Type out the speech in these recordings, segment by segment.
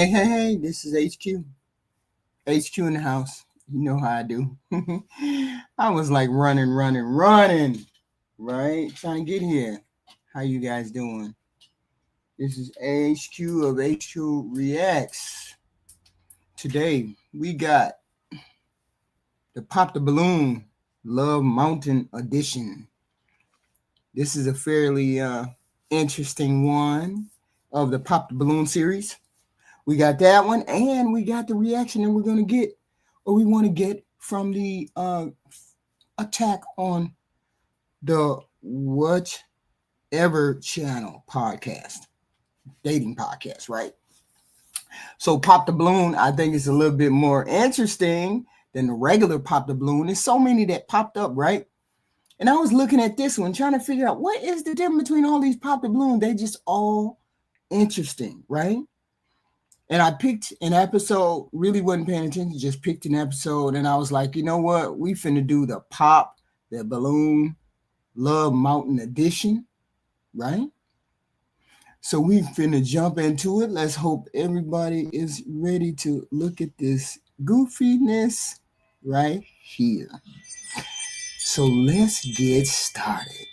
Hey, this is HQ. HQ in the house. You know how I do. I was like running, right? Trying to get here. How you guys doing? This is HQ of HQ Reacts. Today, we got the Pop the Balloon Love Mountain Edition. This is a fairly interesting one of the Pop the Balloon series. We got that one, and we got the reaction that we're going to get, or we want to get from the attack on the Whatever Channel podcast, dating podcast, right? So Pop the Balloon, I think it's a little bit more interesting than the regular Pop the Balloon. There's so many that popped up, right? And I was looking at this one, trying to figure out what is the difference between all these Pop the Balloon. They just all interesting, right? And I picked an episode, really wasn't paying attention, just picked an episode. And I was like, you know what? We finna do the Pop the Balloon Love Mountain Edition, right? So we finna jump into it. Let's hope everybody is ready to look at this goofiness right here. So let's get started.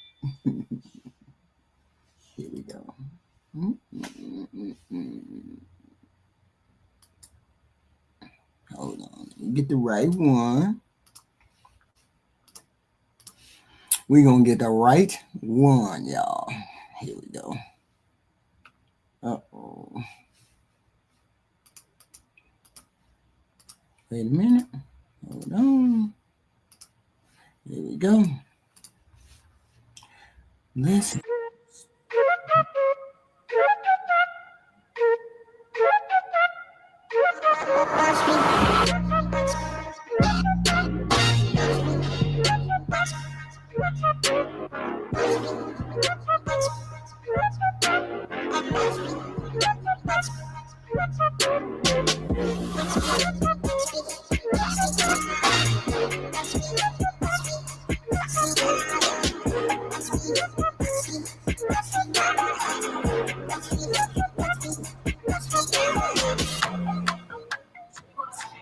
Here we go. Hold on, let me get the right one. We're going to get the right one, y'all. Here we go. Uh-oh. Wait a minute. Hold on. Here we go. Listen.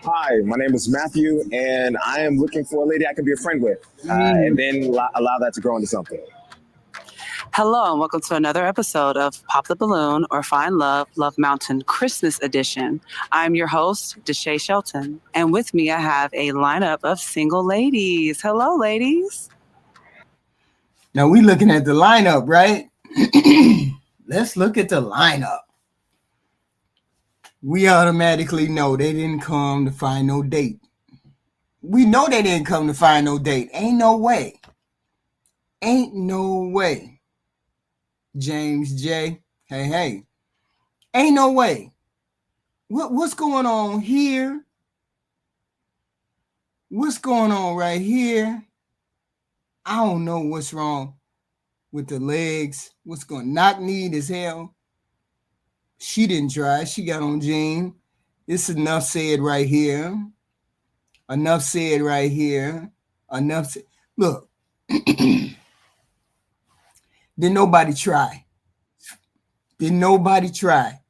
Hi, my name is Matthew, and I am looking for a lady I can be a friend with, and then allow that to grow into something. Hello, and welcome to another episode of Pop the Balloon or Find Love, Love Mountain Christmas Edition. I'm your host, Deshae Shelton, and with me I have a lineup of single ladies. Hello, ladies. Now we looking at the lineup, right? Let's look at the lineup. We automatically know they didn't come to find no date. We know they didn't come to find no date. Ain't no way. Ain't no way. James J. Hey. Ain't no way. What's going on here? What's going on right here? I don't know what's wrong with the legs. What's going on? Knock kneed as hell. She didn't try. She got on jean. It's enough said right here. Enough said right here. Enough said. Look. Did nobody try? Did nobody try?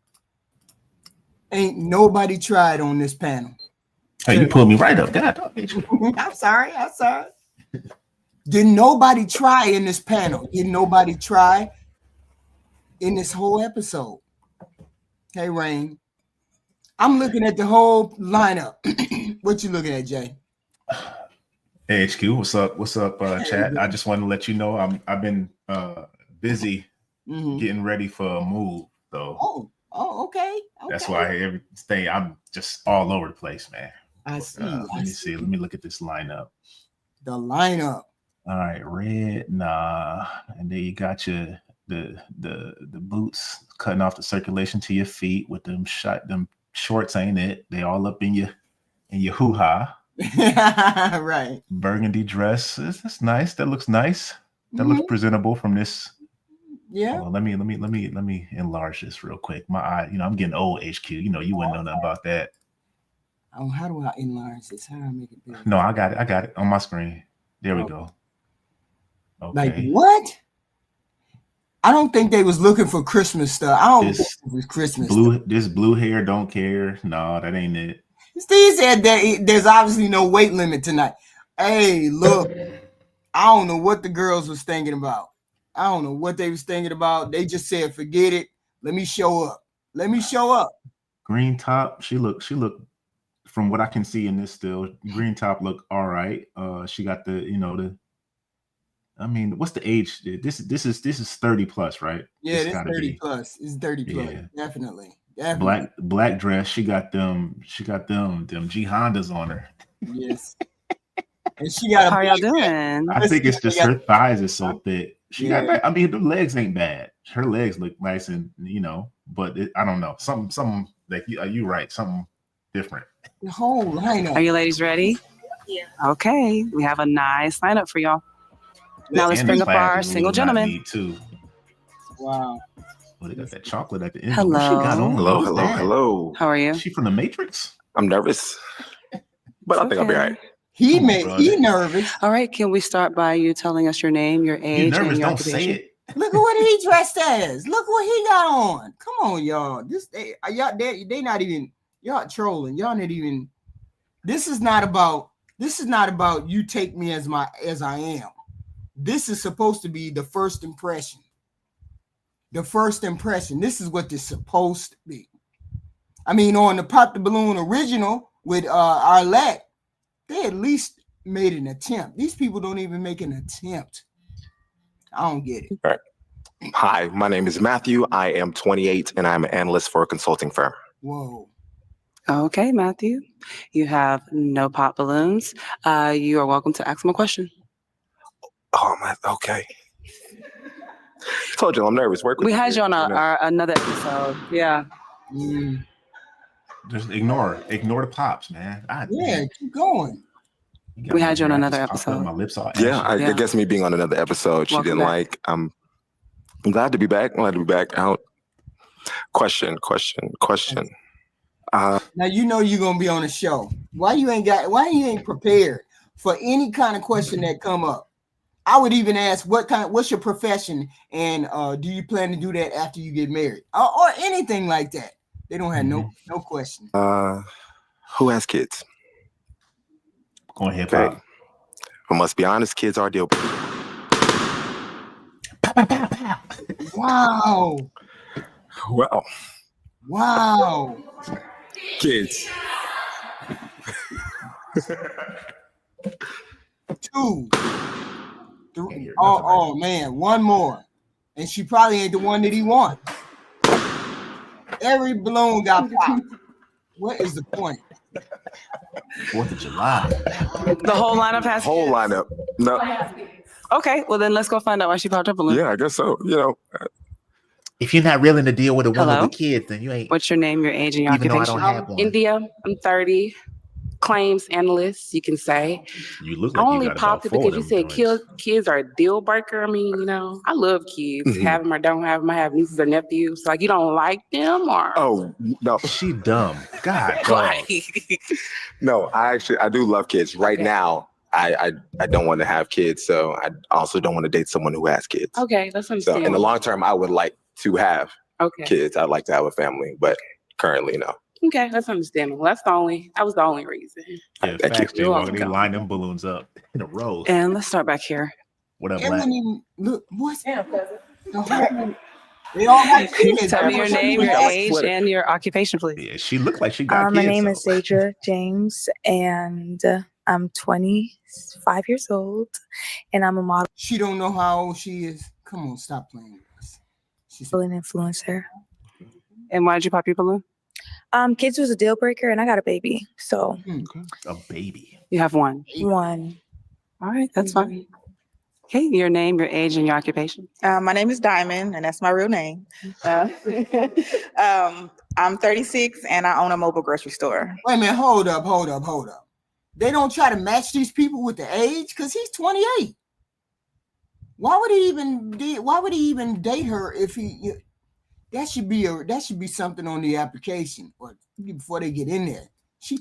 Ain't nobody tried on this panel. Hey, you pulled me right up. God, I'm sorry. Did nobody try in this panel? Did nobody try in this whole episode? Hey, Rain. I'm looking at the whole lineup. What you looking at, Jay? Hey, HQ, what's up? Chat? I just wanted to let you know I've been busy getting ready for a move, though. Oh, Oh, okay. That's why everything I'm just all over the place, man. I see. Let me see. Let me look at this lineup. The lineup. All right, red, nah, and then you got your the boots cutting off the circulation to your feet with them shorts ain't it? They all up in your hoo ha. Right. Burgundy dress. That's nice. That looks nice. That looks presentable from this. Yeah. Hold on, let me enlarge this real quick. My eye, I'm getting old, HQ. You wouldn't know nothing about that. Oh, how do I enlarge this? How do I make it bigger? No, I got it on my screen. There we go. Okay. Like what? I don't think they was looking for Christmas stuff. I don't think it was Christmas stuff. This blue hair don't care. No, that ain't it. Steve said that there's obviously no weight limit tonight. Hey, look, I don't know what the girls was thinking about. I don't know what they was thinking about. They just said, forget it. Let me show up. Let me show up. Green top. She looked from what I can see in this still, green top look all right. She got the I mean, what's the age? This is 30 plus, right? Yeah, it's 30 plus. It's 30 plus. Yeah. Definitely. Black dress. She got them G Hondas on her. Yes. And she got. How are y'all doing? I think it's just her thighs are so thick. She got. I mean, the legs ain't bad. Her legs look nice, and but I don't know. Something like you right. Something different. The whole lineup. Are you ladies ready? Yeah. Okay, we have a nice lineup for y'all. Now let's bring up our single gentlemen. Me too. Wow. Well, they got that chocolate at the end. Hello. What she got on? Hello. How are you? She from the Matrix? I'm nervous, but I think I'll be all right. He nervous. All right, can we start by you telling us your name, your age, You nervous? and your Don't occupation? say it. Look at what he dressed as. Look what he got on. Come on, y'all. They not even y'all trolling. Y'all not even. This is not about you take me as I am. This is supposed to be the first impression. The first impression. This is what this is supposed to be. I mean, on the Pop the Balloon original with Arlette, they at least made an attempt. These people don't even make an attempt. I don't get it. All right. Hi, my name is Matthew. I am 28 and I'm an analyst for a consulting firm. Whoa. Okay, Matthew, you have no pop balloons. You are welcome to ask him a question. Oh my, okay. Told you I'm nervous. We had you on another episode. Yeah. Just ignore the pops, man. Keep going. We had you on another episode. My lips all I guess me being on another episode, she didn't like. I'm glad to be back. Out. Question. Now you're gonna be on a show. Why you ain't prepared for any kind of question that come up? I would even ask what's your profession, and do you plan to do that after you get married, or anything like that? They don't have no question. Who has kids? Go ahead, okay. I must be honest, kids are a deal. Wow. Well. Wow. Kids. 2, 3. Oh man, one more. And she probably ain't the one that he wants. Every balloon got popped. What is the point? 4th of July. The whole lineup has whole kids? Lineup. No. Okay, well then let's go find out why she popped up a balloon. Yeah, I guess so. If you're not willing to deal with a woman with kids, then you ain't. What's your name, your age, and your occupation? India. I'm 30. Claims analyst, you can say. You look I like only popped it because you said kids are a deal breaker. I mean, I love kids. Mm-hmm. Have them or don't have them. I have nieces or nephews. Like, you don't like them, or? Oh no, she dumb. God, no. I do love kids. Right now, I don't want to have kids, so I also don't want to date someone who has kids. Okay, that's understandable. So in the long term, I would like to have kids. I'd like to have a family, but currently, no. Okay, that's understandable. That was the only reason. Yeah, thank you. They line them balloons up in a row. And let's start back here. What up, Black? Look, what's they all have kids. Tell me your name, your age, and your occupation, please. Yeah, she looked like she got kids. My name is Sadra James, and I'm 25 years old, and I'm a model. She don't know how old she is. Come on, stop playing with us. She's an influencer. And why did you pop your balloon? Kids was a deal breaker, and I got a baby, so A baby. You have one. one. All right, that's fine. Okay, your name, your age, and your occupation. My name is Diamond, and that's my real name. I'm 36, and I own a mobile grocery store. Wait a minute, hold up. They don't try to match these people with the age because he's 28. Why would he even date her if he? That should be something on the application or before they get in there.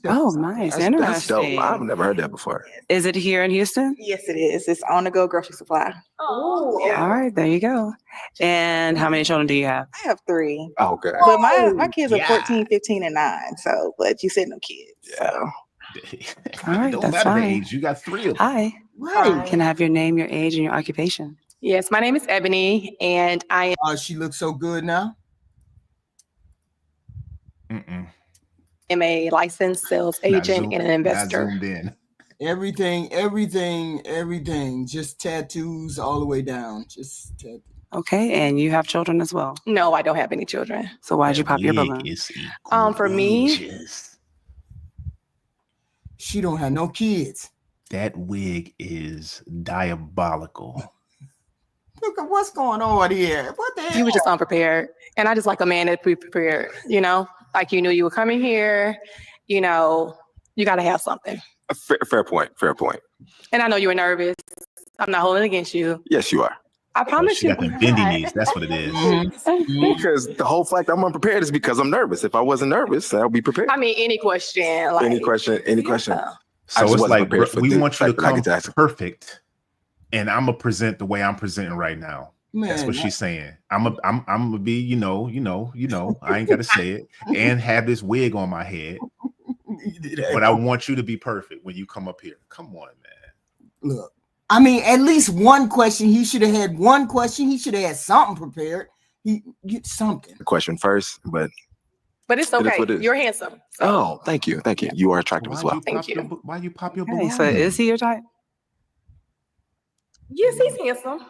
Oh, nice, That's interesting. dope. I've never heard that before. Is it here in Houston? Yes, it is. It's on the go grocery supply. Oh, all right, there you go. And how many children do you have? I have 3. Oh, okay. But my kids are 14, 15, and 9. So, but you said no kids. Yeah. So. All right, Don't that's matter the fine. age. You got 3 of them. Hi. Right. Can I have your name, your age, and your occupation? Yes, my name is Ebony, and I She looks so good now. am a licensed sales agent and an investor. Not zoomed in. Everything. Just tattoos all the way down. Just tattoos. Okay, and you have children as well. No, I don't have any children. So why'd you That pop your wig balloon? is For me- egregious. She don't have no kids. That wig is diabolical. Look at what's going on here. What the hell? You were just unprepared, and I just like a man that be prepared. You know, like you knew you were coming here. You know, you got to have something. Fair point. And I know you were nervous. I'm not holding it against you. Yes, you are. I promise She you. got the bendy knees. That's what it is. Because the whole fact I'm unprepared is because I'm nervous. If I wasn't nervous, I'll be prepared. I mean, any question. Like, Any question. yeah. I So just it's wasn't like, prepared for we the want you to fact that I come get to ask. perfect, and I'm gonna present the way I'm presenting right now. That's what she's saying. I'm gonna be, you know. I ain't gotta say it, and have this wig on my head. But I want you to be perfect when you come up here. Come on, man. Look, I mean, at least one question. He should have had one question. He should have had something prepared. He get something. The question first, but it's It is okay. what it is. You're handsome. oh, thank you. You are attractive as well. Thank you. Why you pop your Okay, balloon? so is he your type? Yes, he's handsome.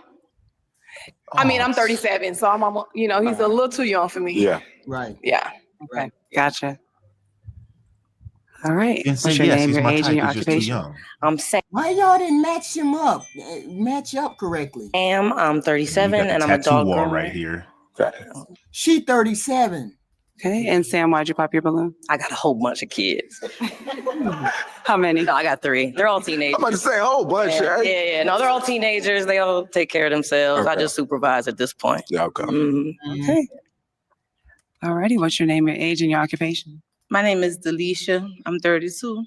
I mean, I'm 37, so I'm almost, he's a little too young for me. Yeah. Right. Yeah. Okay, gotcha. All right. And say What's your yes, name, he's your my age, and type. your He's just too occupation? young. I'm Sam. Why y'all didn't match up correctly? I'm 37 You got the and I'm a tattoo dog wall groomer. right here. She 37. Okay, and Sam, why'd you pop your balloon? I got a whole bunch of kids. How many? No, I got 3. They're all teenagers. I'm about to say a whole bunch. Yeah, Right? yeah. No, they're all teenagers. They all take care of themselves. I Okay. just supervise at this point. Yeah, okay. Mhm. Okay. All righty. What's your name, your age, and your occupation? My name is Delisha. I'm 32,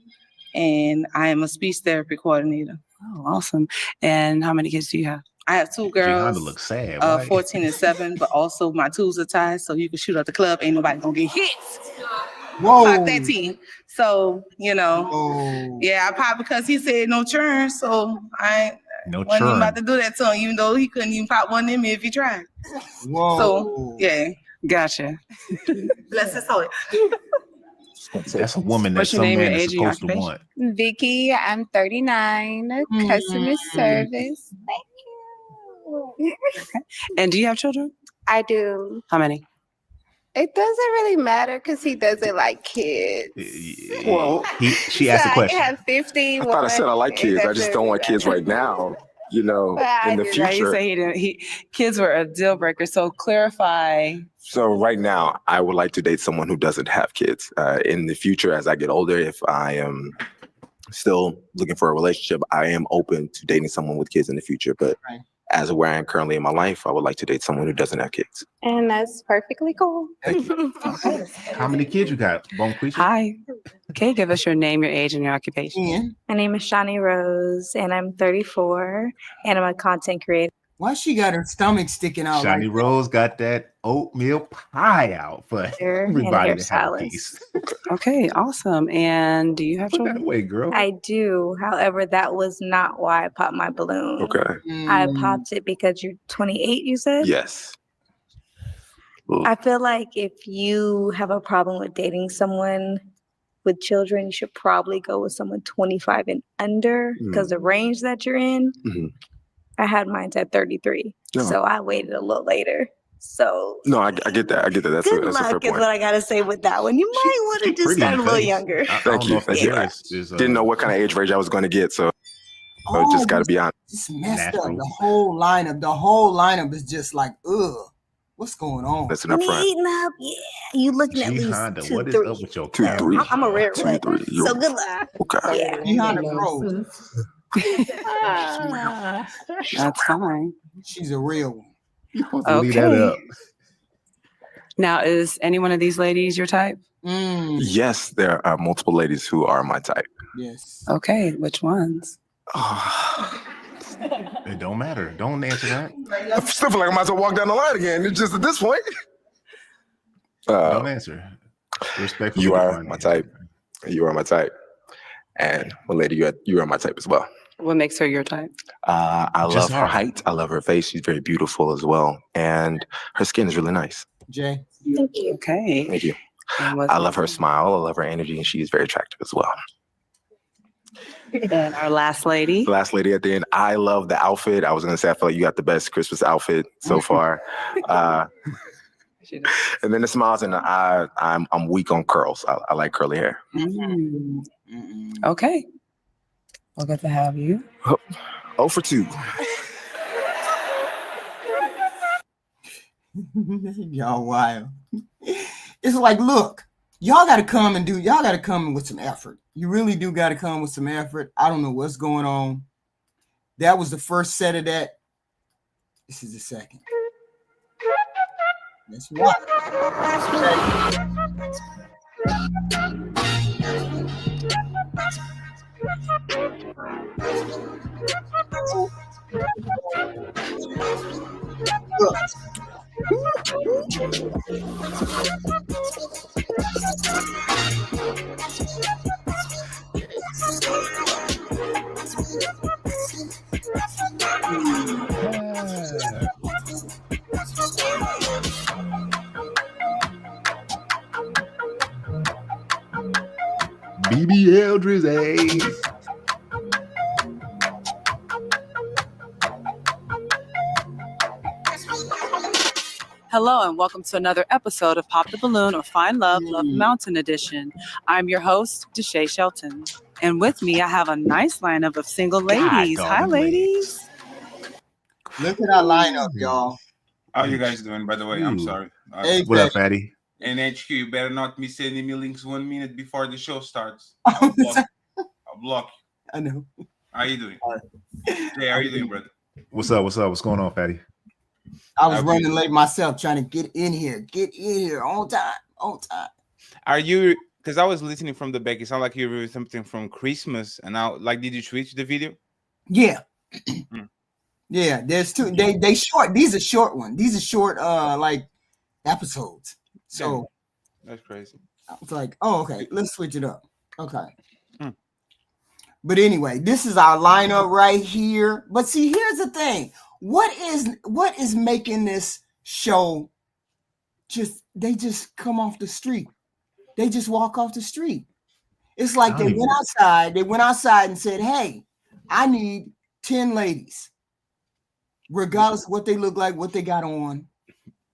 and I am a speech therapy coordinator. Oh, awesome. And how many kids do you have? I have 2 Honda girls, looks sad. Why? 14 and 7, but also my tools are tied, so you can shoot at the club. Ain't nobody gonna get hit. Whoa. Pop that team. So, Oh. yeah, I popped because he said no churn, so I No wasn't even churn. about to do that to him, even though he couldn't even pop one in me if he tried. Whoa. So, yeah. Gotcha. Bless his soul. That's a woman that What's your some name, your man is age, and your supposed to want. Vicky, I'm 39, customer service. Thank you. And do you have children? I do. How many? It doesn't really matter because he doesn't like kids. Well, She asked the So question. I have 51. I thought I said I like It kids. I just doesn't don't want really kids right now. In the Yeah, he future. said he didn't. Kids were a deal breaker. So clarify. So right now, I would like to date someone who doesn't have kids. In the future, as I get older, if I am still looking for a relationship, I am open to dating someone with kids in the future. But Right. as of where I am currently in my life, I would like to date someone who doesn't have kids. And that's perfectly cool. How many kids you got, Bone Creature? Hi. Okay, give us your name, your age, and your occupation. Ian, My name is Shani Rose, and I'm 34, and I'm a content creator. why she got her stomach sticking out Shiny like Rose got that oatmeal pie out for And everybody to have a hairstylist. piece. Okay, awesome. And do you have Put that children? away, girl. I do. However, that was not why I popped my balloon. Okay. I popped it because you're 28, you said? Yes. I feel like if you have a problem with dating someone with children, you should probably go with someone 25 and under because the range that you're in, Mhm. I had mine at 33. Yeah. So I waited a little later. So No, I get that. I get that. That's good that's a fair luck is point. what I gotta say with that one. You might want to just start a little younger. Thank you. Thank you. I didn't know what kind of age range I was going to get, so I just got to be honest. Just messed up. The whole lineup is just like, ugh. What's going on? That's an up front. Meeting up, yeah. You looking at least Honda, 2, what is 3. up with your 2, 3. I'm a rare 2, one. 3. So good luck. Okay. Yeah. Honda Pro. That's fine. She's a real one. You supposed to leave that up. Now, is any one of these ladies your type? Yes, there are multiple ladies who are my type. Yes. Okay, which ones? It don't matter. Don't answer that. I still feel like I might as well walk down the line again. It's just at this point. Don't answer. Respectfully. You are my type. You are my type. And well, lady, you are my type as well. What makes her your type? I love her height. I love her face. She's very beautiful as well. And her skin is really nice. Jay. Thank you. Okay. Thank you. I love her smile. I love her energy. And she is very attractive as well. And our last lady. Last lady at the end. I love the outfit. I was going to say, I feel like you got the best Christmas outfit so far. And then the smiles, and I'm weak on curls. I like curly hair. Okay. We'll get to have you. 0 for 2. Y'all wild. It's like, look, y'all got to come in with some effort. You really do got to come with some effort. I don't know what's going on. That was the first set of that. This is the second. That's right. BBL Drizzy. Hello and welcome to another episode of Pop the Balloon or Find Love, Love Mountain Edition. I'm your host, Deshae Shelton. And with me, I have a nice lineup of single ladies. Hi, ladies. Look at our lineup, y'all. How you guys doing, by the way? I'm sorry. Hey, what up, Fatty? NHQ, you better not be sending me links 1 minute before the show starts. I'll block you. I know. How you doing? Jay, how you doing, brother? What's up? What's going on, Fatty? I was running late myself trying to get in here on time. Are you, because I was listening from the back, it sounded like you were something from Christmas, and now, like, did you switch the video? Yeah. Yeah, there's two. They short. These are short ones. These are short like episodes. So that's crazy. I was like, oh, okay, let's switch it up. Okay. But anyway, this is our lineup right here. But see, here's the thing. What is making this show they just come off the street. They just walk off the street. It's like they went outside and said, hey, I need 10 ladies, regardless of what they look like, what they got on.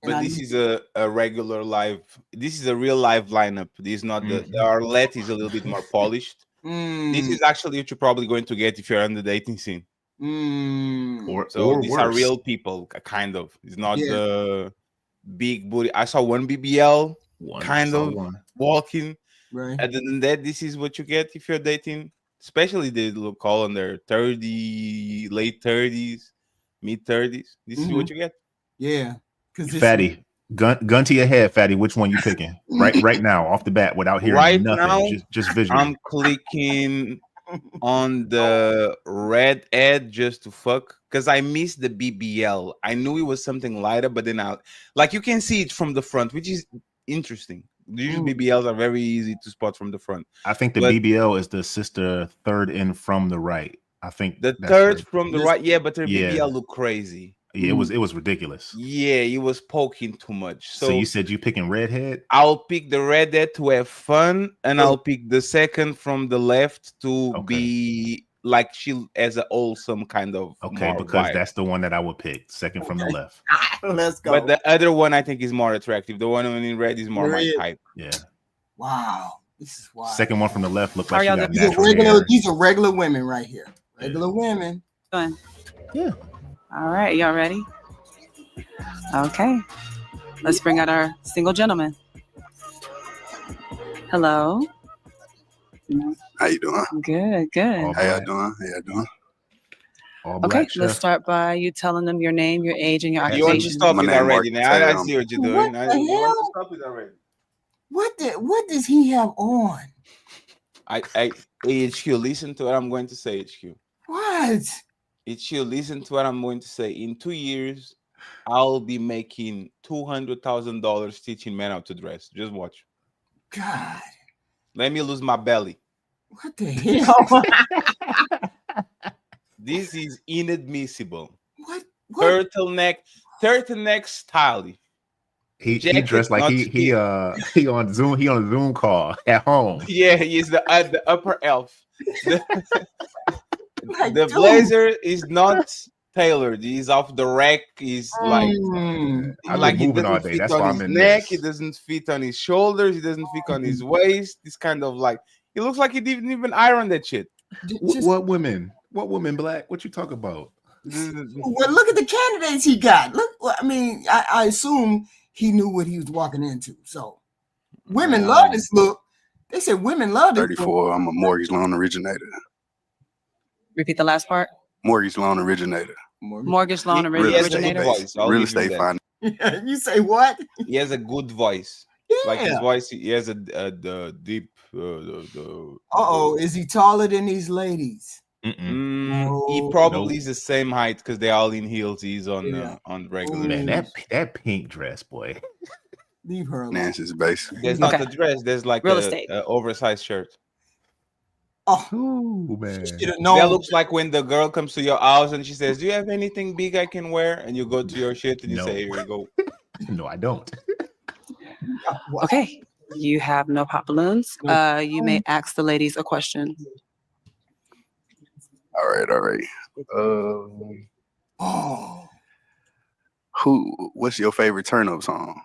But this is a regular live. This is a real live lineup. This is not the Arlette is a little bit more polished. This is actually what you're probably going to get if you're on the dating scene. Or these are real people, kind of. It's not the big booty. I saw one BBL walking. Right. Other than that, this is what you get if you're dating, especially they look all in their 30, late 30s, mid 30s. This is what you get. Yeah. Fatty, gun to your head, Fatty. Which one you picking? right now, off the bat, without hearing nothing, now, just visually. I'm clicking on the red ad just to fuck because I missed the BBL. I knew it was something lighter, but then you can see it from the front, which is interesting. Usually BBLs are very easy to spot from the front. I think the BBL is the sister third in from the right. I think the third from the right, but their BBL look crazy. Yeah, it was ridiculous. Yeah, it was poking too much. So you said you picking redhead? I'll pick the redhead to have fun, and I'll pick the second from the left to be like she as a wholesome kind of Okay, more because vibe. that's the one that I would pick. Second from the left. Let's go. But the other one I think is more attractive. The one in red is more my type. Yeah. Wow. This is wild. Second one from the left looked How like are she y'all got doing? natural regular, hair. these are regular women right here. Regular women. Fun. Yeah. All right, y'all ready? Okay. Let's bring out our single gentleman. Hello. How you doing? Good, good. How y'all doing? How y'all doing? All Okay, black let's chef. start by you telling them your name, your age, and your You want to occupation. stop My it name already Mark now. I Tatum. see what you're What doing. the You want hell? to stop it already. What does he have on? HQ, listen to what I'm going to say, HQ. What? HQ, listen to what I'm going to say. In 2 years, I'll be making $200,000 teaching men how to dress. Just watch. God. Let me lose my belly. What the hell? This is inadmissible. What? Turtleneck style. He Jacket, dressed like not he on Zoom. He on a Zoom call at home. Yeah, he's the upper elf. The Like, dude. blazer is not tailored. He's off the rack. He's like I've like been it moving all doesn't day. fit That's on why his I'm in neck. this. It doesn't fit on his shoulders. It doesn't fit on his waist. This kind of like he looks like he didn't even iron that shit. What women? What women, Black? What you talk about? Well, look at the candidates he got. Look, I mean, I assume he knew what he was walking into. So women love this look. They said women love this 34. I'm a mortgage loan originator. Repeat the last part. Mortgage loan originator. Mortgage loan He has a originator. good voice. I'll Real give him estate that. finance. You say what? He has a good voice. Like his Yeah. voice, he has the deep. Is he taller than these ladies? He probably is the same height because they're all in heels. He's on regular. Man, that pink dress, boy. Leave her alone. Nancy's base. There's not a dress. There's like Real a estate. oversized shirt. Oh, man. That looks like when the girl comes to your house and she says, "Do you have anything big I can wear?" And you go to your shit and you say, "Here you go." No, I don't. Okay, you have no pop balloons. You may ask the ladies a question. All right. What's your favorite turn up song?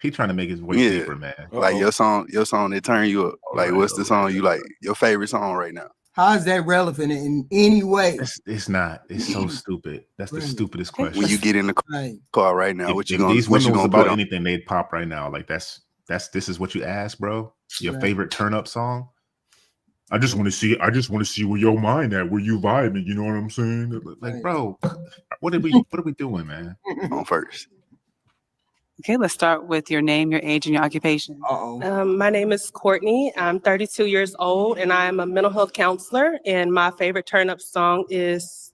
He trying to make his voice deeper, man. Like your song that turn you up. Like what's the song you like? Your favorite song right now? How is that relevant in any way? It's not. It's so stupid. That's the stupidest question. When you get in the car right now, if these women was about anything, they'd pop right now. Like this is what you ask, bro. Your favorite turn up song. I just want to see where your mind at, where you vibing. You know what I'm saying? Like, bro, what are we doing, man? On first. Okay, let's start with your name, your age, and your occupation. My name is Courtney. I'm 32 years old, and I'm a mental health counselor. And my favorite turn-up song is,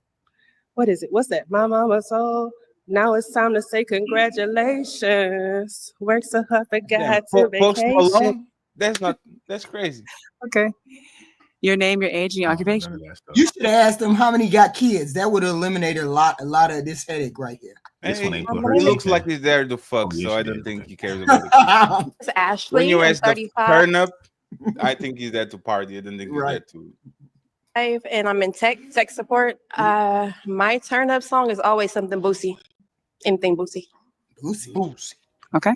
what is it? What's that? My mama soul. Now it's time to say congratulations. Work so hard, forgot to Post Malone. vacation. That's crazy. Okay. Your name, your age, and your occupation. You should have asked them how many got kids. That would have eliminated a lot of this headache right here. He looks like he's there to fuck, so I don't think he cares about it. It's Ashley. When you I'm ask the 35. turn up, I think he's there to party. I don't think he's there to. And I'm in tech support. My turn up song is always something Boosie. Anything Boosie. Boosie. Okay.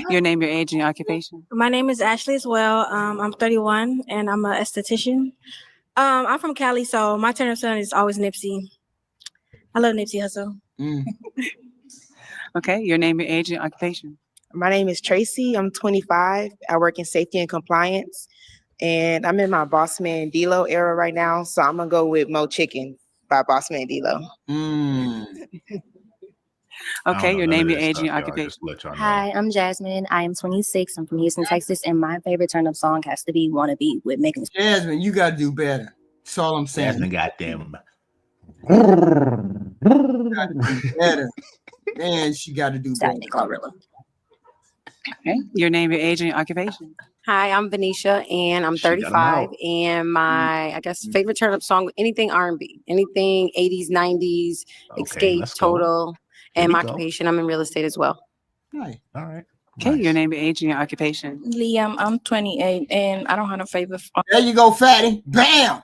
Your name, your age, and your occupation. My name is Ashley as well. I'm 31 and I'm an esthetician. I'm from Cali, so my turn up song is always Nipsey. I love Nipsey Hussle. Okay, your name, your age, and your occupation. My name is Tracy. I'm 25. I work in safety and compliance, and I'm in my Boss Man D-Lo era right now. So I'm gonna go with Mo Chicken by Boss Man D-Lo. Okay, your name, your age, and your occupation. Hi, I'm Jasmine. I am 26. I'm from Houston, Texas, and my favorite turn-up song has to be "Wanna Be" with Megan. Jasmine, you got to do better. That's all I'm saying. Jasmine, goddamn. Better. Man, she got to do better. Okay, your name, your age, and your occupation. Hi, I'm Venetia, and I'm She got 'em 35. out. And my, I guess, favorite turn-up song, anything R&B, anything 80s, 90s, Escape, let's go. Total, Here and we my go. occupation. I'm in real estate as well. Right. All right. Okay, your name, your age, and your occupation. Liam, I'm 28 and I don't have a favorite. There you go, fatty. Bam.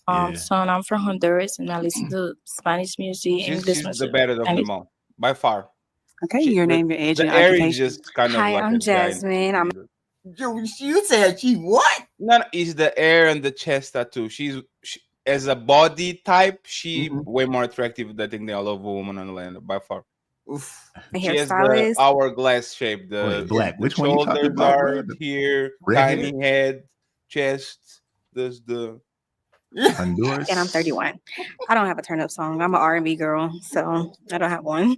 Son, I'm from Honduras and I listen to Spanish music, English She's the music. better of them all, by far. Okay, your name, your age, The and air is occupation. just kind of Hi, like I'm a giant. Jasmine. I'm You said she what? No, it's the air and the chest tattoo. She as a body type, she way more attractive than I think all of women on the land by far. Oof. She has the hairstylist. hourglass shape. Wait, Black, The which one you talking shoulders about, are bro? here, Redhead? tiny head, chest. There's the Honduras. And I'm 31. I don't have a turn up song. I'm an R&B girl, so I don't have one.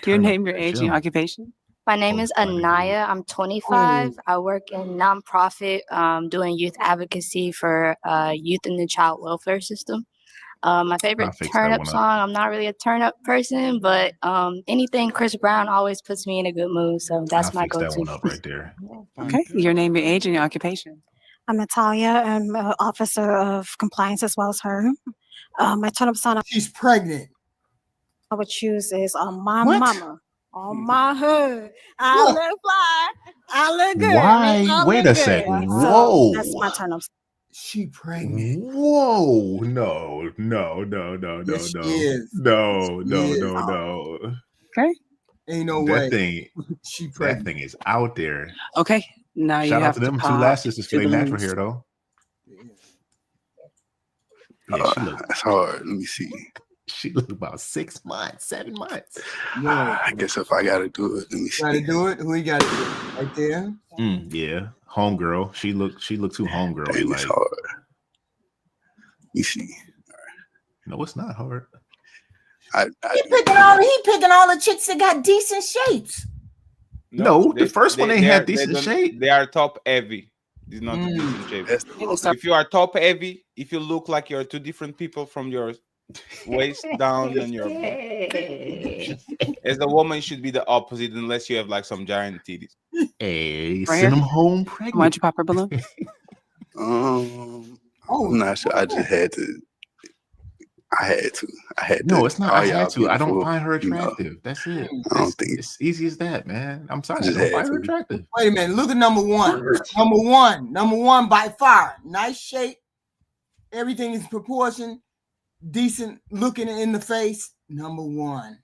Your name, your age, and your occupation. My name is Anaya. I'm 25. I work in nonprofit doing youth advocacy for youth in the child welfare system. My favorite turn up song, I'm not really a turn up person, but anything Chris Brown always puts me in a good mood. So that's my go-to. That one up right there. Okay, your name, your age, and your occupation. I'm Natalia. I'm an officer of compliance as well as her. My turn up song She's pregnant. I would choose is On My What? Mama. On my hood. I look fly. I look good. Why? I Wait look a good. second. So Whoa. that's my turn up. She pregnant. Whoa. No. Yes, she is. No. Okay. Ain't no That way. thing, She that pregnant. thing is out there. Okay, now you Shout out have to them two pop last sisters for the their natural balloons. hair, though. Yeah, she look. That's hard. Let me see. She look about 6 months, 7 months. I guess if I gotta do it, let me see. Gotta do it. Who you got to do? Right there. Yeah, homegirl. She look too homegirl. Dang, Like, it's hard. Let me see. no, it's not hard. He picking all the chicks that got decent shapes. No, the first one ain't had decent don't- shape. They are top heavy. It's not a decent shape. If you are top heavy, if you look like you're two different people from your waist down and your as a woman, it should be the opposite unless you have like some giant titties. Hey, Right send here? them home pregnant. Why'd you pop her balloon? I'm not sure. I just had to. I had to. No, it's not. all I y'all had to. I don't beautiful, find her you know. attractive. That's it. I don't think It's easy as that, man. I'm sorry. I just don't had find her to. attractive. Wait a minute. Look at number one. Number one by far. Nice shape. Everything is proportioned. Decent looking in the face. Number one.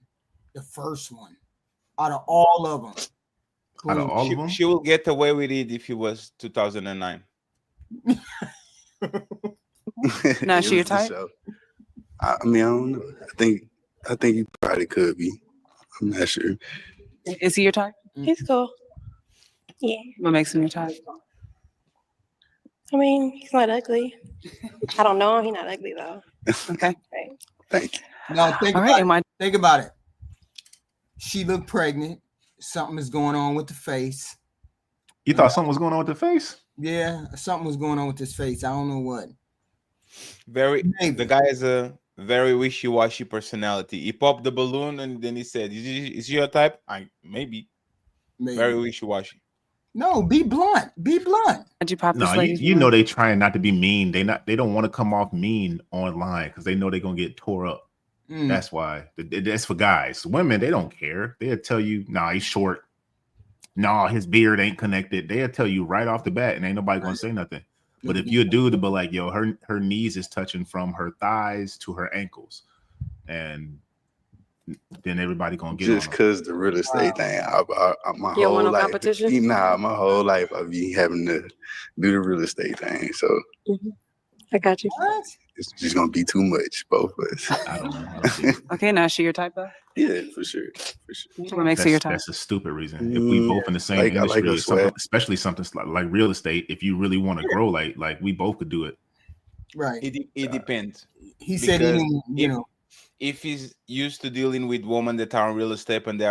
The first one. Out of all of them. Out of all of them? She will get away with it if it was 2009. Now, It she your was the type? show. I mean, I don't know. I think you probably could be. I'm not sure. Is he your type? He's cool. Yeah. What makes him your type? I mean, he's not ugly. I don't know him. He's not ugly though. Okay. Right. Thank you. Now think All about right, it. am I- Think about it. She looked pregnant. Something is going on with the face. You thought something was going on with the face? Yeah, something was going on with this face. I don't know what. The guy has a very wishy-washy personality. He popped the balloon and then he said, "Is she your type?" Maybe. Very wishy-washy. No, be blunt. Be blunt. Did you pop No, you know they trying not to be mean. They don't want to come off mean online because they know they're gonna get tore up. That's why. That's for guys. Women, they don't care. They'll tell you, nah, he's short. Nah, his beard ain't connected. They'll tell you right off the bat, and ain't nobody gonna say nothing. But if you're a dude, but like, yo, her knees is touching from her thighs to her ankles, and then everybody gonna get Just on because the real estate thing, my You don't whole want no life, competition? my whole life I be having to do the real estate thing. So I got you. it's just gonna be too much, both of us. I don't know. Okay, now is she your type though? Yeah, for sure. What makes her your type? That's a stupid reason. If we both in the same I like industry, her swag. especially something like real estate, if you really want to grow, like we both could do it. Right. It depends. He said he Because didn't, you know. If he's used to dealing with women that are in real estate and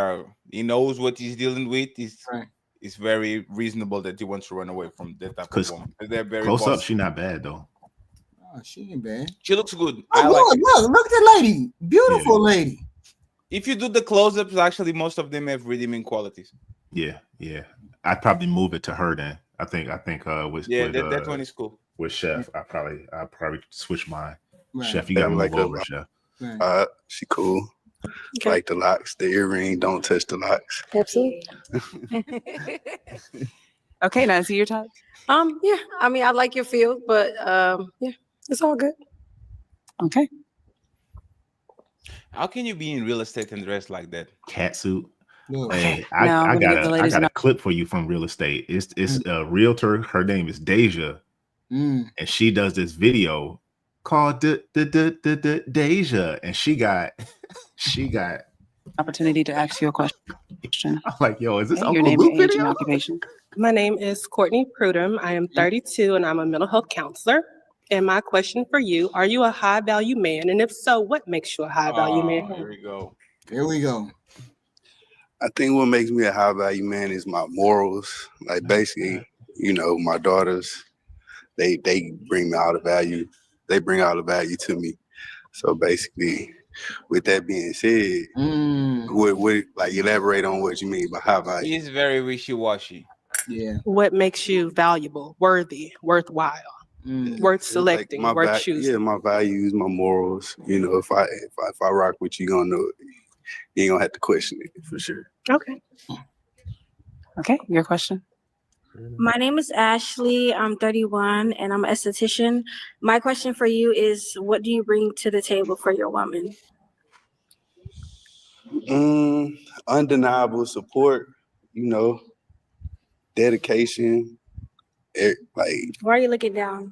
he knows what he's dealing with, it's very reasonable that he wants to run away from that type of woman. They're very Close up, bossy. she not bad though. Oh, she ain't bad. She looks good. Oh, look at the lady. Beautiful lady. If you do the close-ups, actually, most of them have redeeming qualities. Yeah. I'd probably move it to her then. I think with that one is cool. With Chef, I probably switch mine. Right. Chef, you got to Like move a- over, Chef. She cool. Like the locks, the earring, don't touch the locks. Absolutely. Okay, now is he your type? Yeah. I mean, I like your field, but yeah. It's all good. Okay. How can you be in real estate and dress like that? Cat suit. Okay. Hey, Now I'm I gonna got give the ladies a clip for you from real estate. It's a realtor. Her name is Deja, and she does this video called Deja, and she got opportunity to ask you a question. I'm like, yo, is this Okay, your Uncle name, Luke your age, video? and occupation. My name is Courtney Prudham. I am 32 and I'm a mental health counselor. And my question for you, are you a high value man? And if so, what makes you a high value man? Here we go. Here we go. I think what makes me a high value man is my morals. Like basically, you know, my daughters, they bring me all the value. They bring all the value to me. So basically, with that being said, what like elaborate on what you mean by high value? He's very wishy-washy. Yeah. What makes you valuable, worthy, worthwhile, worth selecting, Like worth choosing? Yeah, my values, my morals. You know, if I rock with you, you're gonna know it. You ain't gonna have to question it for sure. Okay. Okay, your question. My name is Ashley. I'm 31 and I'm an esthetician. My question for you is, what do you bring to the table for your woman? Undeniable support, you know, dedication. Like, Why are you looking down?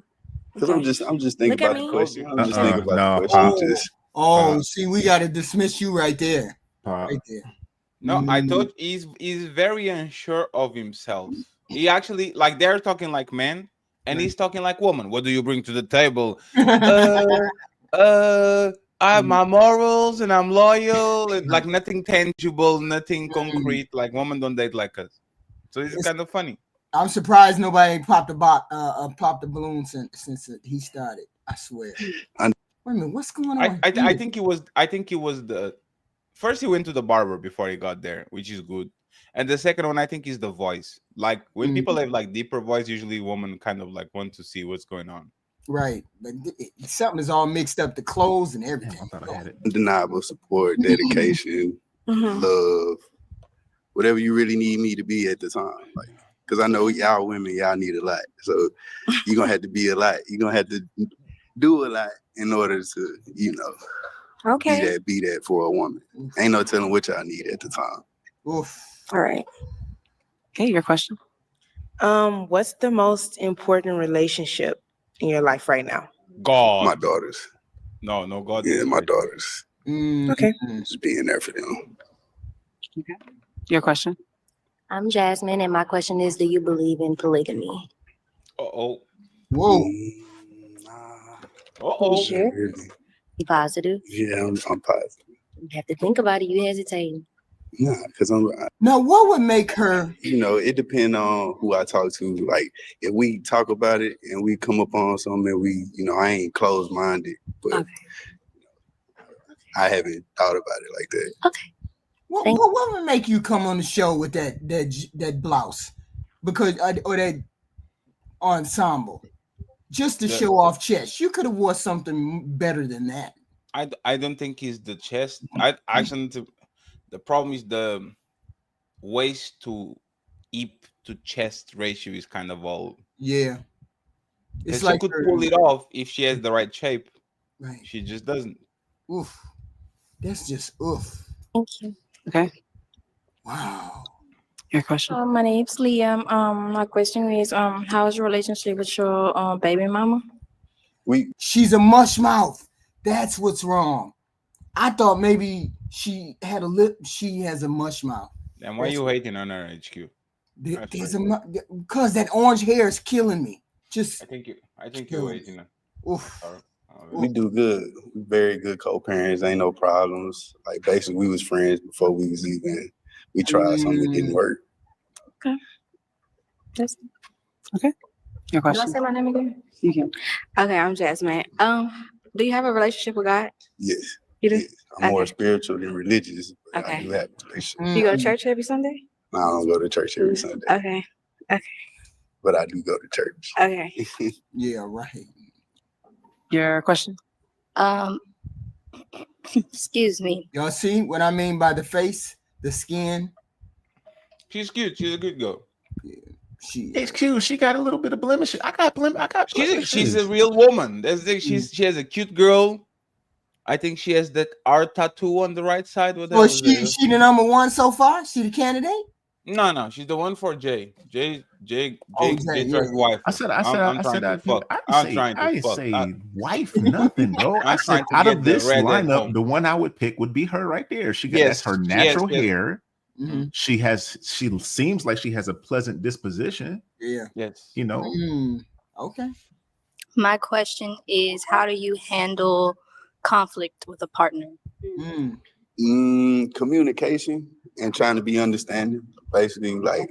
because I'm just thinking Look at about the me. question. I'm just thinking about the Pop. question. Just See, we got to dismiss you right there. Right there. No, I thought he's very unsure of himself. He actually, like, they're talking like men, and he's talking like woman. What do you bring to the table? I have my morals, and I'm loyal, and like nothing tangible, nothing concrete. Like women don't date like us, so it's kind of funny. I'm surprised nobody popped the balloon since he started. I swear. Wait a minute, what's going on? I think it was the first he went to the barber before he got there, which is good. And the second one, I think, is the voice. Like when people have like deeper voice, usually women kind of like want to see what's going on. Right, but something is all mixed up, the clothes and everything. I thought I had it. undeniable support, dedication, love, whatever you really need me to be at the time. Like, because I know y'all women, y'all need a lot. So you're gonna have to be a lot. You're gonna have to do a lot in order to, you know, be that for a woman. Ain't no telling what y'all need at the time. Oof. All right. Okay, your question. What's the most important relationship in your life right now? God. My daughters. No, God. Yeah, my daughters. Okay. Just being there for them. Okay. Your question. I'm Jasmine, and my question is, do you believe in polygamy? Uh-oh. Whoa. You sure? You positive? Yeah, I'm positive. You have to think about it. You hesitating. Nah, because Now, what would make her? You know, it depends on who I talk to. Like, if we talk about it and we come up on something, I ain't closed-minded, but I haven't thought about it like that. Okay. What would make you come on the show with that blouse, because or that ensemble, just to show off chest? You could have wore something better than that. I don't think it's the chest. The problem is the waist to hip to chest ratio is kind of all. Yeah. It's like she could pull it off if she has the right shape. Right. She just doesn't. Oof. That's just oof. Thank you. Okay. Wow. Your question. My name's Liam. My question is, how's your relationship with your baby mama? She's a mush-mouth. That's what's wrong. I thought maybe she had a lip. She has a mush-mouth. And why are you hating on her, HQ? Because that orange hair is killing me. I think you're hating her. Oof. We do good. We very good co-parents. Ain't no problems. Like, basically, we was friends before we tried something that didn't work. Okay. That's okay. Your question. Did I say my name again? You can. Okay, I'm Jasmine. Do you have a relationship with God? Yes. You do? Yes. I'm more spiritual than religious, but I Okay. do have a relationship. You go to church every Sunday? I don't go to church every Sunday. Okay. But I do go to church. Okay. Yeah, right. Your question. Excuse me. Y'all see what I mean by the face, the skin? She's cute. She's a good girl. Yeah. Excuse, she got a little bit of blemish. I got blemishes. She's a real woman. She has a cute girl. I think she has the R tattoo on the right side. What So she the number one so far? She the candidate? No, she's the one for Jay's yeah. wife. I said I didn't say wife nothing, bro. I I'm said trying to out get of the this redhead lineup, home. the one I would pick would be her right there. She got Yes, that's her yes, natural yes. hair. Mm-hmm. She seems like she has a pleasant disposition. Yeah. Yes. You know. Okay. My question is, how do you handle conflict with a partner? Communication and trying to be understanding. Basically, like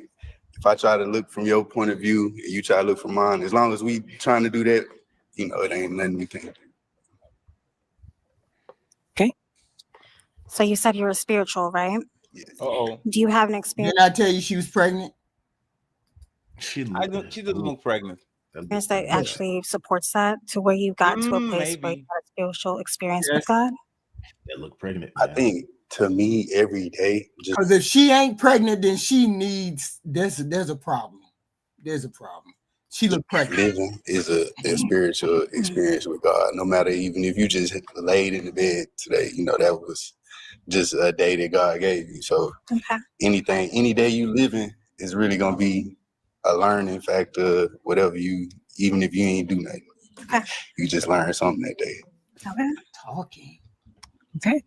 if I try to look from your point of view and you try to look from mine, as long as we trying to do that, it ain't nothing we can't do. Okay. So you said you were spiritual, right? Uh-oh. Do you have an experience? Didn't I tell you she was pregnant? She doesn't look pregnant. That actually supports that to where you got to a place where you had a spiritual experience with God? That look pregnant. I think to me every day, Because if she ain't pregnant, then she needs there's a problem. There's a problem. She look pregnant. living is a spiritual experience with God. No matter even if you just laid in the bed today, that was just a day that God gave you. So any day you living is really gonna be a learning factor. Whatever even if you ain't do nothing, you just learn something that day. Okay. Talking. Okay.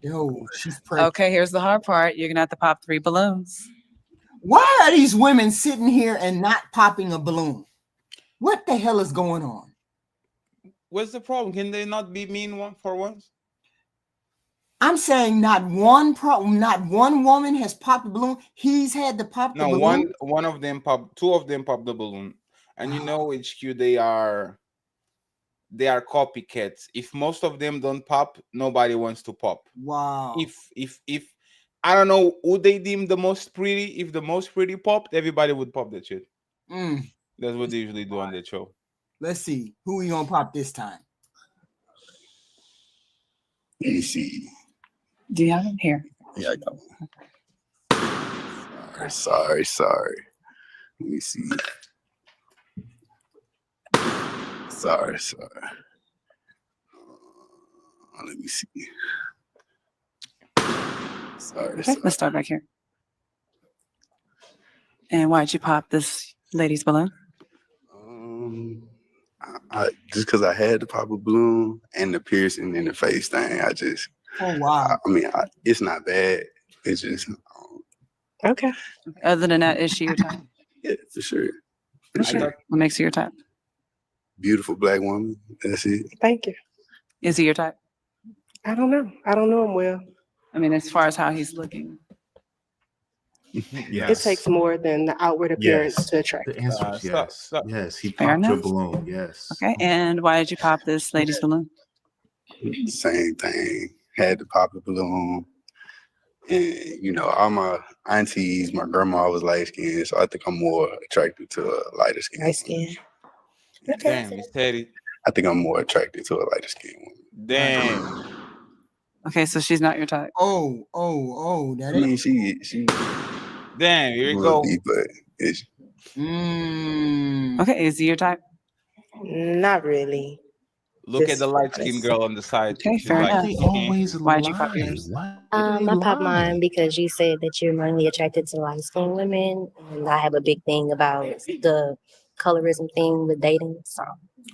Yo, she's pregnant. Okay, here's the hard part. You're gonna have to pop 3 balloons. Why are these women sitting here and not popping a balloon? What the hell is going on? What's the problem? Can they not be mean one for once? I'm saying not one woman has popped a balloon. He's had to pop the balloon. One of them popped. 2 of them popped the balloon, and HQ they are copycats. If most of them don't pop, nobody wants to pop. Wow. If I don't know who they deem the most pretty, if the most pretty popped, everybody would pop that shit. That's what they usually do on that show. Let's see who we gonna pop this time. Let me see. Do you have him here? Yeah, I got one. Sorry. Let me see. Sorry. Let me see. Sorry. Okay, let's start back here. And why'd you pop this lady's balloon? Just because I had to pop a balloon and the piercing in the face thing, oh wow. It's not bad. It's just okay. Other than that, is she your type? Yeah, for sure. What makes her your type? Beautiful black woman. That's it. Thank you. Is he your type? I don't know. I don't know him well. I mean, as far as how he's looking. It takes more than the outward appearance to attract. The answer is yes. Yes, he Fair popped your enough. balloon. Yes. Okay, and why did you pop this lady's balloon? Same thing. Had to pop a balloon. And, all my aunties, my grandma was light skinned, so I think I'm more attracted to a lighter skin. Light skin. Damn, he said it. I think I'm more attracted to a lighter skin woman. Damn. Okay, so she's not your type. Oh, that is. She. Damn, here we go. Okay, is he your type? Not really. Look at the light skinned girl on the side. Okay, fair enough. Why'd you pop yours? I popped mine because you said that you're mainly attracted to light-skinned women, and I have a big thing about the colorism thing with dating. So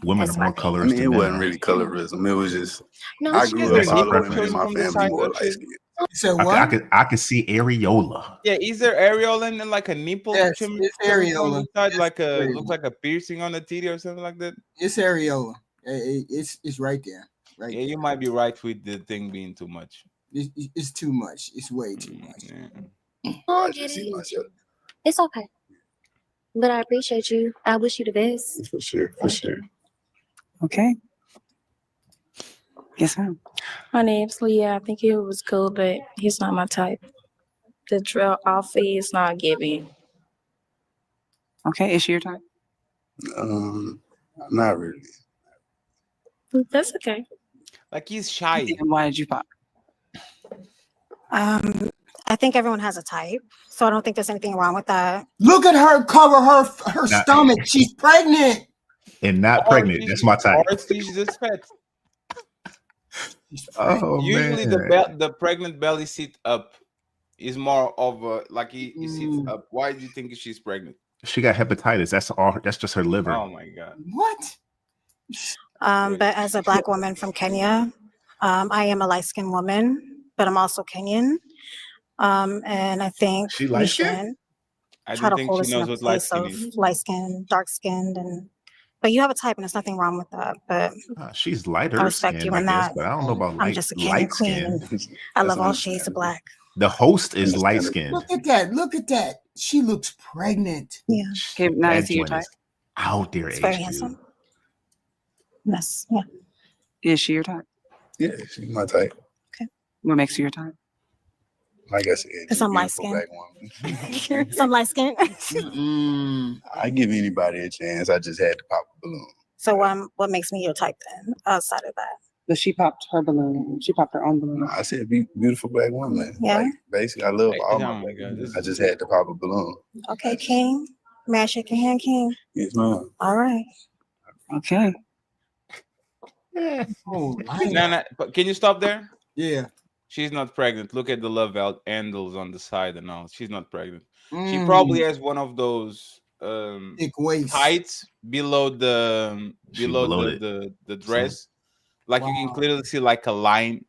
women are more colorist. It wasn't really colorism. It was just No, I grew up all the women in my family more light skinned. So what? I could see areola. Yeah, is there areola and then like a nipple? Yes, it's areola. On the side, looks like a piercing on the titty or something like that. It's areola. It's right there. Right. Yeah, you might be right with the thing being too much. It's too much. It's way too much. Yeah. Oh, I get it. It's okay. But I appreciate you. I wish you the best. For sure. Okay. Yes, ma'am. My name's Leah. I think he was cool, but he's not my type. The trail outfit is not giving. Okay, is she your type? Not really. That's okay. Like he's shy. And why did you pop? I I think everyone has a type, so I don't think there's anything wrong with that. Look at her cover her stomach. She's pregnant. And not pregnant. That's my type. Or she's just fat. Oh Usually man. the pregnant belly sit up is more of a like it sits up. Why do you think she's pregnant? She got hepatitis. That's just her liver. Oh my god. What? But as a Black woman from Kenya, I am a light-skinned woman, but I'm also Kenyan. And I think she we should try to hold us in a place of light-skinned, dark-skinned, but you have a type, and there's nothing wrong with that. But she's lighter. I respect you in that. But I don't know about I'm just a Kenyan queen, and I love all shades of Black. The host is light skinned. Look at that. Look at that. She looks pregnant. Yeah. Okay, now I see your type. Out there, it's very handsome. Yes. Yeah. Is she your type? Yeah, she's my type. Okay. What makes her your type? Like I said, because I'm light skinned. So I'm light skinned. I give anybody a chance. I just had to pop a balloon. So what makes me your type then? Outside of that. But she popped her balloon. She popped her own balloon. I said beautiful Black woman. Yeah. Like, basically, I love all my Black women. I just had to pop a balloon. Okay, King. May I shake your hand, King? Yes, ma'am. All right. Okay. Nana, can you stop there? Yeah. She's not pregnant. Look at the love handles on the side and all. She's not pregnant. She probably has one of those heights below the the dress. Like you can clearly see like a line,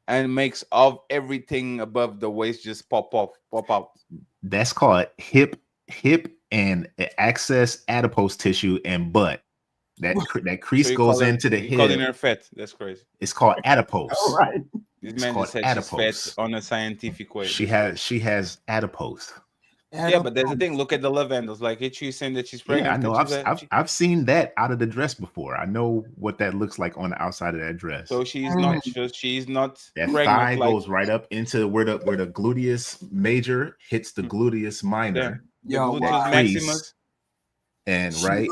and makes of everything above the waist just pop out. That's called hip and excess adipose tissue and butt. That crease goes into the hip. Calling her fat. That's crazy. It's called adipose. All right. This man just said she's fat on a scientific way. She has adipose. Yeah, but there's the thing. Look at the love handles. Like she's saying that she's pregnant. Yeah, I know. I've seen that out of the dress before. I know what that looks like on the outside of that dress. So she's not. She's not. That thigh goes right up into where the gluteus major hits the gluteus minor. Yeah. Gluteus maximus. And right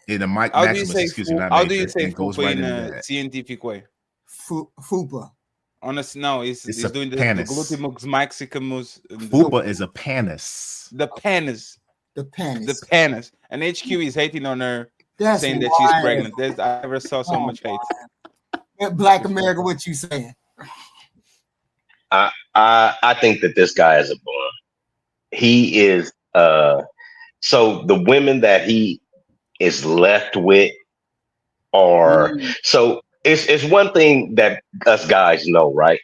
in the maximus. Excuse me. How do you say fupa in a scientific way? Fupa. Honestly, no, it's doing the gluteus maximus. Fupa is a penis. The penis. The penis. The penis. And HQ is hating on her, saying that she's pregnant. I never saw so much hate. Black America, what you saying? I think that this guy is a bum. He is so the women that he is left with are so it's one thing that us guys know, right?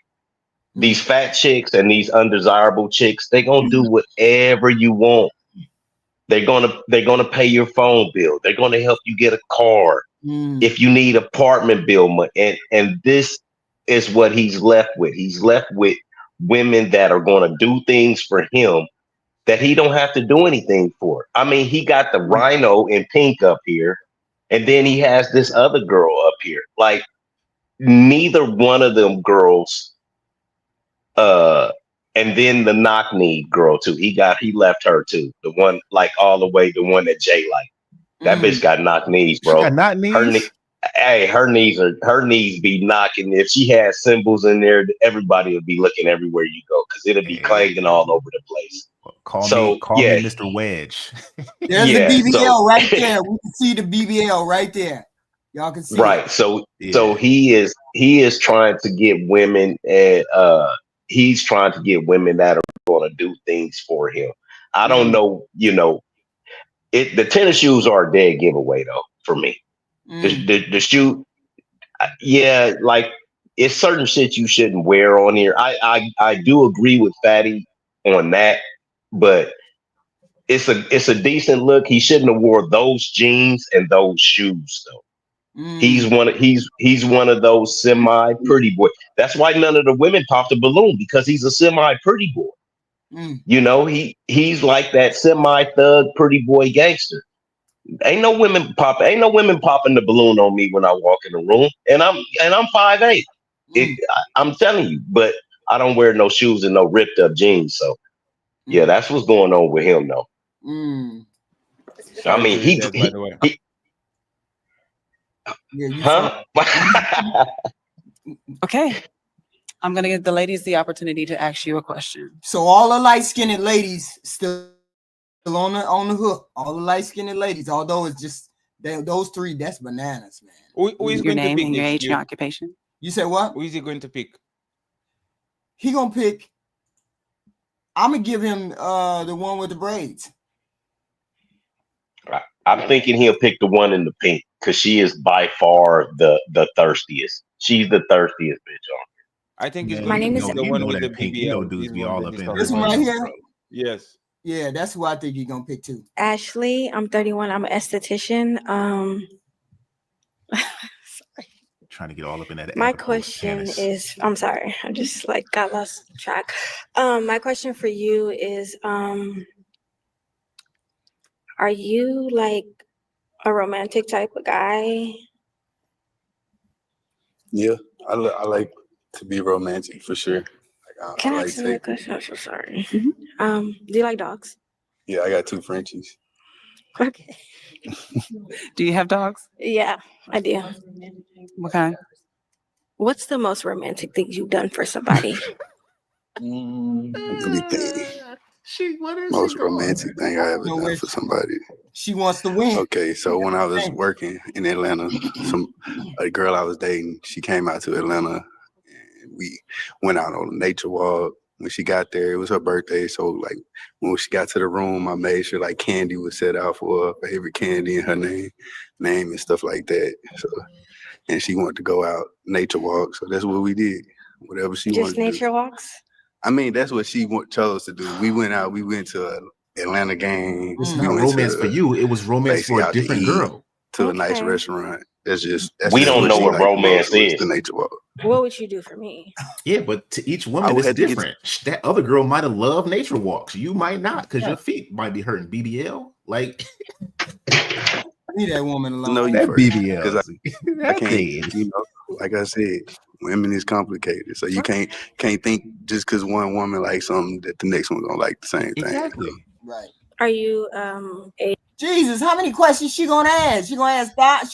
These fat chicks and these undesirable chicks, they're gonna do whatever you want. They're gonna pay your phone bill. They're gonna help you get a car if you need apartment bill money. And this is what he's left with. He's left with women that are gonna do things for him that he don't have to do anything for. I mean, he got the rhino in pink up here, and then he has this other girl up here. Like, neither one of them girls, and then the knock-knee girl too. He left her too. The one like all the way, the one that Jay liked. That bitch got knock knees, bro. She got knock knees? Her knees be knocking. If she had symbols in there, everybody would be looking everywhere you go because it'll be clanging all over the place. Call me Mr. Wedge. There's the BBL right there. We can see the BBL right there. Y'all can see right. So he is trying to get women, and he's trying to get women that are going to do things for him. I don't know, the tennis shoes are a dead giveaway though for me. The shoe, yeah, like it's certain shit you shouldn't wear on here. I do agree with Fatty on that, but it's a decent look. He shouldn't have wore those jeans and those shoes though. He's one of those semi pretty boy. That's why none of the women popped a balloon, because he's a semi pretty boy. He's like that semi thug pretty boy gangster. Ain't no women popping the balloon on me when I walk in the room, and I'm 5'8". I'm telling you, but I don't wear no shoes and no ripped up jeans. So yeah, that's what's going on with him though. I mean, he by the way. Okay. I'm gonna give the ladies the opportunity to ask you a question. So all the light-skinned ladies still on the hook. All the light-skinned ladies, although it's just those three, that's bananas, man. Who is Your going to name pick and your next? age and your occupation. You said what? Who is he going to pick? He gonna pick. I'm gonna give him the one with the braids. I'm thinking he'll pick the one in the pink because she is by far the thirstiest. She's the thirstiest bitch on. I think he's Man, going to name pick is- the you one know with the that pink. BBL. You know dudes He's be one all that up he's in talking This one about. right here. Yes. Yeah, that's who I think he's gonna pick too. Ashley, I'm 31. I'm an esthetician. Trying to get all up in that. My adipose question tennis. is, I'm sorry, I just like got lost track. My question for you is, are you like a romantic type of guy? Yeah, I like to be romantic for sure. Like, Can I like ask another question? I'm so sorry. Do you like dogs? Yeah, I got 2 Frenchies. Okay. Do you have dogs? Yeah, I do. What kind? What's the most romantic thing you've done for somebody? Let me think. Most romantic thing I ever done for somebody. She wants to win. Okay, so when I was working in Atlanta, a girl I was dating, she came out to Atlanta and we went out on a nature walk. When she got there, it was her birthday. So like when she got to the room, I made sure like candy was set out for her favorite candy and her name and stuff like that. So and she wanted to go out nature walk. So that's what we did. Whatever she wanted Just to do. nature walks? I mean, that's what she chose to do. We went out. We went to an Atlanta game. It's We not went romance for you. It was romance basically for a out to different eat, girl. to a nice restaurant. That's We just don't know she what liked romance most was is. the nature walk. What would you do for me? Yeah, but to each I woman, would it's have to get- different. That other girl might have loved nature walks. You might not, because your feet might be hurting. BBL, like Leave that woman alone. know you that first, BBL. 'cause I That can't. thing. You know, like I said, women is complicated. So you can't think just because one woman likes something that the next one gonna like the same thing. Exactly. Right. Are you a Jesus, how many questions she gonna ask? She gonna ask God.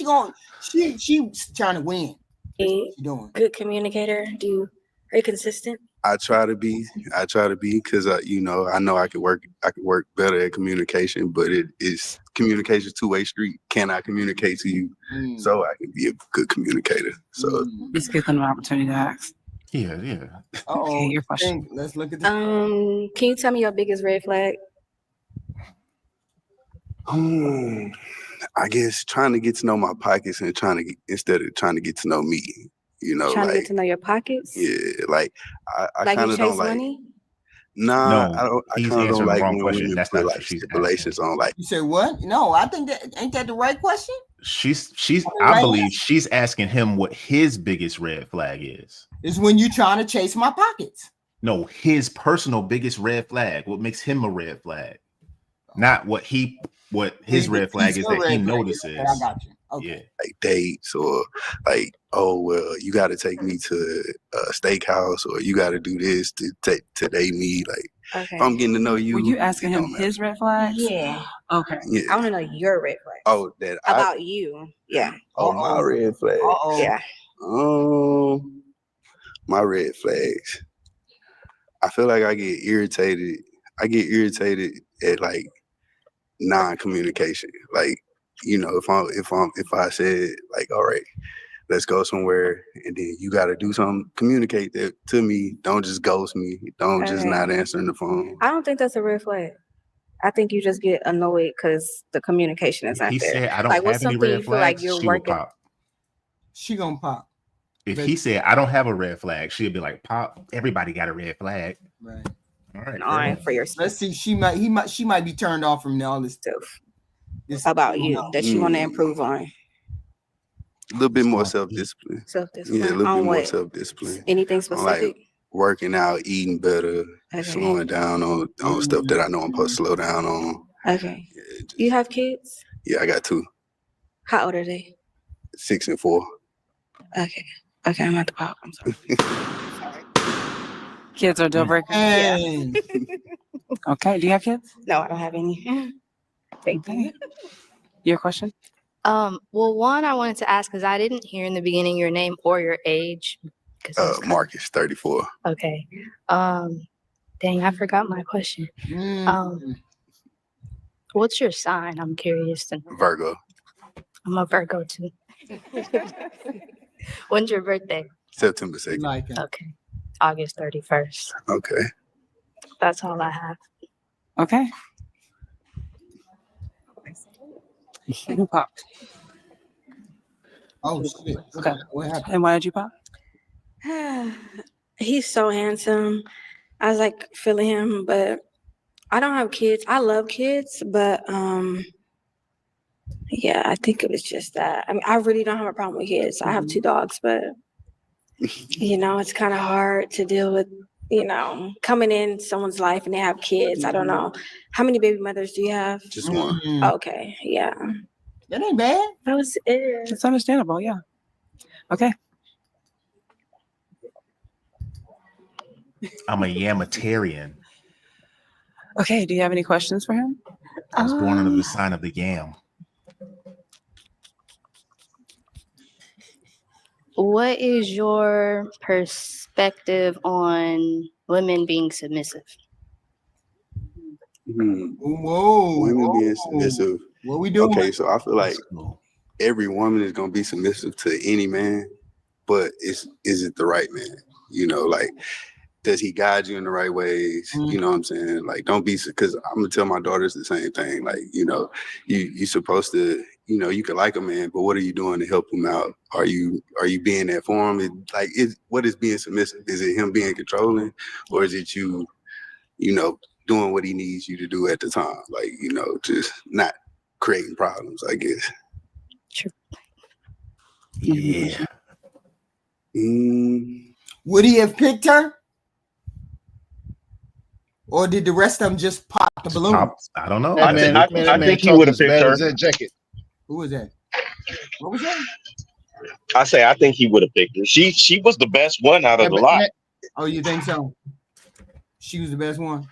She's trying to win. That's what she doing. good communicator? Are you consistent? I try to be because you know I could work better at communication, but it is communication 2-way street. Can I communicate to you so I can be a good communicator? So Let's give them an opportunity to ask. Yeah. Oh, your question. Let's look at this. Can you tell me your biggest red flag? I guess trying to get to know my pockets and instead of trying to get to know me. You know, Trying to like get to know your pockets? yeah, like I Like kind you of chase don't like. money? Nah, No, I don't. I he's kind of don't answering the like wrong when question. women That's put not like what she's stipulations on like. You said what? No, I think that ain't that the right question. She's I believe she's asking him what his biggest red flag is. Is when you trying to chase my pockets. No, his personal biggest red flag. What makes him a red flag? Not what his red flag is that he notices. Okay, I got you. Okay. Yeah. Like dates or like, oh well, you got to take me to a steakhouse or you got to do this to date me. Like if I'm getting to know you, Were you asking him his red flags? Yeah. Okay. Yeah. I want to know your red flags. Oh, that About you. Yeah. my red flags. Yeah. My red flags. I feel like I get irritated. At like non-communication. Like, you know, if I said like, all right, let's go somewhere, and then you got to do something, communicate that to me. Don't just ghost me. Don't just not answering the phone. I don't think that's a red flag. I think you just get annoyed because the communication is not He there. said, I don't like, what's have any something red you feel like flags. you're She will working? pop. She gonna pop. If he said, I don't have a red flag, she'll be like, pop, everybody got a red flag. Right. All right. All right, for yourself. Let's see. She might be turned off from all this stuff. About you that you want to improve on. A little bit more self-discipline. Self-discipline. Yeah, a little On bit more what? self-discipline. Anything On specific? like working out, eating better, slowing down on stuff that I know I'm supposed to slow down on. Okay. You have kids? Yeah, I got 2, How old are they? 6 and 4. Okay. Okay, I'm at the pop. I'm sorry. Kids are a deal breaker. Yeah. Okay. Do you have kids? No, I don't have any. Thank you. Your question? Well, one I wanted to ask because I didn't hear in the beginning your name or your age. Marcus, 34. Okay. Dang, I forgot my question. What's your sign? I'm curious to know. Virgo. I'm a Virgo too. When's your birthday? September 2nd. Okay. August 31st. Okay. That's all I have. Okay. Who popped? Oh shit. Okay. What happened? And why did you pop? He's so handsome. I was like feeling him, but I don't have kids. I love kids, but yeah, I think it was just that. I mean, I really don't have a problem with kids. I have 2 dogs, but it's kind of hard to deal with, coming in someone's life and they have kids. I don't know. How many baby mothers do you have? Just one. Okay, yeah. That ain't bad. That was it. It's understandable, yeah. Okay. I'm a yamatarian. Okay, do you have any questions for him? I was born under the sign of the yam. What is your perspective on women being submissive? Whoa. Women being submissive. What we doing? Okay, so I feel like every woman is gonna be submissive to any man, but is it the right man? Like, does he guide you in the right ways? You know what I'm saying? Like, don't be, because I'm gonna tell my daughters the same thing. Like, you're supposed to, you can like a man, but what are you doing to help him out? Are you being there for him? What is being submissive? Is it him being controlling, or is it you doing what he needs you to do at the time? Like, just not creating problems, I guess. True. Yeah. Would he have picked her? Or did the rest of them just pop the balloon? I don't know. I think he would have picked her. Who was that? What was that? I think he would have picked her. She was the best one out of the lot. Oh, you think so? She was the best one?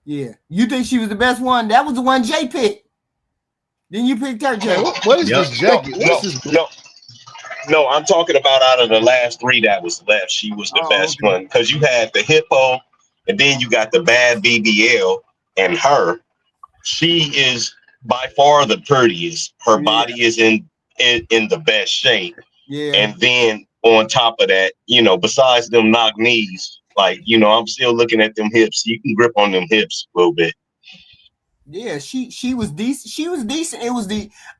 Yeah. You think she was the best one? That was the one Jay picked. Then you picked her, Jay. What is this jacket? No, I'm talking about out of the last 3 that was left, she was the best one. Because you had the hippo, and then you got the bad BBL, and her. She is by far the prettiest. Her body is in the best shape. Yeah. And then on top of that, besides them knock knees, like, I'm still looking at them hips. You can grip on them hips a little bit. Yeah, she was decent. She was decent.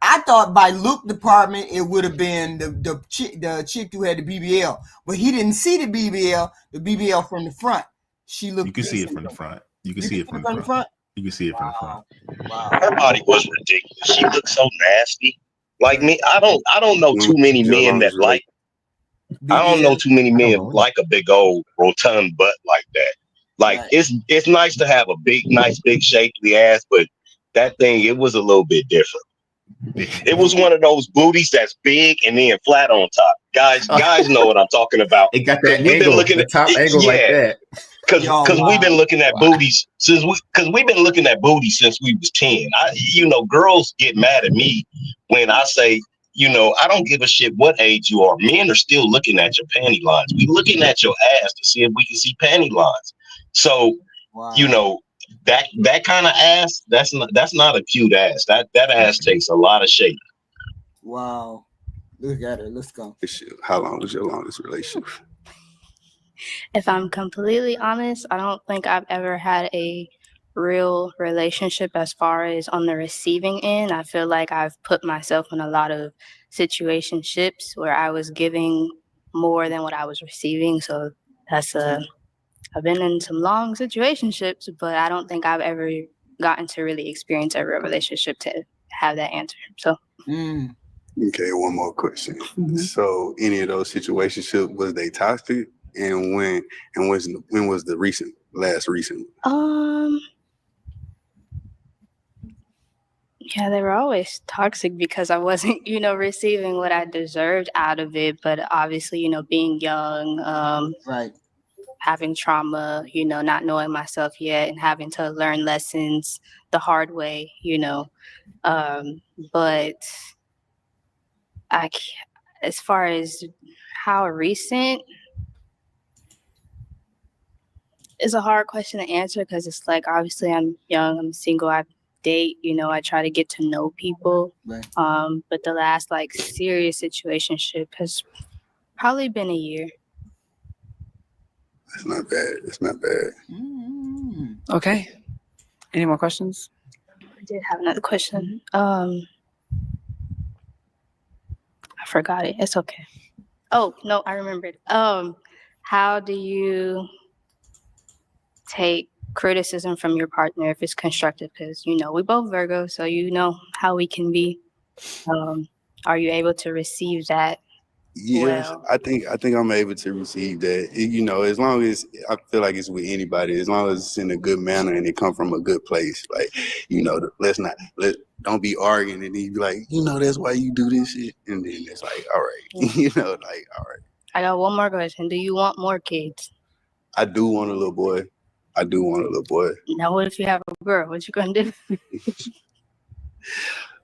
I thought by look department it would have been the chick who had the BBL, but he didn't see the BBL from the front. She looked. You can see it from the front. You can see it from the front. You can see it from the front. Her body was ridiculous. She looked so nasty. Like me, I don't know too many men that like. I don't know too many men like a big old rotund butt like that. Like, it's nice to have a nice big shapely ass, but that thing, it was a little bit different. It was one of those booties that's big and then flat on top. Guys know what I'm talking about. It got that angle, the top angle like that. Because we've been looking at booties since we was 10. Girls get mad at me when I say, I don't give a shit what age you are. Men are still looking at your panty lines. We looking at your ass to see if we can see panty lines. So, that kind of ass, that's not a cute ass. That ass takes a lot of shape. Wow. Look at her. Let's go. How long was your longest relationship? If I'm completely honest, I don't think I've ever had a real relationship as far as on the receiving end. I feel like I've put myself in a lot of situationships where I was giving more than what I was receiving. So I've been in some long situationships, but I don't think I've ever gotten to really experience a real relationship to have that answer. So. Okay, one more question. So, any of those situationships, was they toxic? And when was the last recent? Yeah, they were always toxic because I wasn't, receiving what I deserved out of it. But obviously, being young, right, having trauma, not knowing myself yet and having to learn lessons the hard way, but as far as how recent is a hard question to answer because it's like obviously I'm young, I'm single, I date, I try to get to know people. Right. But the last like serious situationship has probably been a year. It's not bad. It's not bad. Okay. Any more questions? I did have another question. I forgot it. It's okay. Oh no, I remembered. How do you take criticism from your partner if it's constructive? Because we both Virgo, so how we can be. Are you able to receive that? Yes, Well, I think I'm able to receive that. As long as I feel like it's with anybody, as long as it's in a good manner and it come from a good place. Like, don't be arguing and then you be like, that's why you do this shit. And then it's like, all right, all right. I got one more question. Do you want more kids? I do want a little boy. Now, what if you have a girl? What you gonna do?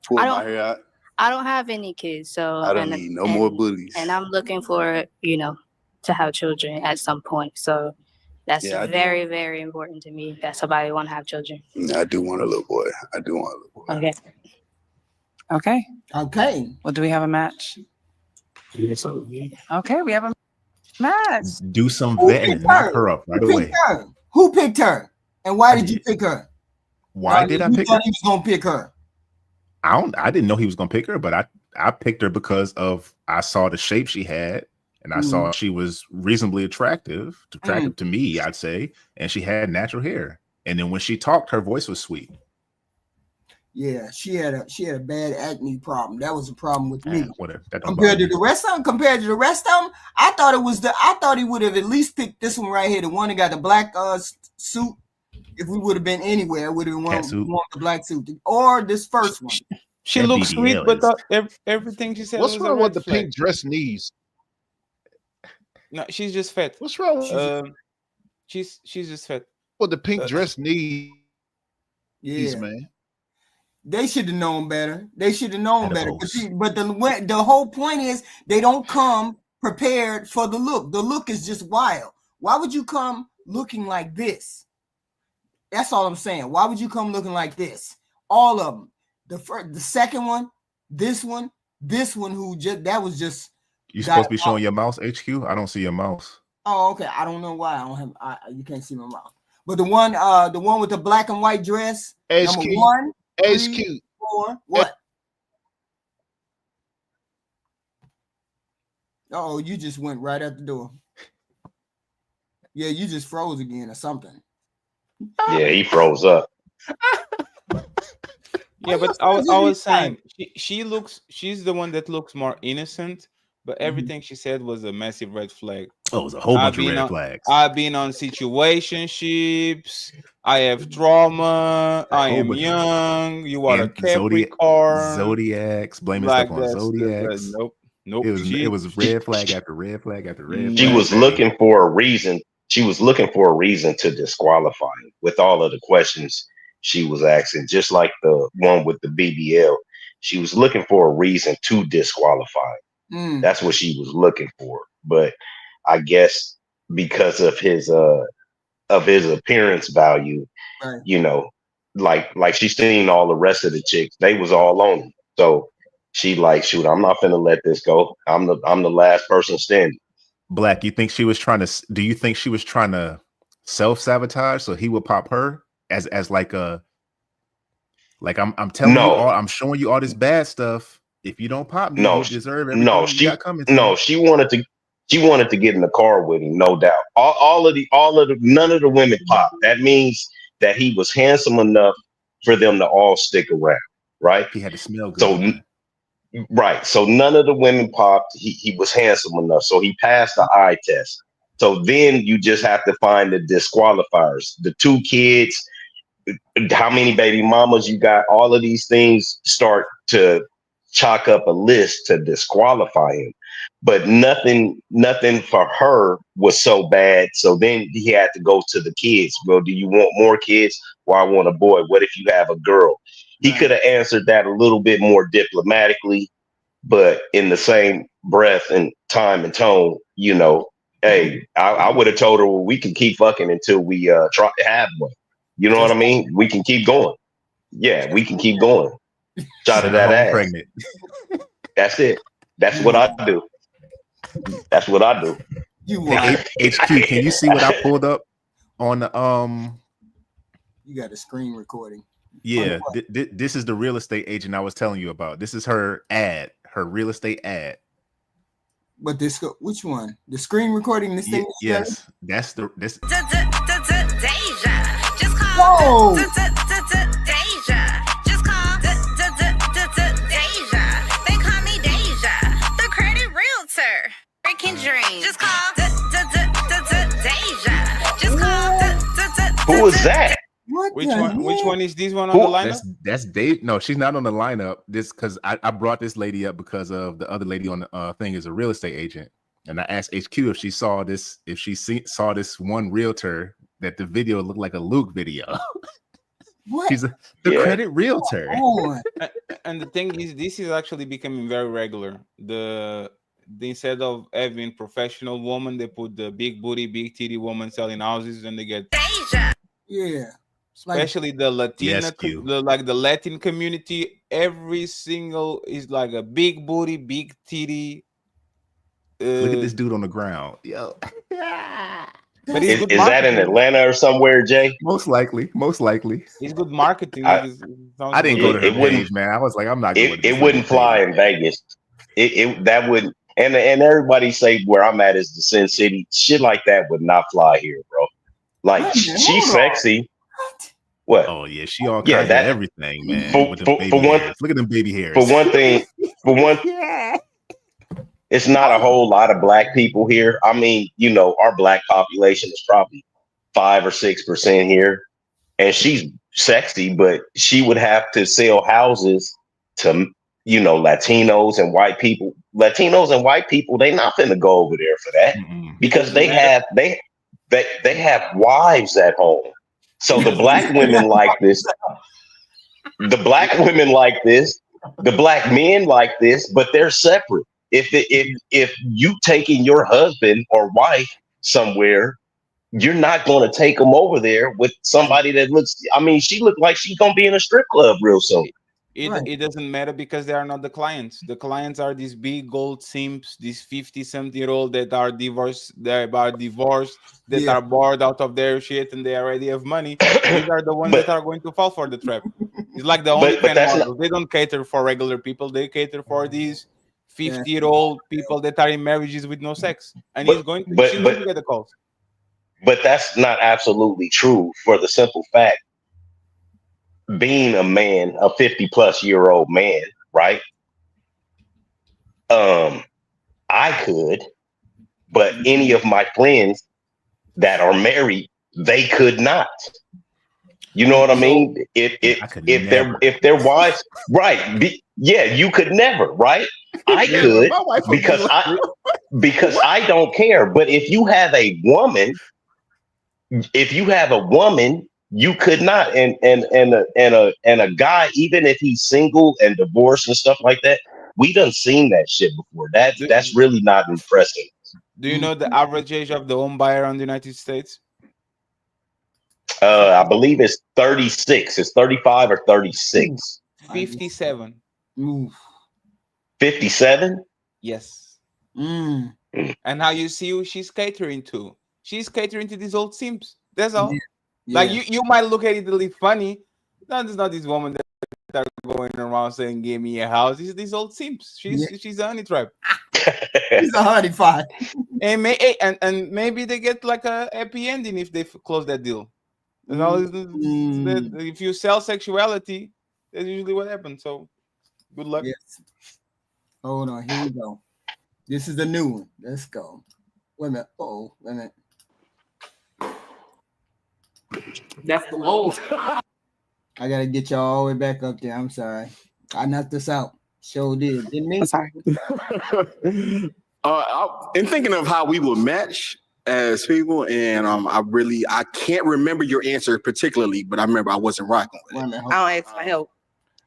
Pull my hair out. I don't have any kids, so I don't need no more bullies. And I'm looking for, to have children at some point. So that's very, very important to me that somebody want to have children. I do want a little boy. Okay. Okay. Well, do we have a match? Yes, Okay, we have a match. Do some vetting and knock her up right away. Who picked her? And why did you pick her? Why did I pick her? He was gonna pick her. I didn't know he was gonna pick her, but I picked her because I saw the shape she had, and I saw she was reasonably attractive to me, I'd say, and she had natural hair. And then when she talked, her voice was sweet. Yeah, she had a bad acne problem. That was a problem with me. Whatever. Compared to the rest of them, I thought he would have at least picked this one right here, the one that got the black suit. If we would have been anywhere, it would have been one the black suit, or this first one. She looks sweet, but everything she said. What's was wrong a with the red flag. pink dress knees? No, she's just fat. What's wrong with she's just fat. Well, the pink dress knees, man. They should have known better. But the whole point is they don't come prepared for the look. The look is just wild. Why would you come looking like this? That's all I'm saying. Why would you come looking like this? All of them. The second one, this one, that was just. You supposed to be showing your mouse, HQ? I don't see your mouse. Oh, okay. I don't know why I don't have. You can't see my mouse. But the one with the black and white dress. HQ. Number 1, 3, HQ. 4. What? Oh, you just went right out the door. Yeah, you just froze again or something. Yeah, he froze up. Yeah, but I was saying she's the one that looks more innocent, but everything she said was a massive red flag. Oh, it was a whole bunch of red flags. I've been on situationships. I have trauma. I am young. You are a Capricorn. Zodiacs. Blaming stuff on Zodiacs. Nope. It was red flag after red flag after red flag. She was looking for a reason. She was looking for a reason to disqualify him with all of the questions she was asking, just like the one with the BBL. She was looking for a reason to disqualify him. That's what she was looking for. But I guess because of his appearance value, right. Like she's seen all the rest of the chicks, they was all on him. So she like, shoot, I'm not finna let this go. I'm the last person standing. Black, do you think she was trying to self-sabotage so he would pop her as like I'm telling you all, I'm showing you all this bad stuff. If you don't pop me, you deserve everything you got coming to you. She wanted to get in the car with him, no doubt. None of the women popped. That means that he was handsome enough for them to all stick around, right? He had to smell good. So none of the women popped. He was handsome enough, so he passed the eye test. So then you just have to find the disqualifiers. The 2 kids, how many baby mamas you got, all of these things start to chalk up a list to disqualify him. But nothing for her was so bad. So then he had to go to the kids. Well, do you want more kids? Well, I want a boy. What if you have a girl? He could have answered that a little bit more diplomatically, but in the same breath and time and tone, you know, hey, I would have told her, well, we can keep fucking until we try to have one. You know what I mean? We can keep going. Yeah, we can keep going. Shot of that ass. Pregnant. That's it. That's what I do. That's what I do. Hey, HQ, can you see what I pulled up on the You got a screen recording. Yeah, this is the real estate agent I was telling you about. This is her ad, her real estate ad. But this, which one? The screen recording. This thing. Yes, that's the this. Deja. Just call Whoa. Deja. Just call Deja. They call me Deja, the credit realtor. Freaking dream. Just call Deja. Just call Who is that? Which one is this one on the lineup? That's Dave. No, she's not on the lineup. This because I brought this lady up because of the other lady on the thing is a real estate agent, and I asked HQ if she saw this, if she saw this one realtor that the video looked like a Luke video. What? She's the credit realtor. And the thing is, this is actually becoming very regular. The instead of having professional woman, they put the big booty, big titty woman selling houses, and they get yeah. Especially the Latina, the Latin community, every single is like a big booty, big titty. Look at this dude on the ground, yo. But is that in Atlanta or somewhere, Jay? Most likely. It's good marketing. I didn't go to her page, man. I was like, I'm not going. It wouldn't fly in Vegas. That wouldn't. And everybody say where I'm at is the Sin City. Shit like that would not fly here, bro. Like she's sexy. What? Oh yeah, she all kinds of everything, man. For one, look at them baby hairs. For one thing, it's not a whole lot of black people here. I mean, you know, our black population is probably 5 or 6% here, and she's sexy, but she would have to sell houses to, you know, Latinos and white people. Latinos and white people, they not finna go over there for that because they have wives at home. So the black women like this, the black women like this, the black men like this, but they're separate. If you taking your husband or wife somewhere, you're not going to take them over there with somebody that looks. I mean, she looked like she's going to be in a strip club real soon. It doesn't matter because they are not the clients. The clients are these big gold simps, these 50-something-year-old that are divorced, that are bored out of their shit and they already have money. These are the ones that are going to fall for the trap. It's like the only models. They don't cater for regular people. They cater for these 50-year-old people that are in marriages with no sex. And she's going to get the calls. But that's not absolutely true for the simple fact. Being a man, a 50-plus-year-old man, right? I could, but any of my friends that are married, they could not. You know what I mean? If their wives, right? You could never, right? I could because I don't care. But if you have a woman, you could not, and a guy, even if he's single and divorced and stuff like that, we done seen that shit before. That's really not impressive. Do you know the average age of the home buyer in the United States? I believe it's 36. It's 35 or 36. 57. 57? Yes. And how you see who she's catering to? She's catering to these old simps. That's all. Like you might look at it a little funny. No, there's not this woman that are going around saying, "Give me a house." These old simps. She's a honey trap. She's a honey pot. And maybe they get like a happy ending if they close that deal. You know, if you sell sexuality, that's usually what happens. So, good luck. Yes. Hold on, here we go. This is the new one. Let's go. Wait a minute. Wait a minute. That's the old. I gotta get y'all all the way back up there. I'm sorry. I knocked this out. Sure did. Didn't me? I'm sorry. In thinking of how we would match as people, and I can't remember your answer particularly, but I remember I wasn't rocking with it. I don't ask for help.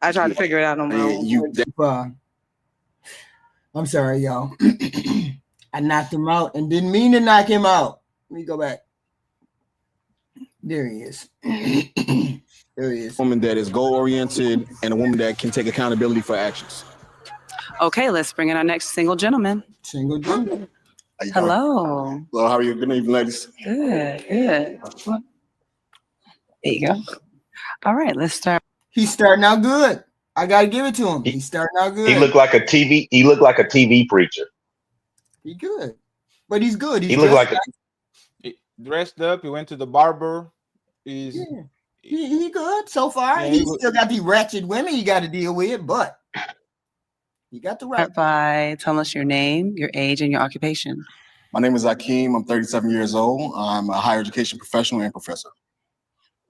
I try to figure it out on my own. I'm sorry, y'all. I knocked him out and didn't mean to knock him out. Let me go back. There he is. There he is. A woman that is goal-oriented and a woman that can take accountability for actions. Okay, let's bring in our next single gentleman. Single gentleman. Hello. Hello, how are you? Good evening, ladies. Good, good. There you go. All right, let's start. He's starting out good. I gotta give it to him. He's starting out good. He looked like a TV preacher. He good. But he's good. He looked like He dressed up. He went to the barber. He's he good so far. Yeah, He still got the ratchet women you got to deal with, but you got the right. Start by telling us your name, your age, and your occupation. My name is Akeem. I'm 37 years old. I'm a higher education professional and professor.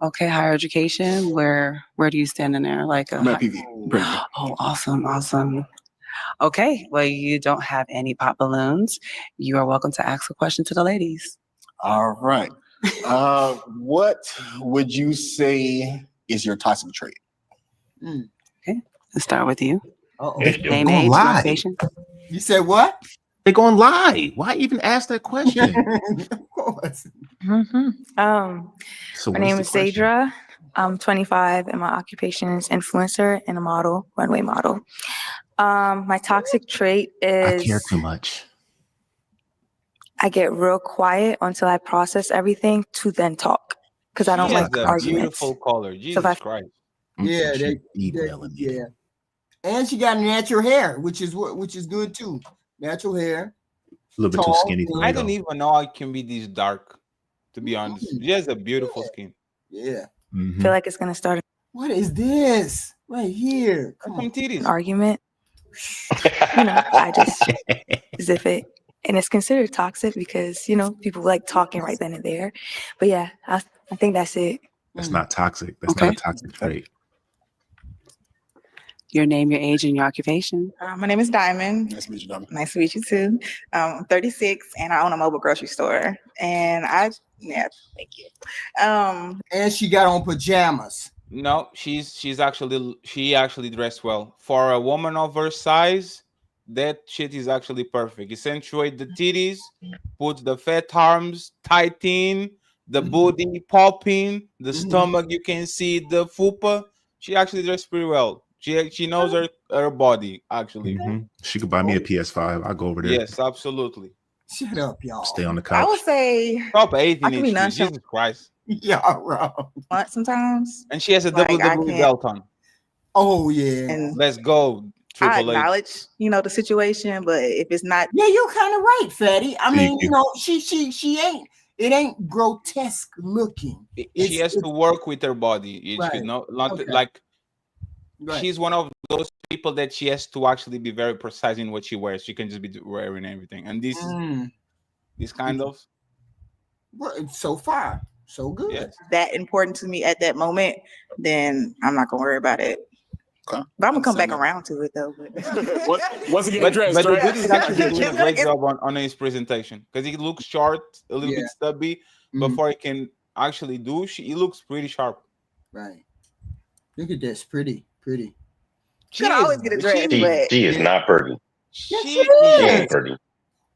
Okay, higher education. Where do you stand in there? Like I'm at PV. Oh, awesome, awesome. Okay, well, you don't have any pop balloons. You are welcome to ask a question to the ladies. All right. What would you say is your toxic trait? Okay, let's start with you. Don't Name, age, lie. occupation. You said what? They're gonna lie. Why even ask that question? Of course. So My what name the is question? Sadra. I'm 25 and my occupation is influencer and a model, runway model. My toxic trait I care is too much. I get real quiet until I process everything to then talk because I don't She has like a arguments. beautiful color. Jesus Christ. Yeah, She yeah. And she got natural hair, which is good too. Natural hair. A little bit too Tall, skinny for me. I don't even know I can be this dark, to be honest. She has a beautiful skin. Yeah. I feel like it's gonna start What is this? Right here. Come on. an argument. I just zip it. And it's considered toxic because, people like talking right then and there. But yeah, I think that's it. That's not toxic. That's not a toxic trait. Your name, your age, and your occupation. My name is Diamond. Nice to meet you, Diamond. Nice to meet you too. I'm 36 and I own a mobile grocery store. And thank you. And she got on pajamas. No, she actually dressed well. For a woman of her size, that shit is actually perfect. Accentuate the titties, put the fat arms tight in, the booty popping, the stomach, you can see the fupa. She actually dressed pretty well. She knows her body, actually. She could buy me a PS5. I'll go over there. Yes, absolutely. Shut up, y'all. Stay on the I couch. would say Top 18 I can be inches. nonchalant. Jesus Christ. Yeah, wrong. Sometimes. And she has a Like, I WWE can't- belt on. Oh yeah. And Let's go. I Triple H. acknowledge, the situation, but if it's not, Yeah, you're kind of right, Fatty. I mean, you. She ain't. It ain't grotesque looking. She has to work with her body. Right. Not Okay. like Right. she's one of those people that she has to actually be very precise in what she wears. She can just be wearing everything. And this kind of Well, so far, so good. yes. that important to me at that moment, then I'm not gonna worry about it. But I'm gonna come back around to it though. Once again, But dressed, the right? dude is actually doing a great job on his presentation because he looks short, a little bit stubby. Before he can actually do, he looks pretty sharp. Right. Look at this, pretty. She can always get a dress, but She is not pretty. She She ain't pretty.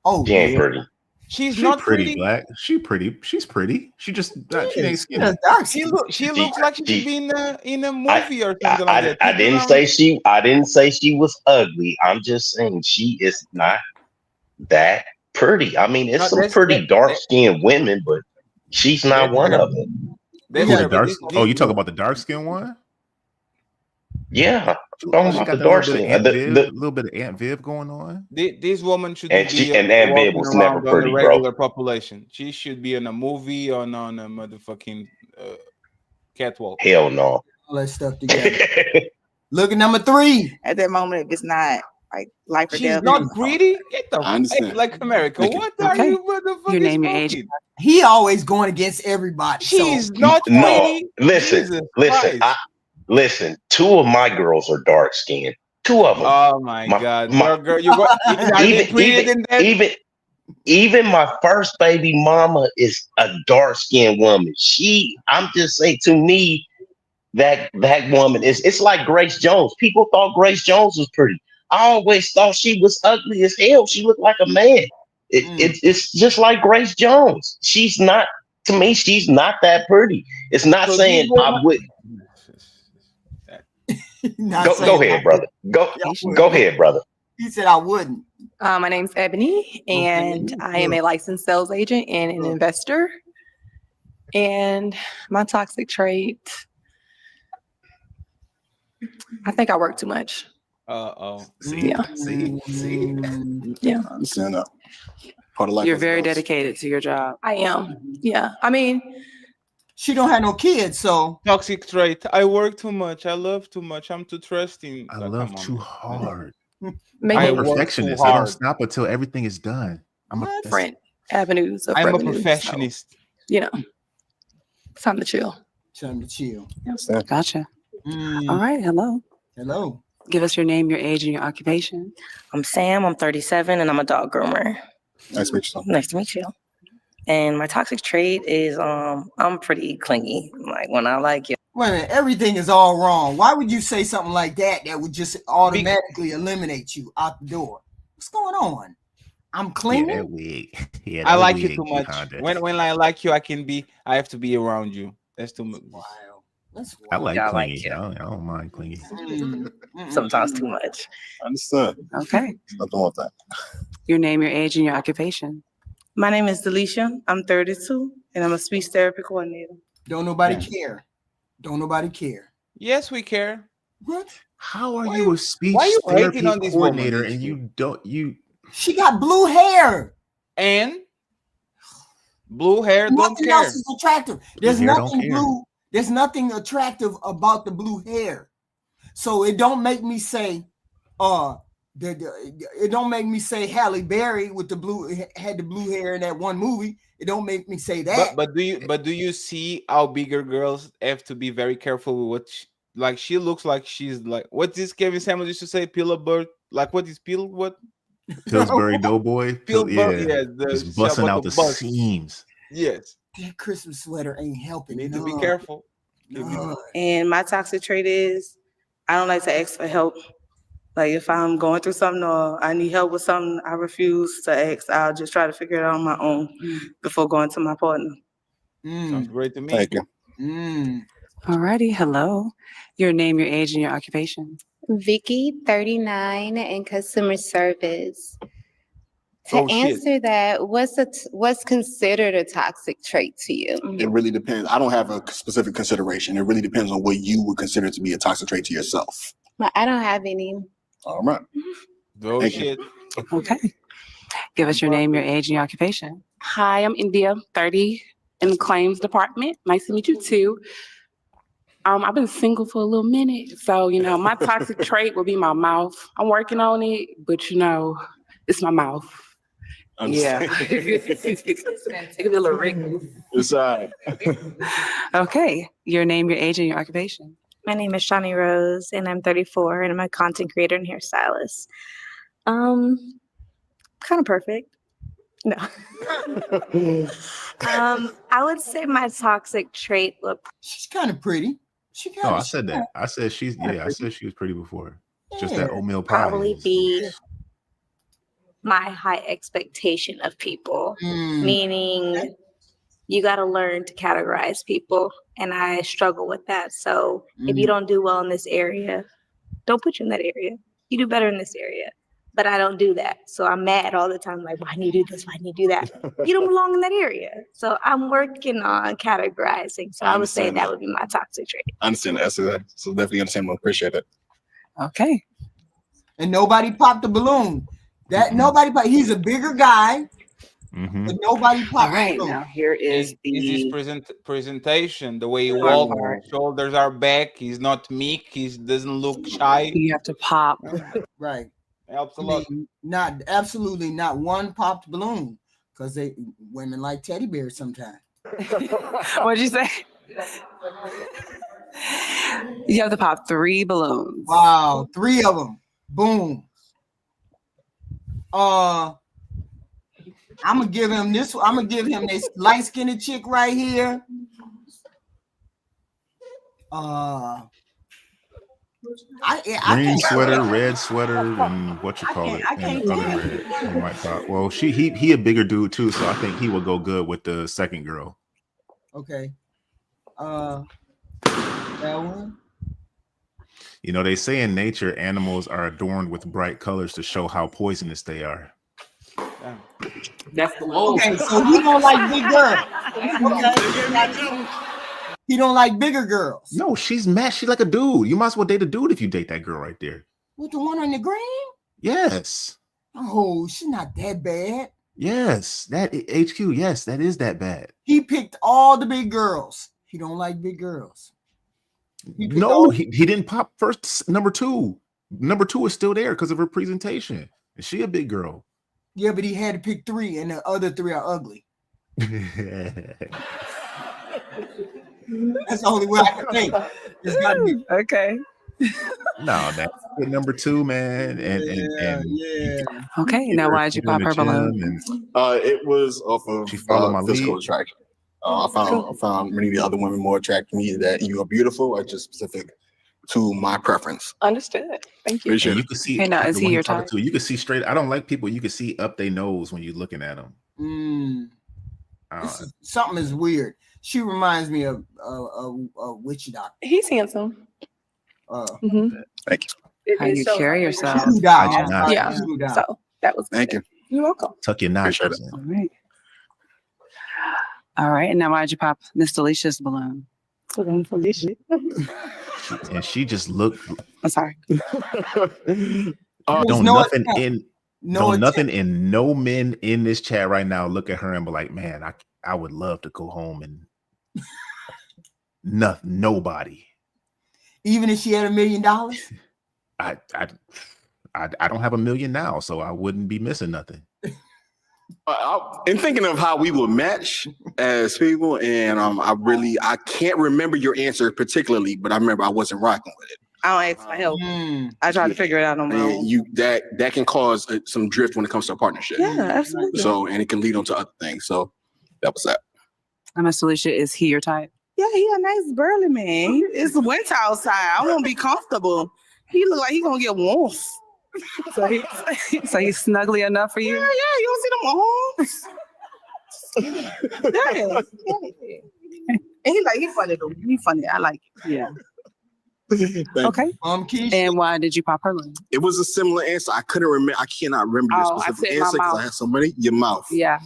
Oh, She ain't pretty. She's She not pretty, pretty. Black. She pretty. She's pretty. She just she ain't skinny. She looks like she should be in a movie or something like that. I didn't say she was ugly. I'm just saying she is not that pretty. I mean, it's some pretty dark-skinned women, but she's not one of them. You talk about the dark skin one? Yeah, She talking got about the that dark little bit skin. of Aunt Viv, little bit of Aunt Viv going on. This woman should And be she- and Aunt Viv walking was never around on pretty, the bro. regular population. She should be in a movie or on a motherfucking catwalk. Hell no. All that stuff together. Look at number 3. at that moment, if it's not like life or She's death, not pretty. Get the I understand. like America. Thank you. What are Okay. you motherfucking Your name, your age. smoking? He always going against everybody. She's so. not No, pretty. listen, Jesus listen, Christ. listen. 2 of my girls are dark skinned. 2 of them. Oh my God, your girl, you got are they prettier than that? Even my first baby mama is a dark skinned woman. I'm just saying, to me, that woman it's like Grace Jones. People thought Grace Jones was pretty. I always thought she was ugly as hell. She looked like a man. It's just like Grace Jones. She's not, to me, she's not that pretty. It's not So saying these were I would. Go ahead, brother. Go ahead, brother. He said I wouldn't. My name's Ebony, and I am a licensed sales agent and an investor. And my toxic trait, I think I work too much. See. Yeah. Stand up. Part of life. You're very dedicated to your job. I am. Yeah. I mean, she don't have no kids, so toxic trait. I work too much. I love too much. I'm too trusting. I love too hard. Maybe I'm a perfectionist. I don't stop until everything is done. I'm a different avenues of I'm a revenue, perfectionist. So, you know, it's time to chill. Time to chill. Gotcha. All right. Hello. Hello. Give us your name, your age, and your occupation. I'm Sam. I'm 37, and I'm a dog groomer. Nice to meet you. Nice to meet you. And my toxic trait is I'm pretty clingy. Like when I like you. Wait a minute, everything is all wrong. Why would you say something like that would just automatically eliminate you out the door? What's going on? I'm clingy. I like you too much. When I like you, I have to be around you. That's too much. Wow. That's I like Yeah, I clingy. like you. I don't mind clingy. Sometimes too much. Understood. Okay. Nothing wrong with that. Your name, your age, and your occupation. My name is Delusions. I'm 32, and I'm a speech therapy coordinator. Don't nobody care. Don't nobody care. Yes, we care. What? How are you a speech why are you therapy hating on this coordinator woman? and you don't She got blue hair. And blue hair don't Nothing care. else is attractive. There's Blue hair don't nothing care. blue. There's nothing attractive about the blue hair. So it don't make me say, it don't make me say Halle Berry with the blue had the blue hair in that one movie. It don't make me say that. But do you see how bigger girls have to be very careful with what she looks like she's like what this Kevin Samuels used to say, Pillsbury, like what is Pill what? Pillsbury Doughboy. Pillsbury, yeah, just busting out the seams. Yes. That Christmas sweater ain't helping. Need to be careful. And my toxic trait is I don't like to ask for help. Like if I'm going through something or I need help with something, I refuse to ask. I'll just try to figure it out on my own before going to my partner. Sounds great to me. Thank you. All righty. Hello. Your name, your age, and your occupation. Vicky, 39, in customer service. To Oh, shit. answer that, what's considered a toxic trait to you? It really depends. I don't have a specific consideration. It really depends on what you would consider to be a toxic trait to yourself. Well, I don't have any. All right. Oh Thank shit. Okay. Give us your name, your age, and your occupation. Hi, I'm India, 30, in the claims department. Nice to meet you too. I've been single for a little minute, so my toxic trait will be my mouth. I'm working on it, but it's my mouth. Yeah. Take a little ring. It's all right. Okay. Your name, your age, and your occupation. My name is Shawnee Rose, and I'm 34, and I'm a content creator and hairstylist. Kind of perfect. No. I would say my toxic trait would. She's kind of pretty. No, I said that. I said I said she was pretty before. Just that oatmeal pie. Probably be my high expectation of people, meaning you got to learn to categorize people, and I struggle with that. So if you don't do well in this area, don't put you in that area. You do better in this area, but I don't do that. So I'm mad all the time, like, why do you do this? Why do you do that? You don't belong in that area. So I'm working on categorizing. So I would say that would be my toxic trait. I understand that. So definitely understand. I appreciate it. Okay. And nobody popped the balloon. He's a bigger guy, but nobody popped All right, the balloon. now here is his presentation, the way he walks, shoulders are back, he's not meek, he doesn't look shy. You have to pop. Right. Helps a lot. Absolutely not one popped balloon, because women like teddy bears sometimes. What'd you say? You have to pop 3 balloons. Wow, 3 of them. Boom. I'm gonna give him this. I'm gonna give him this light-skinned chick right here. Green sweater, red sweater, and what you call it, and other red and white top. Well, he a bigger dude too, so I think he would go good with the second girl. Okay. That one. You know, they say in nature, animals are adorned with bright colors to show how poisonous they are. That's the Okay, so he don't like big girls. Okay. He don't like bigger girls. No, she's mad. She's like a dude. You might as well date a dude if you date that girl right there. With the one on the green? Yes. Oh, she's not that bad. Yes, that HQ. Yes, that is that bad. He picked all the big girls. He don't like big girls. No, he didn't pop first. Number two is still there because of her presentation. And she a big girl. Yeah, but he had to pick 3, and the other 3 are ugly. That's the only way I can think. It's gotta be okay. No, that's number 2, man. Yeah. Okay, now why'd you pop her balloon? It was off of She followed my physical lead. attraction. I found many of the other women more attractive to me that you are beautiful or just specific to my preference. Understood. Thank you. Appreciate You it. can see. Hey, now, is the he one your you're talking type? to, you can see straight. I don't like people. You can see up their nose when you're looking at them. Something is weird. She reminds me of a witch doctor. He's handsome. Thank you. How you carry yourself. Yeah. So that was Thank you. You're welcome. Tuck your nostrils in. All right. All right, and now why'd you pop Miss Delicia's balloon? And she just looked. I'm sorry. Don't nothing in no men in this chat right now look at her and be like, man, I would love to go home and nobody. Even if she had $1 million? I don't have $1 million now, so I wouldn't be missing nothing. In thinking of how we will match as people, and I can't remember your answer particularly, but I remember I wasn't rocking with it. I don't ask for help. I try to figure it out on my own. And that can cause some drift when it comes to a partnership. Yeah, absolutely. So, and it can lead on to other things. So that was that. Miss Delicia, is he your type? Yeah, he a nice burly man. It's winter outside. I won't be comfortable. He look like he gonna get warmth. So he's snuggly enough for you? Yeah, you don't see them arms. Yeah. And he funny though. He funny. I like it. Yeah. Okay. And why did you pop her balloon? It was a similar answer. I couldn't remember. I cannot remember your specific answer because I had so many. Your mouth. Yeah.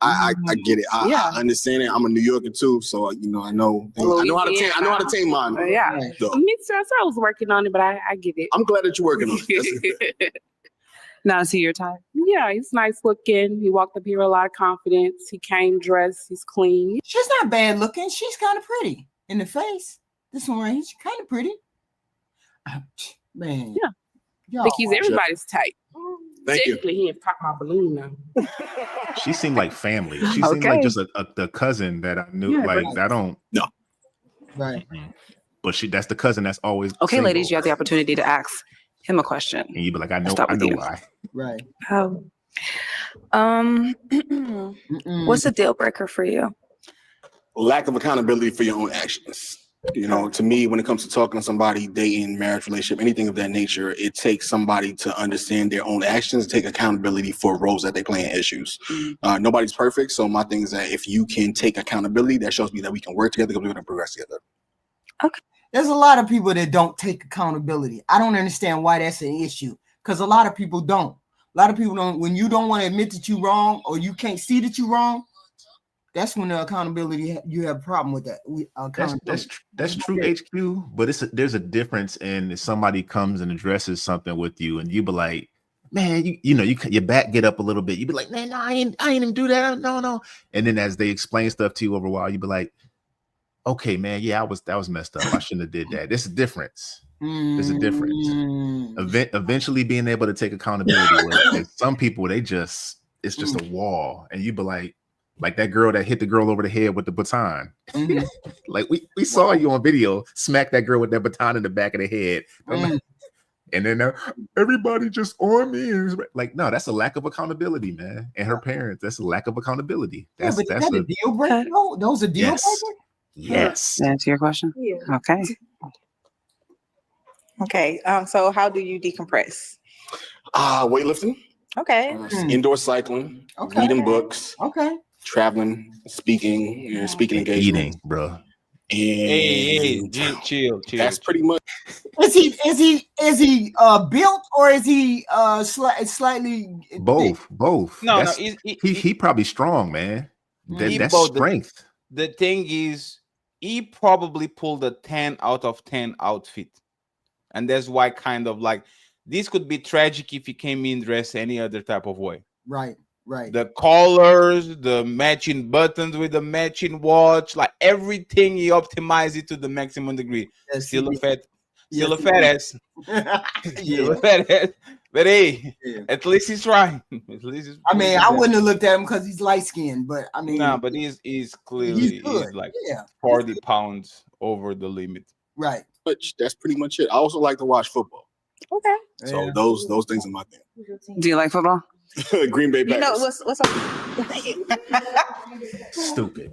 I get it. I understand it. I'm a New Yorker too, so I know how to tame mine. Yeah. So, Me too. So I was working on it, but I get it. I'm glad that you're working on it. Now, is he your type? Yeah, he's nice looking. He walked up here with a lot of confidence. He came dressed. He's clean. She's not bad looking. She's kind of pretty in the face. This one right here, she's kind of pretty. Man. Yeah. I think he's everybody's type. Thank you. Technically, he didn't pop my balloon now. She seemed like family. She seemed like just the cousin that I knew. Yeah, like I don't. No. Right. But that's the cousin that's always. Okay, single. ladies, you have the opportunity to ask him a question. And you be like, I know you. why. Right. What's a deal breaker for you? Lack of accountability for your own actions. To me, when it comes to talking to somebody, dating, marriage, relationship, anything of that nature, it takes somebody to understand their own actions, take accountability for roles that they play in issues. Nobody's perfect. So my thing is that if you can take accountability, that shows me that we can work together because we're going to progress together. Okay. There's a lot of people that don't take accountability. I don't understand why that's an issue because a lot of people don't. A lot of people don't. When you don't want to admit that you're wrong or you can't see that you're wrong, that's when the accountability, you have a problem with that. That's true, HQ. But there's a difference in if somebody comes and addresses something with you, and you be like, man, your back get up a little bit. You be like, man, no, I ain't even do that. No. And then as they explain stuff to you over a while, you be like, okay, man, yeah, that was messed up. I shouldn't have did that. There's a difference. There's a difference. Eventually being able to take accountability. Where some people, it's just a wall, and you be like that girl that hit the girl over the head with the baton. Like we saw you on video smack that girl with that baton in the back of the head. And then everybody just on me. Like, no, that's a lack of accountability, man. And her parents, that's a lack of accountability. That's a deal breaker. No, those are deal breakers. Yes. To answer your question? Yeah. Okay. Okay. So how do you decompress? Weightlifting. Okay. Indoor cycling. Okay. Reading books. Okay. Traveling, speaking, speaking And engagements. eating, bro. And Hey, chill. that's pretty much. Is he built or is he slightly Both. No, That's, he he probably strong, man. That's both. strength. The thing is, he probably pulled a 10 out of 10 outfit. And that's why kind of like this could be tragic if he came in dressed any other type of way. Right. The collars, the matching buttons with the matching watch, like everything he optimized it to the maximum degree. Yes, Still he a fat, did. still Yes, a fat he ass. did. Still a fat ass. But hey, at least he's trying. At least he's I mean, I wouldn't have looked at him because he's light skinned, but I mean, no, but he's clearly good. he's like Yeah. 40 pounds over the limit. Right. That's pretty much it. I also like to watch football. Okay. So those things are my thing. Do you like football? Green Bay Packers. You know what's up? Stupid.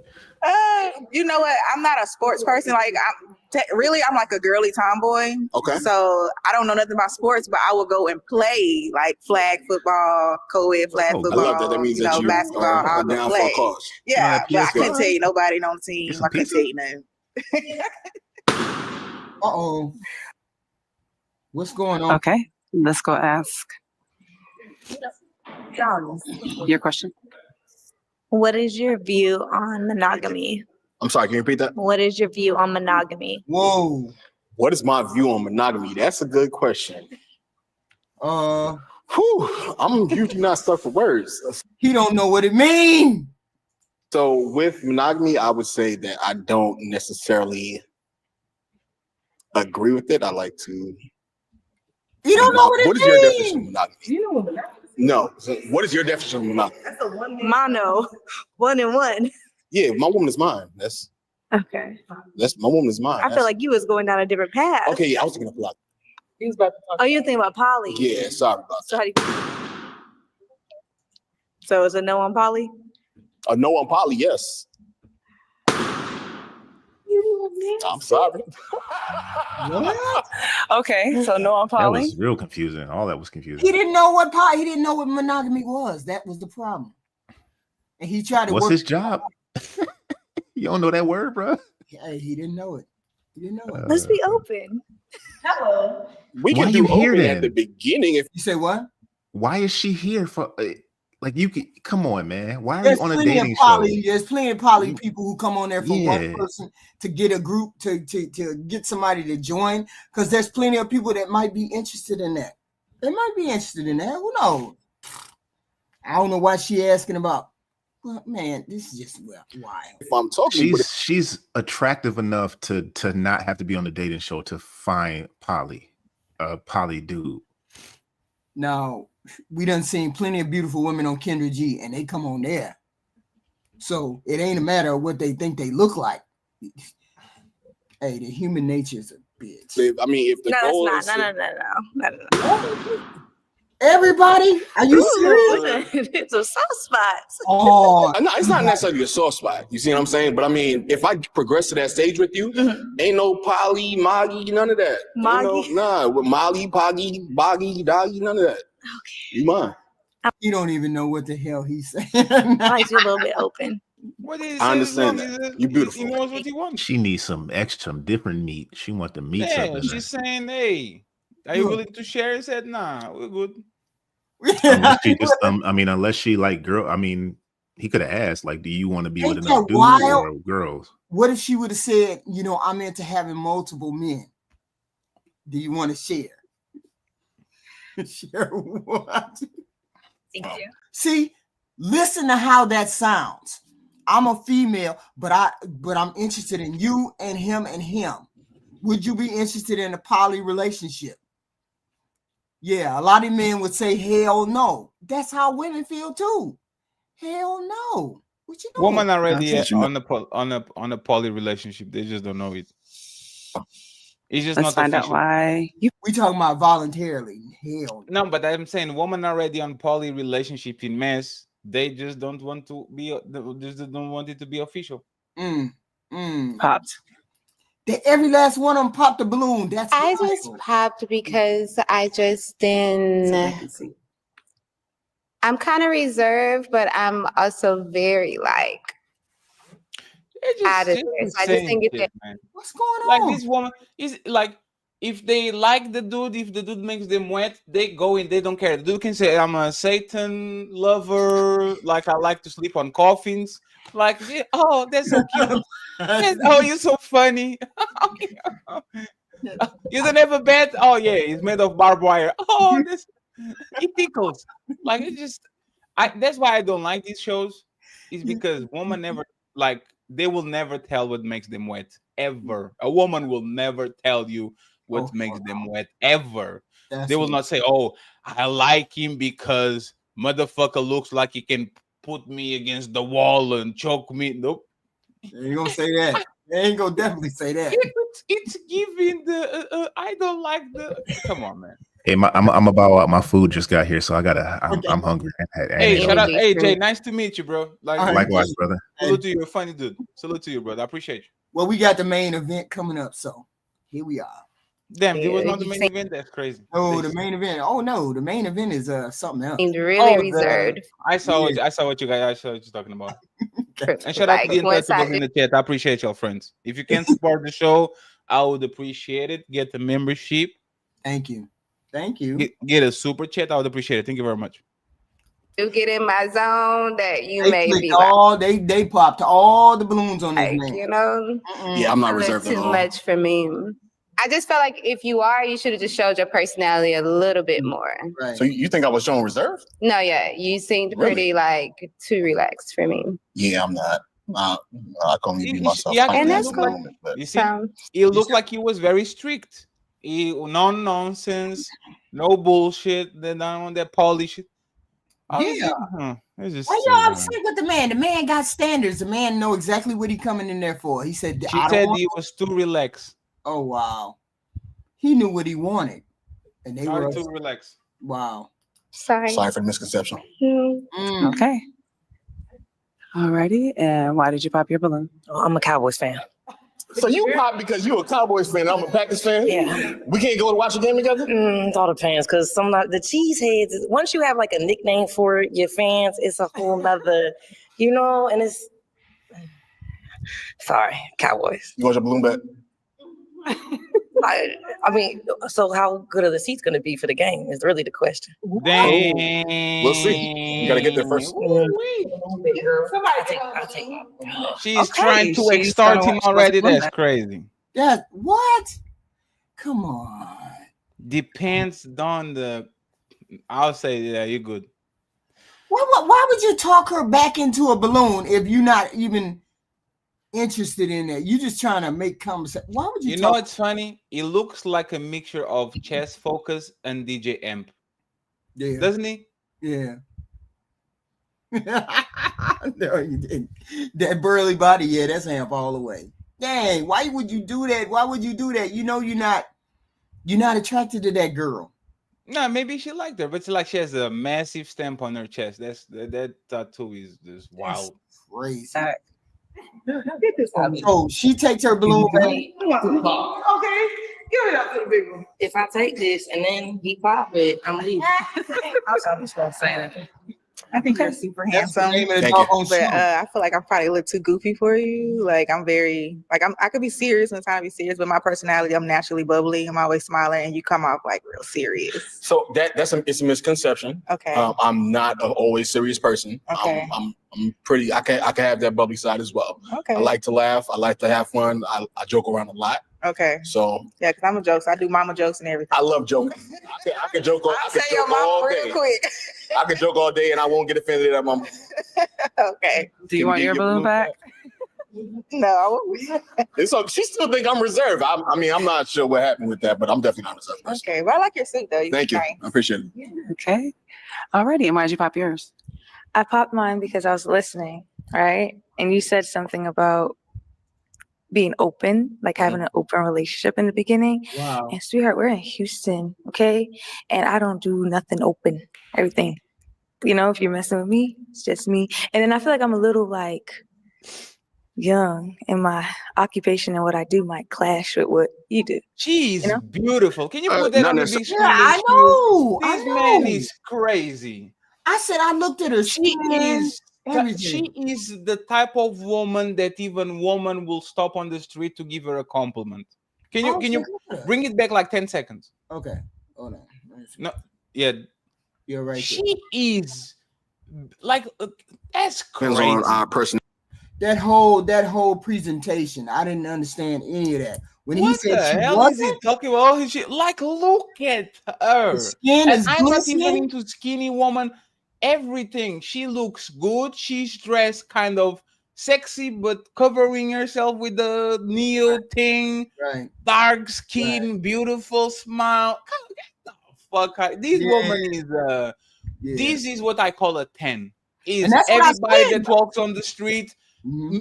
You know what? I'm not a sports person. Like, I'm like a girly tomboy. Okay. So I don't know nothing about sports, but I will go and play like flag football, co-ed flag football. I love that. That means that you basketball. I'll down go for a play. cause. Yeah, but I couldn't PS5. tell you nobody on the team. I couldn't tell you nothing. Uh-oh. What's going on? Okay, let's go ask your question. What is your view on monogamy? I'm sorry, can you repeat that? What is your view on monogamy? Whoa. What is my view on monogamy? That's a good question. I'm usually not stuck for words. He don't know what it means. So with monogamy, I would say that I don't necessarily agree with it. I like to. You don't know what it What is means. your definition of monogamy? No. So what is your definition of monogamy? Mono, one and one. Yeah, my woman is mine. That's Okay. my woman is mine. I feel like you was going down a different path. Okay, yeah, I was thinking of polygamy. He was about to talk. Oh, you think about poly? Yeah, sorry about So how do you? So is a no on poly? a no on poly. Yes. I'm sorry. What? Okay, so no on That poly. was real confusing. All that was confusing. He didn't know what monogamy was. That was the problem. And he tried to What's work. his job? You don't know that word, bro? Hey, he didn't know it. He didn't know it. Let's be open. Hello. We Why can you do here open then? at the beginning if You say what? Why is she here for? Like you could come on, man. Why are There's you on a plenty dating of show? poly. There's plenty of poly people who come on there for Yeah. one person to get a group to get somebody to join. Because there's plenty of people that might be interested in that. They might be interested in that. Who knows? I don't know why she asking about. Well, man, this is just wild. if I'm talking. She's attractive enough to not have to be on the dating show to find a poly dude. Now, we done seen plenty of beautiful women on Kendra G, and they come on there. So it ain't a matter of what they think they look like. Hey, the human nature is a bitch. I mean, if the No, goal it's is not. No. Everybody, are you serious? It's a soft spots. Oh, no, it's not necessarily a soft spot. You see what I'm saying? But I mean, if I progress to that stage with you, ain't no poly, moggy, none of that. Moggy? With Molly, Poggy, Boggy, Doggy, none of that. Okay. You mine. You don't even know what the hell he's saying. I like you a little bit open. What is I understand that. You're beautiful. He knows what he wants. She needs some different meat. She want the meat. Yeah, she's saying, hey, are you willing to share? He said, nah, we're good. Unless she like girl. I mean, he could have asked, like, do you want to be with Ain't another that dude wild? or girls? What if she would have said, I'm into having multiple men? Do you want to share? Share what? Thank you. See, listen to how that sounds. I'm a female, but I'm interested in you and him and him. Would you be interested in a poly relationship? Yeah, a lot of men would say hell no. That's how women feel too. Hell no. What you doing? Women already on a poly relationship. They just don't know it. It's just Let's not find out official. why. We talking about voluntarily. Hell no, but I'm saying women already on poly relationship in mess. They just don't want to be. They just don't want it to be official. Popped. Every last one of them popped the balloon. That's I just popped because I just didn't. I'm kind of reserved, but I'm also very like out of Just there. So I just saying didn't get shit, there. man. What's going Like on? this woman is like, if they like the dude, if the dude makes them wet, they go in. They don't care. The dude can say, "I'm a Satan lover. Like I like to sleep on coffins." Like, yeah, oh, that's so cute. Oh, you're so funny. You don't have a bed? Oh yeah, it's made of barbed wire. Oh, this it tickles. Like it's just, that's why I don't like these shows. Is because woman never, like, they will never tell what makes them wet ever. A woman will never tell you what makes them wet ever. They will not say, "Oh, I like him because motherfucker looks like he can put me against the wall and choke me." Nope. They ain't gonna say that. They ain't gonna definitely say that. It's giving the I don't like the. Come on, man. Hey, I'm gonna bow out. My food just got here, so I'm hungry. Hey, shout out. Hey, Jay, nice to meet you, bro. Like, Likewise, brother. Salute to you, a funny dude. Salute to you, brother. I appreciate you. Well, we got the main event coming up, so here we are. Damn, there was not the main event. That's crazy. Oh, the main event. Oh no, the main event is something else. Seemed really reserved. I saw what you guys. I saw what you're talking about. And shout out to the Like, untouchables in the chat. I appreciate y'all, friends. If you can support the show, I would appreciate it. Get the membership. Thank you. Thank you. Get a super chat. I would appreciate it. Thank you very much. You get in my zone that you They may clicked be all they popped all the balloons on this like, man. you know. Yeah, I'm not a little reserved at too all. much for me. I just felt like if you are, you should have just showed your personality a little bit more. Right. So you think I was showing reserve? No, yeah, you seemed pretty like too relaxed for me. Yeah, I'm not. I can only be myself. Yeah, like and that that's at the cool. moment, but- You see, it looked like he was very strict. No nonsense, no bullshit. Then on that polish. Yeah. It's just, Why y'all upset with the man? The man got standards. The man know exactly what he coming in there for. He said, She said he was too relaxed. Oh wow. He knew what he wanted. And they were too relaxed. Wow. Sorry. Sorry for the misconception. Okay. Alrighty. And why did you pop your balloon? I'm a Cowboys fan. So you pop because you a Cowboys fan and I'm a Packers fan? Yeah. We can't go to watch a game together? It all depends, because the cheeseheads, once you have like a nickname for your fans, it's a whole nother, and it's, sorry, Cowboys. You want your balloon back? I mean, so how good are the seats going to be for the game is really the question. Dang. We'll see. You got to get there first. She's trying to extort him already. That's crazy. That what? Come on. Depends on the. I'll say, yeah, you're good. Why would you talk her back into a balloon if you're not even interested in that? You just trying to make conversation. Why would you? You know, it's funny. It looks like a mixture of Chess Focus and DJ Amp. Yeah. Doesn't he? Yeah. No, you didn't. That burly body, yeah, that's Amp all the way. Dang, why would you do that? Why would you do that? You know you're not attracted to that girl. No, maybe she liked her, but it's like she has a massive stamp on her chest. That tattoo is just wild. Crazy. So she takes her balloon back. Okay, give it up to the big one. If I take this and then he pop it, I'm leaving. I'm just gonna say that. I think you're super handsome. Thank you. But I feel like I'm probably a little too goofy for you. Like I'm very I could be serious when it's time to be serious, but my personality, I'm naturally bubbly. I'm always smiling, and you come off like real serious. So it's a misconception. Okay. I'm not an always serious person. Okay. I'm pretty. I can have that bubbly side as well. Okay. I like to laugh. I like to have fun. I joke around a lot. Okay. So yeah, because I'm a joke. So I do mama jokes and everything. I love joking. I can joke all. I'll say your mama real quick. I can joke all day and I won't get offended at my. Okay. Do you want your balloon back? No, I won't. And so she still think I'm reserved. I mean, I'm not sure what happened with that, but I'm definitely not reserved. Okay, well, I like your suit though. Thank you. Nice. I appreciate it. Okay. Alrighty. And why did you pop yours? I popped mine because I was listening, right? And you said something about being open, like having an open relationship in the beginning. Wow. And sweetheart, we're in Houston, okay? And I don't do nothing open, everything. If you're messing with me, it's just me. And then I feel like I'm a little like, young, and my occupation and what I do might clash with what you do. She's You know? beautiful. Can you put that Not on the necessarily. big screen? Yeah, I know. This I man know. is crazy. I said I looked at her She skin, she everything. is the type of woman that even woman will stop on the street to give her a compliment. Can you bring it back like 10 seconds? Okay. Hold on. No, yeah. You're right. She is like that's Depends crazy. on our person. That whole presentation, I didn't understand any of that. When he What said the she hell is he wasn't, talking about? Oh, she, like, look at her. the skin And is I'm not even glistening. into skinny woman. Everything. She looks good. She's dressed kind of sexy, but covering herself with the neo thing. Right. Dark skin, beautiful smile. Get the fuck out. This woman is this is what I call a 10. Is And that's what I everybody said. that walks on the street,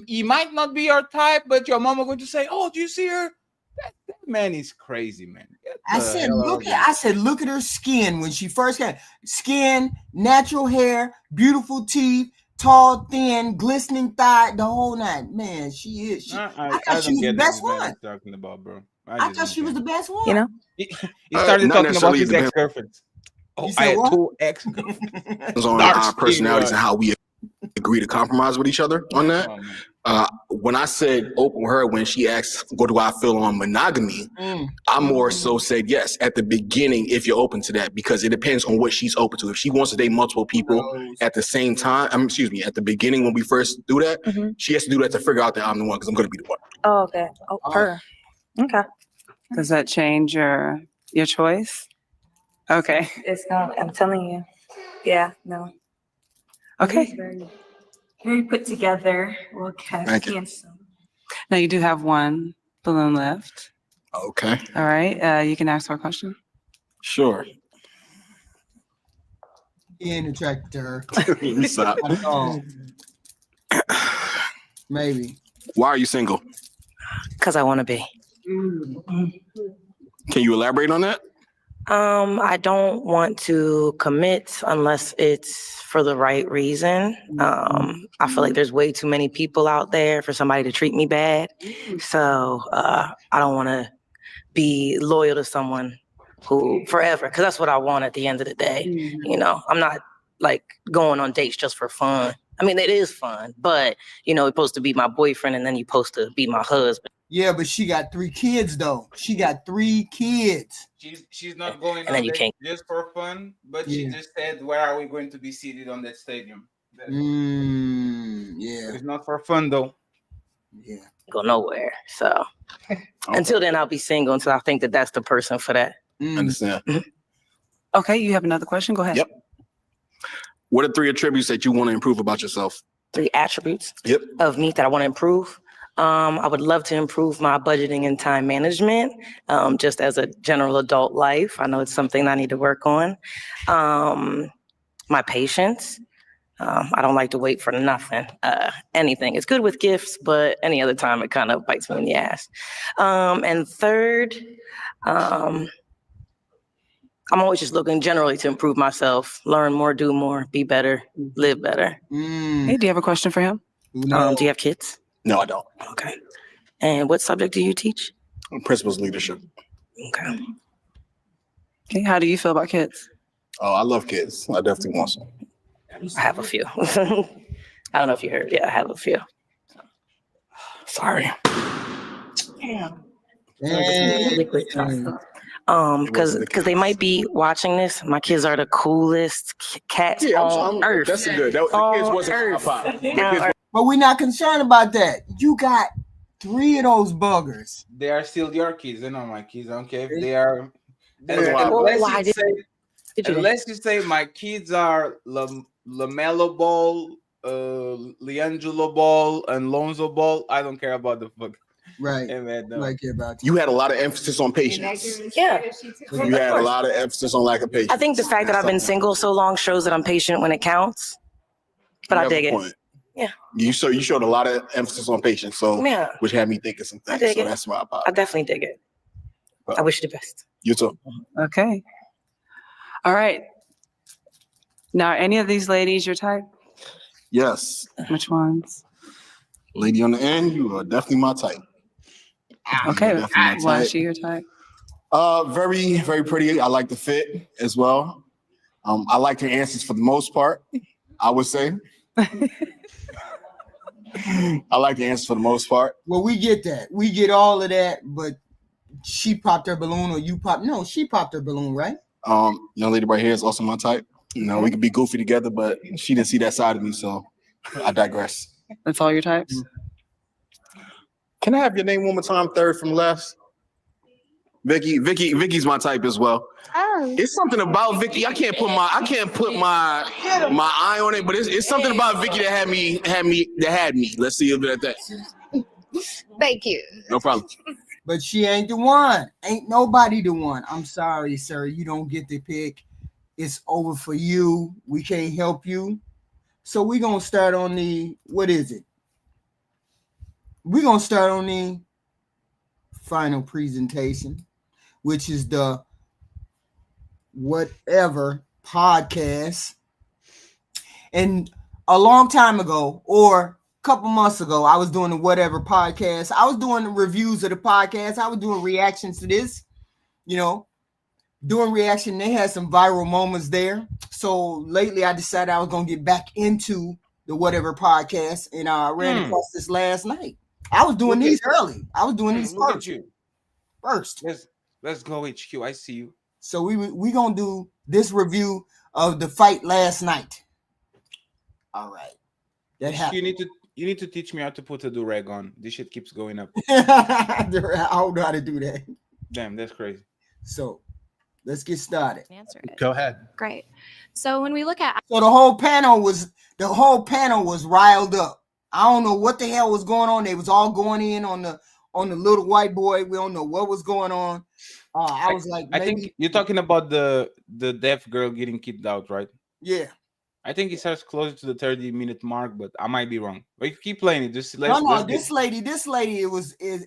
he might not be your type, but your mama going to say, "Oh, do you see her? That man is crazy, man." I said, look at her skin when she first came. Skin, natural hair, beautiful teeth, tall, thin, glistening thigh, the whole nine. Man, she is. I thought she was the best one. Talking about, bro. I thought she was the best one. You know? He started Not talking about necessarily his depends- ex-girlfriends. Oh, You I said had what? 2 ex-girlfriends. Depends on Dark our skin, personalities right. and how we agree to compromise with each other on that. When I said open with her, when she asked, what do I feel on monogamy? I more so said yes at the beginning if you're open to that, because it depends on what she's open to. If she wants to date multiple people at the same time, at the beginning when we first do that, she has to do that to figure out that I'm the one, because I'm going to be the one. Oh, okay. Oh, her. Okay. Does that change your choice? Okay. It's not. I'm telling you. Yeah. No. Okay. Very put together. Well, Thank you. handsome. Now you do have one balloon left. Okay. All right. You can ask her a question. Sure. He ain't attracted to her. Stop. Maybe. Why are you single? Because I want to be. Can you elaborate on that? I don't want to commit unless it's for the right reason. I feel like there's way too many people out there for somebody to treat me bad. So I don't want to be loyal to someone who forever, because that's what I want at the end of the day. You know, I'm not like going on dates just for fun. I mean, it is fun, but you know, it's supposed to be my boyfriend and then you're supposed to be my husband. Yeah, but she got 3 kids though. She got 3 kids. She's not going And then on you that can't. just for fun, but she just said, "Where are we going to be seated on that stadium?" Yeah. But it's not for fun though. Yeah. Go nowhere. So until then, I'll be single until I think that that's the person for that. Understand. Okay, you have another question? Go ahead. Yep. What are 3 attributes that you want to improve about yourself? 3 attributes Yep. of me that I want to improve. I would love to improve my budgeting and time management, just as a general adult life. I know it's something I need to work on. My patience. I don't like to wait for nothing, anything. It's good with gifts, but any other time it kind of bites me in the ass. And third, I'm always just looking generally to improve myself, learn more, do more, be better, live better. Hey, do you have a question for him? Do you have kids? No, I don't. Okay. And what subject do you teach? Principles leadership. Okay. Okay, how do you feel about kids? Oh, I love kids. I definitely want some. I have a few. I don't know if you heard. Yeah, I have a few. Sorry. Damn. Because they might be watching this. My kids are the coolest cats on earth. That's good. The kids wasn't top. But we're not concerned about that. You got 3 of those buggers. They are still your kids. They're not my kids. I don't care if they are. Unless you say my kids are LaMelo Ball, Leangelo Ball, and Lonzo Ball, I don't care about the fuck. Right. Like you had a lot of emphasis on patience. Yeah. You had a lot of emphasis on lack of patience. I think the fact that I've been single so long shows that I'm patient when it counts. But I dig it. Yeah. You showed a lot of emphasis on patience, so which had me thinking some things. So that's why I definitely dig it. I wish you the best. You too. Okay. All right. Now, are any of these ladies your type? Yes. Which ones? lady on the end, you are definitely my type. Okay, Definitely my why is type. she your type? Very, very pretty. I like the fit as well. I like her answers for the most part, I would say. I like the answers for the most part. Well, we get that. We get all of that, but she popped her balloon or you popped. No, she popped her balloon, right? Young lady right here is also my type. You know, we could be goofy together, but she didn't see that side of me, so I digress. That's all your types? Can I have your name one more time, third from left? Vicky's my type as well. Oh. It's something about Vicky. I can't put my eye on it, but it's something about Vicky that had me. Let's see a bit at that. Thank you. No problem. But she ain't the one. Ain't nobody the one. I'm sorry, sir. You don't get the pick. It's over for you. We can't help you. So we're going to start on the, what is it? We're going to start on the final presentation, which is the whatever podcast. And a long time ago, or a couple months ago, I was doing the whatever podcast. I was doing the reviews of the podcast. I was doing reactions to this, you know, doing reaction. They had some viral moments there. So lately I decided I was going to get back into the whatever podcast, and I ran across this last night. I was doing these early. I was doing these first. Let's go HQ. I see you. So we gonna do this review of the fight last night. All right. That happened. You need to teach me how to put a do-rag on. This shit keeps going up. I don't know how to do that. Damn, that's crazy. So let's get started. Answer it. Go ahead. Great. So when we look at So the whole panel was riled up. I don't know what the hell was going on. They was all going in on the little white boy. We don't know what was going on. I was like, I think you're talking about the deaf girl getting kicked out, right? Yeah. I think it starts closer to the 30-minute mark, but I might be wrong. But you keep playing it. Just this lady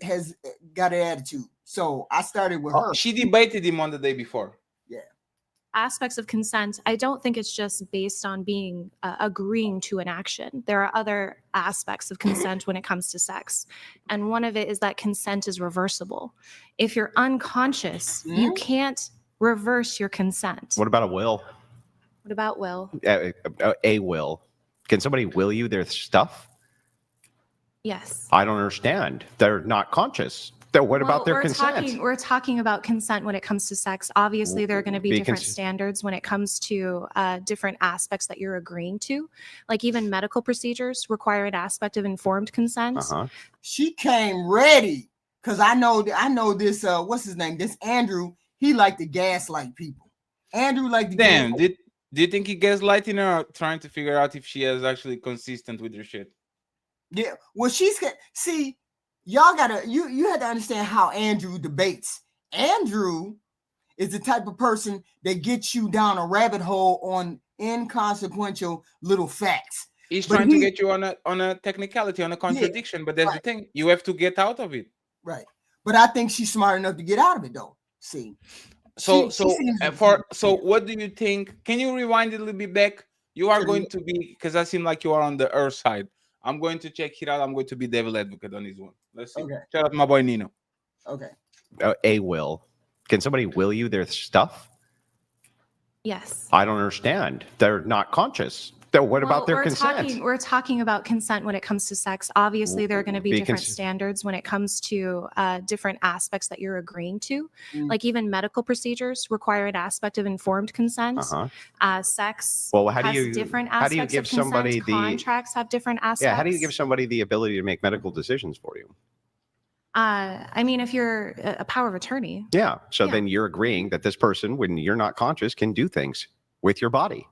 has got an attitude. So I started with her. She debated him on the day before. aspects of consent, I don't think it's just based on being agreeing to an action. There are other aspects of consent when it comes to sex. And one of it is that consent is reversible. If you're unconscious, you can't reverse your consent. What about a will? What about will? A will. Can somebody will you their stuff? Yes. I don't understand. They're not conscious. What about their consent? We're talking about consent when it comes to sex. Obviously, there are going to be different standards when it comes to different aspects that you're agreeing to. Like even medical procedures require an aspect of informed consent. She came ready because I know this. What's his name? This Andrew. He liked to gaslight people. Andrew liked to. Damn. Do you think he gaslighting her or trying to figure out if she is actually consistent with her shit? Yeah. Well, see. Y'all gotta you had to understand how Andrew debates. Andrew is the type of person that gets you down a rabbit hole on inconsequential little facts. He's trying to get you on a technicality, on a contradiction, but that's the thing. You have to get out of it. Right. But I think she's smart enough to get out of it though. See. So what do you think? Can you rewind it a little bit back? You are going to be, because I seem like you are on the earth side. I'm going to check it out. I'm going to be devil advocate on this one. Let's see. Okay. Shout out to my boy Nino. Okay. A will. Can somebody will you their stuff? Yes. I don't understand. They're not conscious. What about their consent? We're talking about consent when it comes to sex. Obviously, there are going to be different standards when it comes to different aspects that you're agreeing to. Like even medical procedures require an aspect of informed consent. Sex has different aspects how do you give of consent. somebody Contracts have different aspects. Yeah, how do you give somebody the ability to make medical decisions for you? I mean, if you're a power of attorney. Yeah. So then you're agreeing that this person, when you're not conscious, can do things with your body.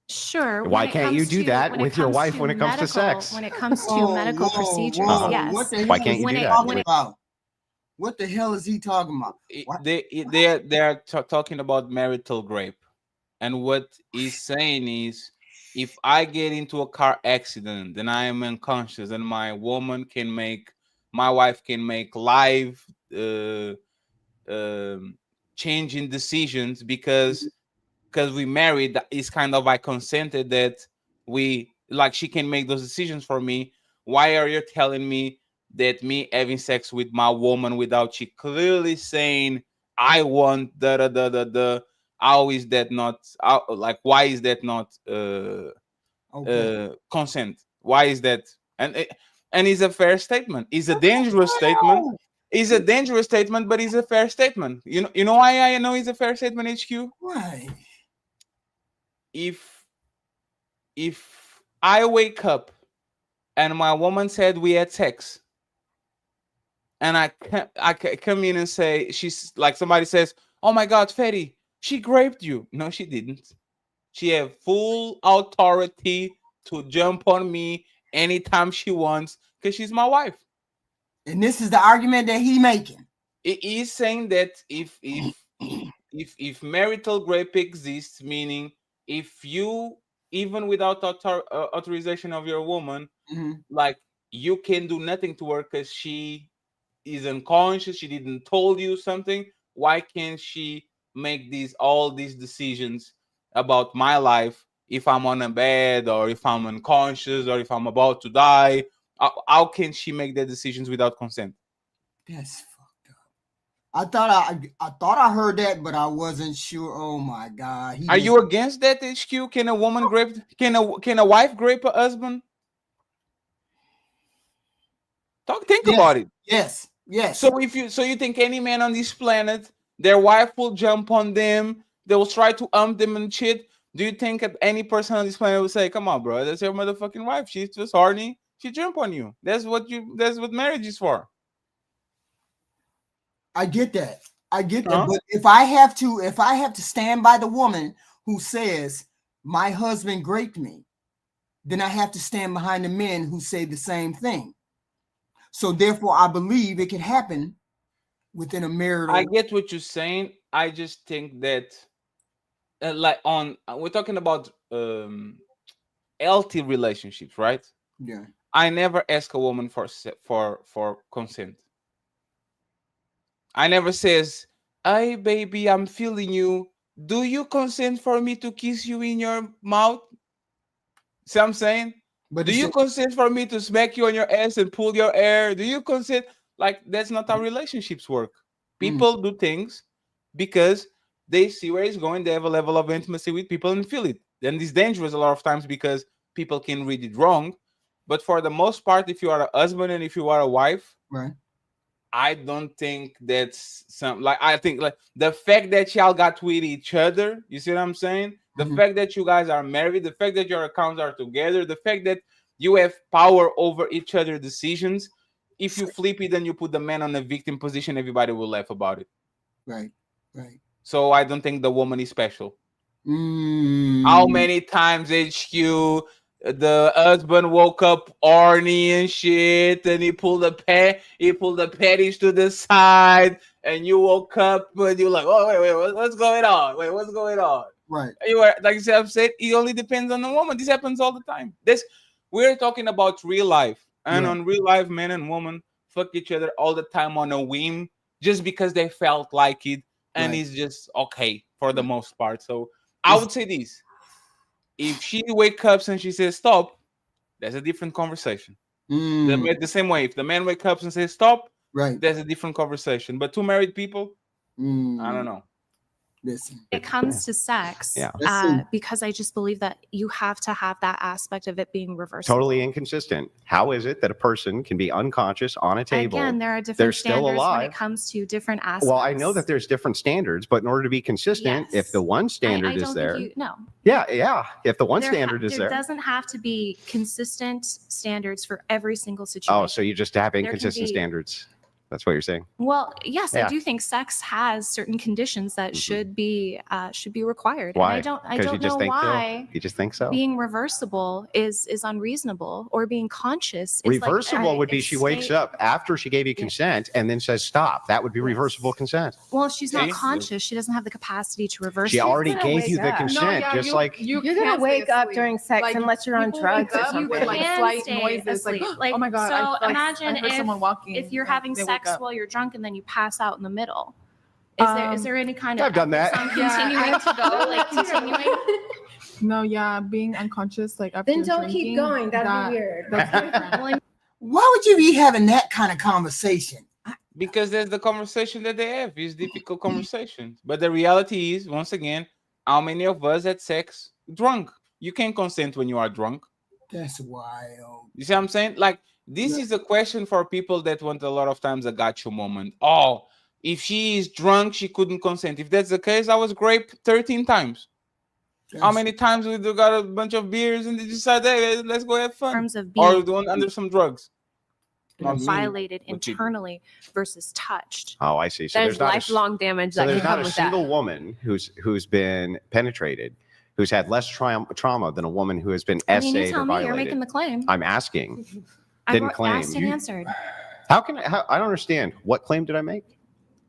Sure. Why can't you do that with your wife when it comes to sex? When it comes to medical procedures, yes. Why can't you do that? What the hell is he talking about? They are talking about marital rape, and what he's saying is, if I get into a car accident, then I am unconscious, and my wife can make live changing decisions because we married. It's kind of I consented that she can make those decisions for me. why are you telling me that me having sex with my woman without she clearly saying I want da? How is that not like? Why is that not consent? Why is that? And it's a fair statement. It's a dangerous statement. It's a dangerous statement, but it's a fair statement. You know why I know it's a fair statement, HQ? Why? If I wake up and my woman said we had sex, and I come in and say, she's like, somebody says, oh my God, Fetty, she raped you. No, she didn't. She have full authority to jump on me anytime she wants because she's my wife. And this is the argument that he making. It is saying that if marital rape exists, meaning if you, even without authorization of your woman, like you can do nothing to her because she is unconscious, she didn't told you something, why can't she make all these decisions about my life if I'm on a bed or if I'm unconscious or if I'm about to die? How can she make the decisions without consent? That's fucked up. I thought I heard that, but I wasn't sure. Oh my God. Are you against that, HQ? Can a woman grape? Can a wife grape a husband? Think about it. Yes. So you think any man on this planet, their wife will jump on them, they will try to them and shit? Do you think any person on this planet will say, "Come on, bro, that's your motherfucking wife. She's just horny. She jump on you." That's what marriage is for. I get that. But if I have to stand by the woman who says my husband raped me, then I have to stand behind the men who say the same thing. So therefore, I believe it can happen within a marital. I get what you're saying. I just think that, we're talking about healthy relationships, right? Yeah. I never ask a woman for consent. I never says, "Hey, baby, I'm feeling you. Do you consent for me to kiss you in your mouth?" See what I'm saying? But do you consent for me to smack you on your ass and pull your hair? Do you consent? Like, that's not how relationships work. People do things because they see where it's going. They have a level of intimacy with people and feel it. Then it's dangerous a lot of times because people can read it wrong. But for the most part, if you are a husband and if you are a wife, right, I don't think that's I think like the fact that y'all got with each other, you see what I'm saying? The fact that you guys are married, the fact that your accounts are together, the fact that you have power over each other's decisions. If you flip it and you put the man on a victim position, everybody will laugh about it. Right. So I don't think the woman is special. How many times, HQ, the husband woke up horny and shit, and he pulled the panties to the side, and you woke up and you're like, "Oh wait, what's going on? Wait, what's going on?" Right. You were like you said, it only depends on the woman. This happens all the time. We're talking about real life, and on real life, men and women fuck each other all the time on a whim, just because they felt like it, and it's just okay for the most part. So I would say this. If she wakes up and she says stop, that's a different conversation. The same way, if the man wakes up and says stop, that's a different conversation. But two married people, I don't know. Listen, it comes to sex, because I just believe that you have to have that aspect of it being reversible. Totally inconsistent. How is it that a person can be unconscious on a table? Again, there are different they're still standards alive when it comes to different aspects. Well, I know that there's different standards, but in order to be consistent, if the one standard is there, if the one standard is there, doesn't have to be consistent standards for every single situation. Oh, so you just have inconsistent standards. That's what you're saying. Well, yes, I do think sex has certain conditions that should be required. Why? And I don't know why. You just think so? Being reversible is unreasonable, or being conscious. Reversible would be she wakes up after she gave you consent and then says stop. That would be reversible consent. Well, if she's not conscious, she doesn't have the capacity to reverse. She already gave you the consent, you're gonna wake up during sex unless you're on drugs or something. You like can slight stay noises, asleep. like oh my god. So imagine I heard someone walking. if you're having sex while you're drunk and then you pass out in the middle. Is there any kind of I've done that. Continuing to go, like continuing? No, being unconscious, like after Then don't drinking, keep going. That'd be weird. That's different. Why would you be having that kind of conversation? Because that's the conversation that they have. It's difficult conversations. But the reality is, once again, how many of us had sex drunk? You can't consent when you are drunk. That's wild. You see what I'm saying? Like, this is a question for people that want a lot of times a gotcha moment. Oh, if she is drunk, she couldn't consent. If that's the case, I was raped 13 times. How many times we got a bunch of beers and they decide, hey, let's go have fun? Terms of Or being doing under some drugs. Not me, violated but people. internally versus touched. Oh, I see. So There's not lifelong damage so that there's can not come a with that. single woman who's been penetrated, who's had less trauma than a woman who has been I mean, you essayed tell or me. You're violated. making the claim. I'm asking. I Didn't claim. asked and answered. How can I don't understand. What claim did I make?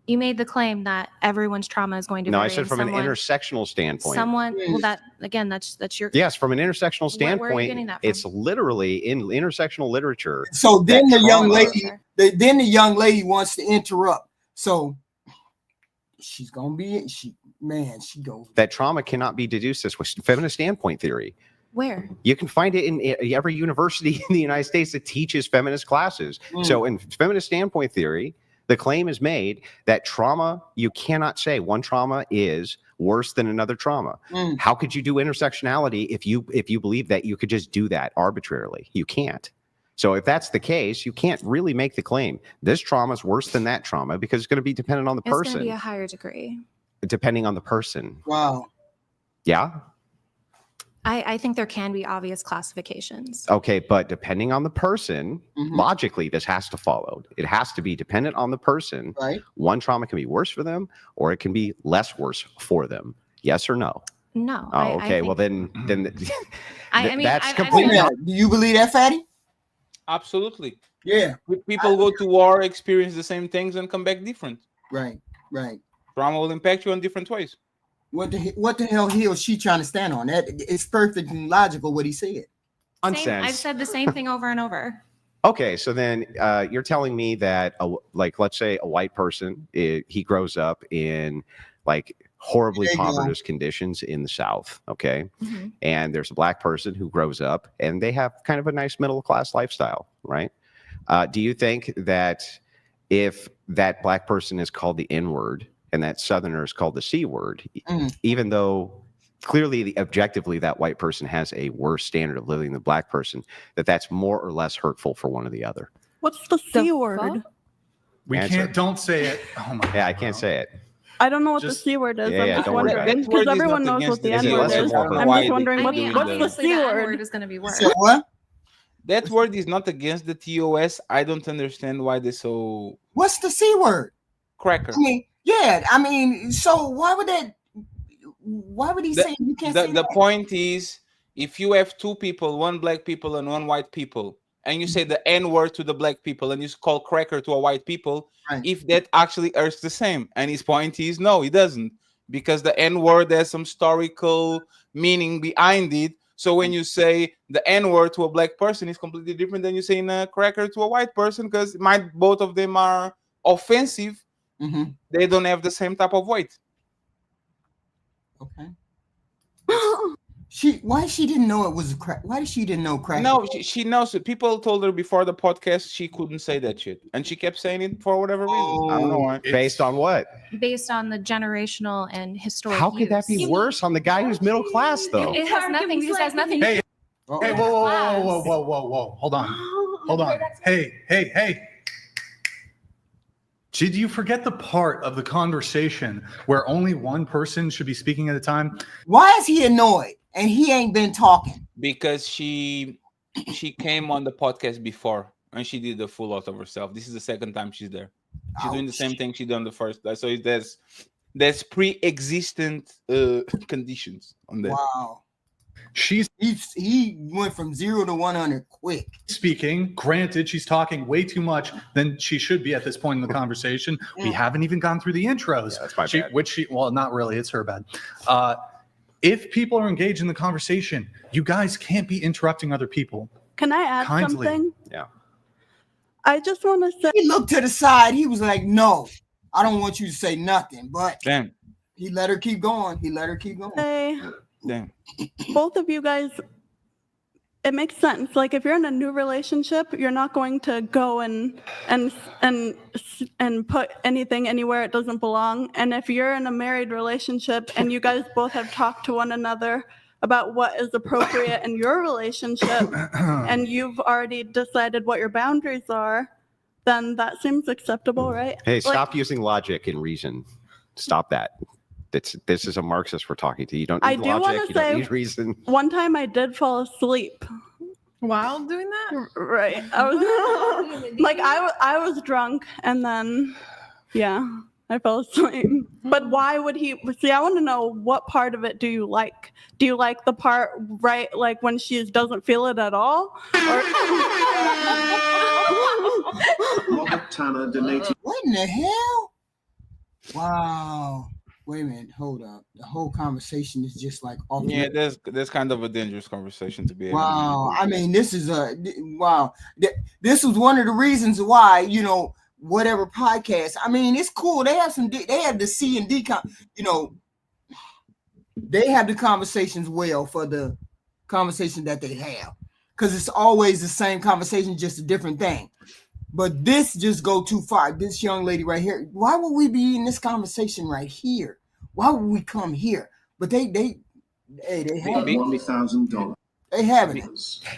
You made the claim that everyone's trauma is going to No, vary. I said from an intersectional standpoint. Well, that's your. Yes, from an intersectional Where are you standpoint, getting that from? it's literally in intersectional literature. So then that the young trauma- lady, then the young lady wants to interrupt. So she's gonna be she goes. that trauma cannot be deduced as feminist standpoint theory. Where? You can find it in every university in the United States that teaches feminist classes. So in feminist standpoint theory, the claim is made that trauma, you cannot say one trauma is worse than another trauma. How could you do intersectionality if you believe that you could just do that arbitrarily? You can't. So if that's the case, you can't really make the claim this trauma is worse than that trauma because it's going to be dependent on the It's going person. to be a higher degree. Depending on the person. Wow. Yeah. I think there can be obvious classifications. Okay, but depending on the person, logically, this has to follow. It has to be dependent on the person. Right. One trauma can be worse for them, or it can be less worse for them. Yes or no? No. Oh, okay. Well, then I mean, that's I completely. Do you believe that, Fatty? Absolutely. Yeah. People go to war, experience the same things, and come back different. Right. Right. Trauma will impact you in different ways. What the hell he or she trying to stand on? That it's perfectly logical what he said. Nonsense. I've said the same thing over and over. Okay, so then you're telling me that, let's say a white person, he grows up in like horribly impoverished conditions in the South, okay? And there's a black person who grows up and they have kind of a nice middle class lifestyle, right? Do you think that if that black person is called the N-word and that Southerner is called the C-word, even though clearly, objectively, that white person has a worse standard of living than the black person, that's more or less hurtful for one or the other? What's the C word? We don't say it. Oh my Yeah, I can't say it. I don't know what the C word is. Yeah, I'm yeah, just don't worry wondering about it. because everyone knows what the N word is. I'm just wondering what's the C word is going to be worse. So what? That word is not against the TOS. I don't understand why they're so. What's the C word? Cracker. I mean, yeah. I mean, so why would that? Why would he say you can't say The that? point is, if you have two people, one black people and one white people, and you say the N word to the black people and you call cracker to a white people, if that actually hurts the same. And his point is, no, it doesn't, because the N word has some historical meaning behind it. So when you say the N word to a black person, it's completely different than you saying a cracker to a white person, because both of them are offensive. They don't have the same type of weight. Okay. Why she didn't know it was a crack? Why did she didn't know crack? No, she knows it. People told her before the podcast she couldn't say that shit, and she kept saying it for whatever reason. I don't know why. Based on what? Based on the generational and historical. How could that be worse on the guy who's middle class, though? It has nothing. This has nothing. Hey, whoa. Hold on. Hey. Did you forget the part of the conversation where only one person should be speaking at a time? Why is he annoyed and he ain't been talking? Because she came on the podcast before and she did the full out of herself. This is the second time she's there. She's doing the same thing she done the first. So there's pre-existent conditions on that. Wow. He went from 0 to 100 quick. Speaking, granted, she's talking way too much than she should be at this point in the conversation. We haven't even gone through the intros. That's my bad. Well, not really. It's her bad. If people are engaged in the conversation, you guys can't be interrupting other people. Can I add Kindly. something? Yeah. I just want to say. He looked to the side. He was like, "No, I don't want you to say nothing." But damn, he let her keep going. Hey, damn. both of you guys it makes sense. Like if you're in a new relationship, you're not going to go and put anything anywhere it doesn't belong. And if you're in a married relationship and you guys both have talked to one another about what is appropriate in your relationship, and you've already decided what your boundaries are, then that seems acceptable, right? Hey, Like, stop using logic and reason. Stop that. This is a Marxist we're talking to. You don't I need do logic. want You to don't say need reason. one time I did fall asleep. While doing that? Right. I was like, I was drunk, and then, yeah, I fell asleep. But why would he? See, I want to know, what part of it do you like? Do you like the part, right, like when she doesn't feel it at all? Robert Tanner donated. What in the hell? Wow. Wait a minute. Hold up. The whole conversation is just like off. Yeah, there's kind of a dangerous conversation to be having. Wow. I mean, this is wow. This was one of the reasons why, you know, whatever podcast. I mean, it's cool. They have they have the C and D, you know, they have the conversations well for the conversation that they have, because it's always the same conversation, just a different thing. But this just go too far. This young lady right here. Why would we be in this conversation right here? Why would we come here? But they have $1,000. They have it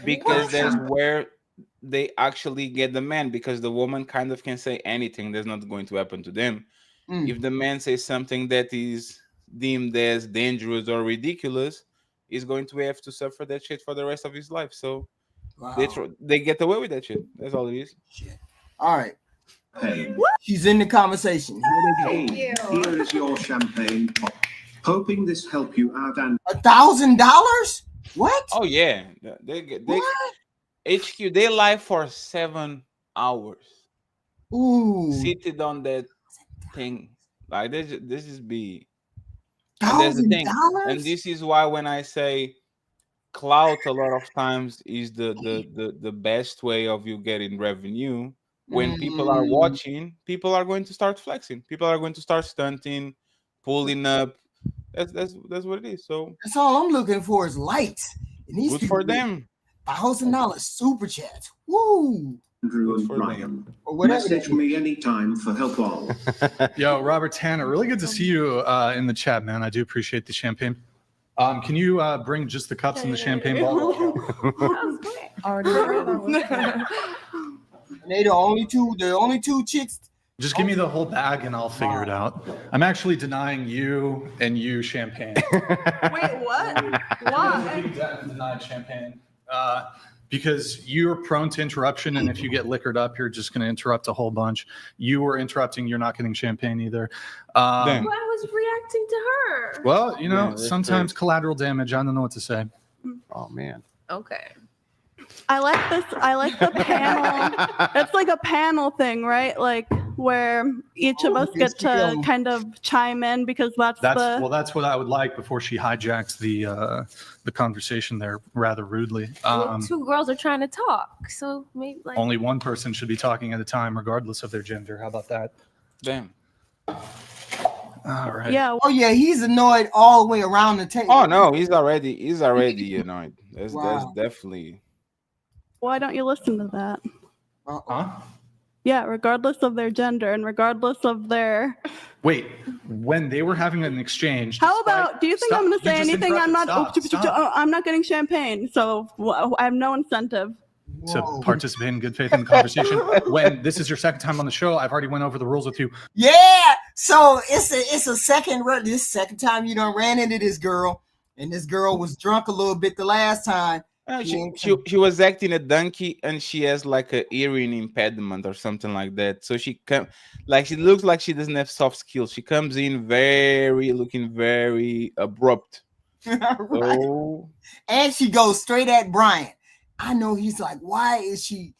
because that's where they actually get the man, because the woman kind of can say anything that's not going to happen to them. If the man says something that is deemed as dangerous or ridiculous, he's going to have to suffer that shit for the rest of his life. So they get away with that shit. That's all it is. Shit. All right. Hey, she's in the conversation. Here is your champagne pop. Hoping this help you out. And $1,000? What? Oh yeah, they HQ. They lie for 7 hours. Ooh, seated on that thing. Like this is be. And there's the thing, and this is why when I say clout, a lot of times is the best way of you getting revenue. When people are watching, people are going to start flexing. People are going to start stunting, pulling up. That's what it is. So that's all I'm looking for is lights. It needs good to for be them. $1,000 super chats. Woo! Andrew and Brian. Message me anytime for help all. Yo, Robert Tanner, really good to see you in the chat, man. I do appreciate the champagne. Can you bring just the cups and the champagne bottle? They the only two chicks. Just give me the whole bag and I'll figure it out. I'm actually denying you and you champagne. Wait, what? Why? Denied champagne. Because you're prone to interruption, and if you get liquored up, you're just going to interrupt a whole bunch. You were interrupting, you're not getting champagne either. I was reacting to her. Well, you know, sometimes collateral damage. I don't know what to say. Oh, man. Okay. I like this. I like the panel. It's like a panel thing, right? Like where each of us get to kind of chime in, because that's what I would like before she hijacks the conversation there rather rudely. Well, two girls are trying to talk, so maybe like only one person should be talking at a time, regardless of their gender. How about that? Damn. All right. Yeah. Oh yeah, he's annoyed all the way around the table. Oh no, he's already annoyed. That's definitely. Why don't you listen to that? Huh? Yeah, regardless of their gender and regardless of their. Wait, when they were having an exchange. How about? Do you think I'm going to say anything? I'm not. Stop. I'm not getting champagne, so I have no incentive to participate in good faith in the conversation. When this is your second time on the show, I've already went over the rules with you. Yeah, so it's a second. This second time you done ran into this girl, and this girl was drunk a little bit the last time. She was acting a donkey, and she has like a hearing impediment or something like that. So she looks like she doesn't have soft skills. She comes in looking very abrupt. Right. So, and she goes straight at Brian. I know he's like, why is she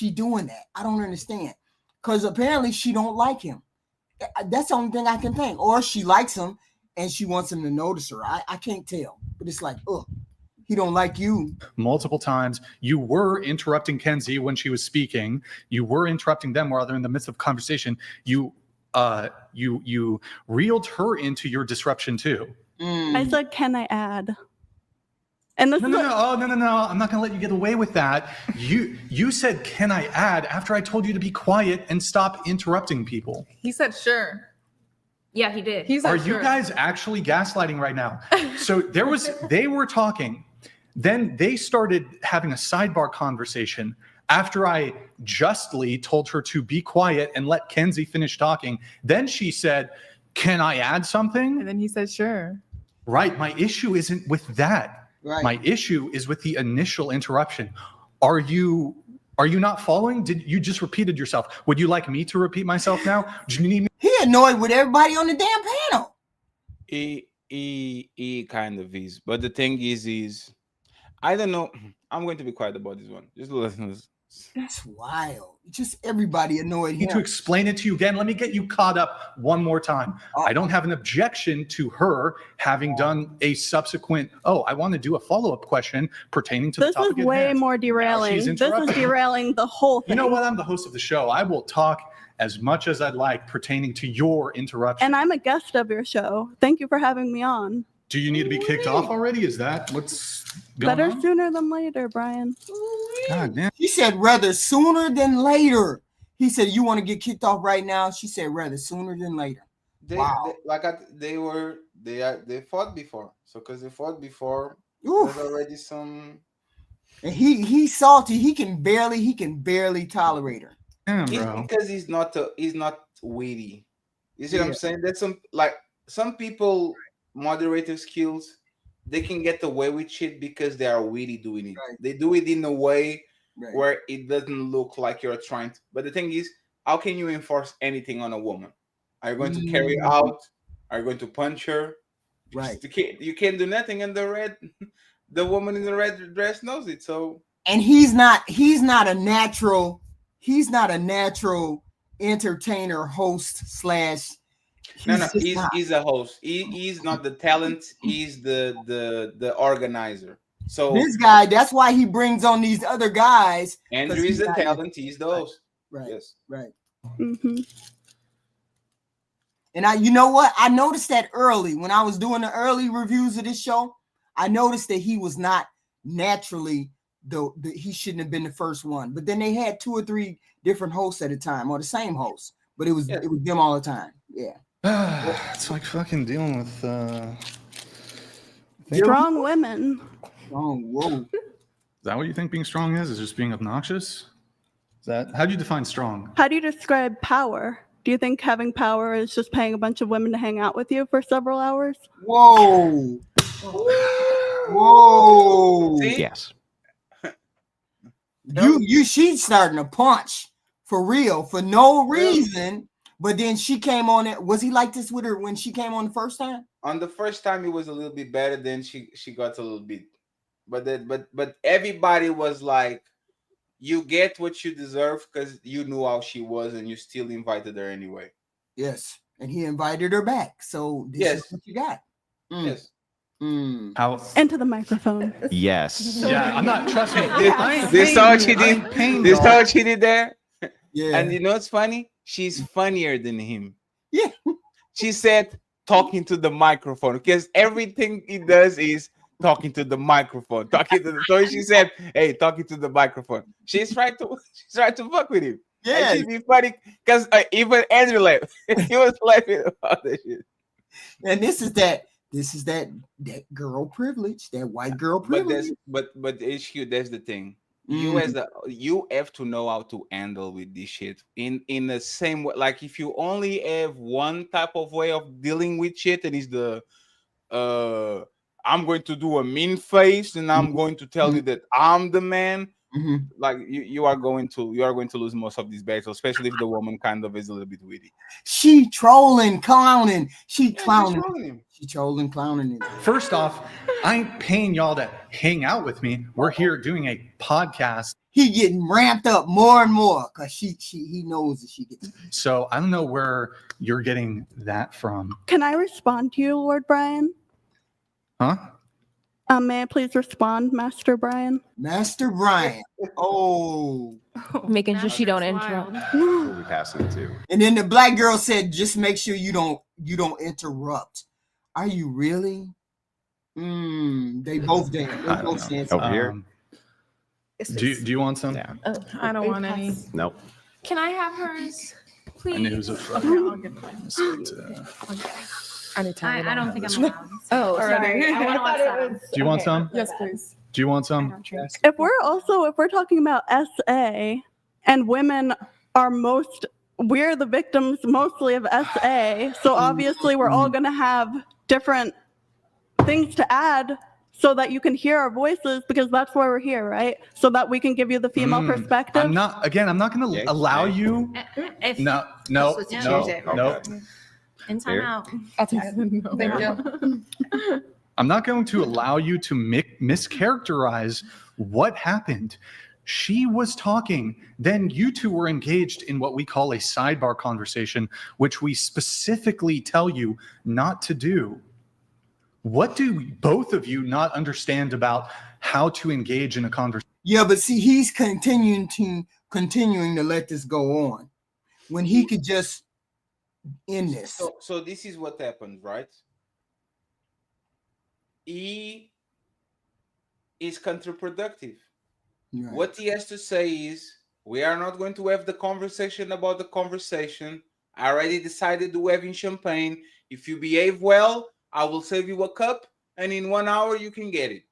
doing that? I don't understand. Because apparently she don't like him. That's the only thing I can think. Or she likes him and she wants him to notice her. I can't tell. But it's like, he don't like you. Multiple times. You were interrupting Kenzie when she was speaking. You were interrupting them while they're in the midst of conversation. You reeled her into your disruption too. I said, can I add? And this No. I'm not gonna let you get away with that. You said, "Can I add?" after I told you to be quiet and stop interrupting people. He said, "Sure." Yeah, he did. He said, Are "Sure." you guys actually gaslighting right now? So they were talking, then they started having a sidebar conversation after I justly told her to be quiet and let Kenzie finish talking. Then she said, "Can I add something?" And then he said, "Sure." Right. My issue isn't with that. Right. My issue is with the initial interruption. Are you not following? Did you just repeated yourself? Would you like me to repeat myself now? Do you need me? He annoyed with everybody on the damn panel. He kind of is, but the thing is I don't know. I'm going to be quiet about this one. Just listeners. That's wild. Just everybody annoyed I need to him. explain it to you again. Let me get you caught up one more time. I don't have an objection to her having done a subsequent, I want to do a follow-up question pertaining to the This is topic at way hand. more derailing. She's This is interrupting. derailing the whole thing. You know what? I'm the host of the show. I will talk as much as I'd like pertaining to your interruption. And I'm a guest of your show. Thank you for having me on. Do you need to be kicked off already? Is that what's going Better on? sooner than later, Brian. God damn. He said rather sooner than later. He said, "You want to get kicked off right now?" She said rather sooner than later. They fought before. So because they fought before, Oof. there's already some. And he's salty. He can barely tolerate her. Damn, It's bro. because he's not witty. You see what I'm Yeah. saying? That's some people moderator skills, they can get away with shit because they are witty doing it. Right. They do it in a way Right. where it doesn't look like you're trying to. But the thing is, how can you enforce anything on a woman? Are you going to carry out? Are you going to punch her? Right. You can't do nothing, and the woman in the red dress knows it. So And he's not a natural entertainer, host / no, just not. he's a host. He's not the talent. He's the organizer. So This guy, that's why he brings on these other guys. Andrew is the talent. He's the host. Right. Yes. Right. Mm-hmm. And you know what? I noticed that early when I was doing the early reviews of this show. I noticed that he was not naturally he shouldn't have been the first one. But then they had 2 or 3 different hosts at a time, or the same host. But it was them all the time. Yeah. It's like fucking dealing with Strong women. Oh, whoa. Is that what you think being strong is? Is just being obnoxious? How do you define strong? How do you describe power? Do you think having power is just paying a bunch of women to hang out with you for several hours? Whoa. Whoa. Yes. She's starting to punch for real, for no reason. But then she came on it. Was he like this with her when she came on the first time? On the first time, it was a little bit better. Then she got a little bit, but everybody was like, "You get what you deserve," because you knew how she was, and you still invited her anyway. Yes, and he invited her back. So this is what you got. Yes. How? Into the microphone. Yes. Yeah, I'm not. Trust me. This saw what she did. This saw what she did there. Yeah. And you know what's funny? She's funnier than him. Yeah. She said talking to the microphone because everything he does is talking to the microphone. So she said, "Hey, talking to the microphone." She's trying to fuck with him. Yeah. And she'd be funny because even Andrew laughed. He was laughing about that shit. And this is that girl privilege, that white girl privilege. But HQ, that's the thing. Mm. You have to know how to handle with this shit in the same way. Like if you only have one type of way of dealing with shit, and it's the I'm going to do a mean face and I'm going to tell you that I'm the man. Like you are going to lose most of these battles, especially if the woman kind of is a little bit witty. She trolling, clowning. She she's clowning. trolling him. She trolling, clowning him. First off, I ain't paying y'all to hang out with me. We're here doing a podcast. He getting ramped up more and more because he knows that she gets. So I don't know where you're getting that from. Can I respond to you, Lord Brian? Huh? May I please respond, Master Brian? Master Brian. Oh. Making sure she don't interrupt. We pass it too. And then the black girl said, "Just make sure you don't interrupt." Are you really? They both dance. They I don't both know. dance. Over here. Do you want some? Yeah. I don't want any. Nope. Can I have hers, please? I knew it was a Okay, I'll get mine. I need to. I don't think I'm allowed. Oh, sorry. I want to watch that. Do you want some? Yes, please. Do you want some? If we're talking about SA and women are we're the victims mostly of SA, so obviously we're all going to have different things to add so that you can hear our voices, because that's why we're here, right? So that we can give you the female perspective. I'm not going to allow you. If No. In time out. I'll take it. Thank you. I'm not going to allow you to mischaracterize what happened. She was talking, then you two were engaged in what we call a sidebar conversation, which we specifically tell you not to do. What do both of you not understand about how to engage in a conversation? Yeah, but see, he's continuing to let this go on when he could just end this. So this is what happened, right? He is counterproductive. Right. What he has to say is, we are not going to have the conversation about the conversation. I already decided to have in champagne. If you behave well, I will save you a cup, and in 1 hour you can get it.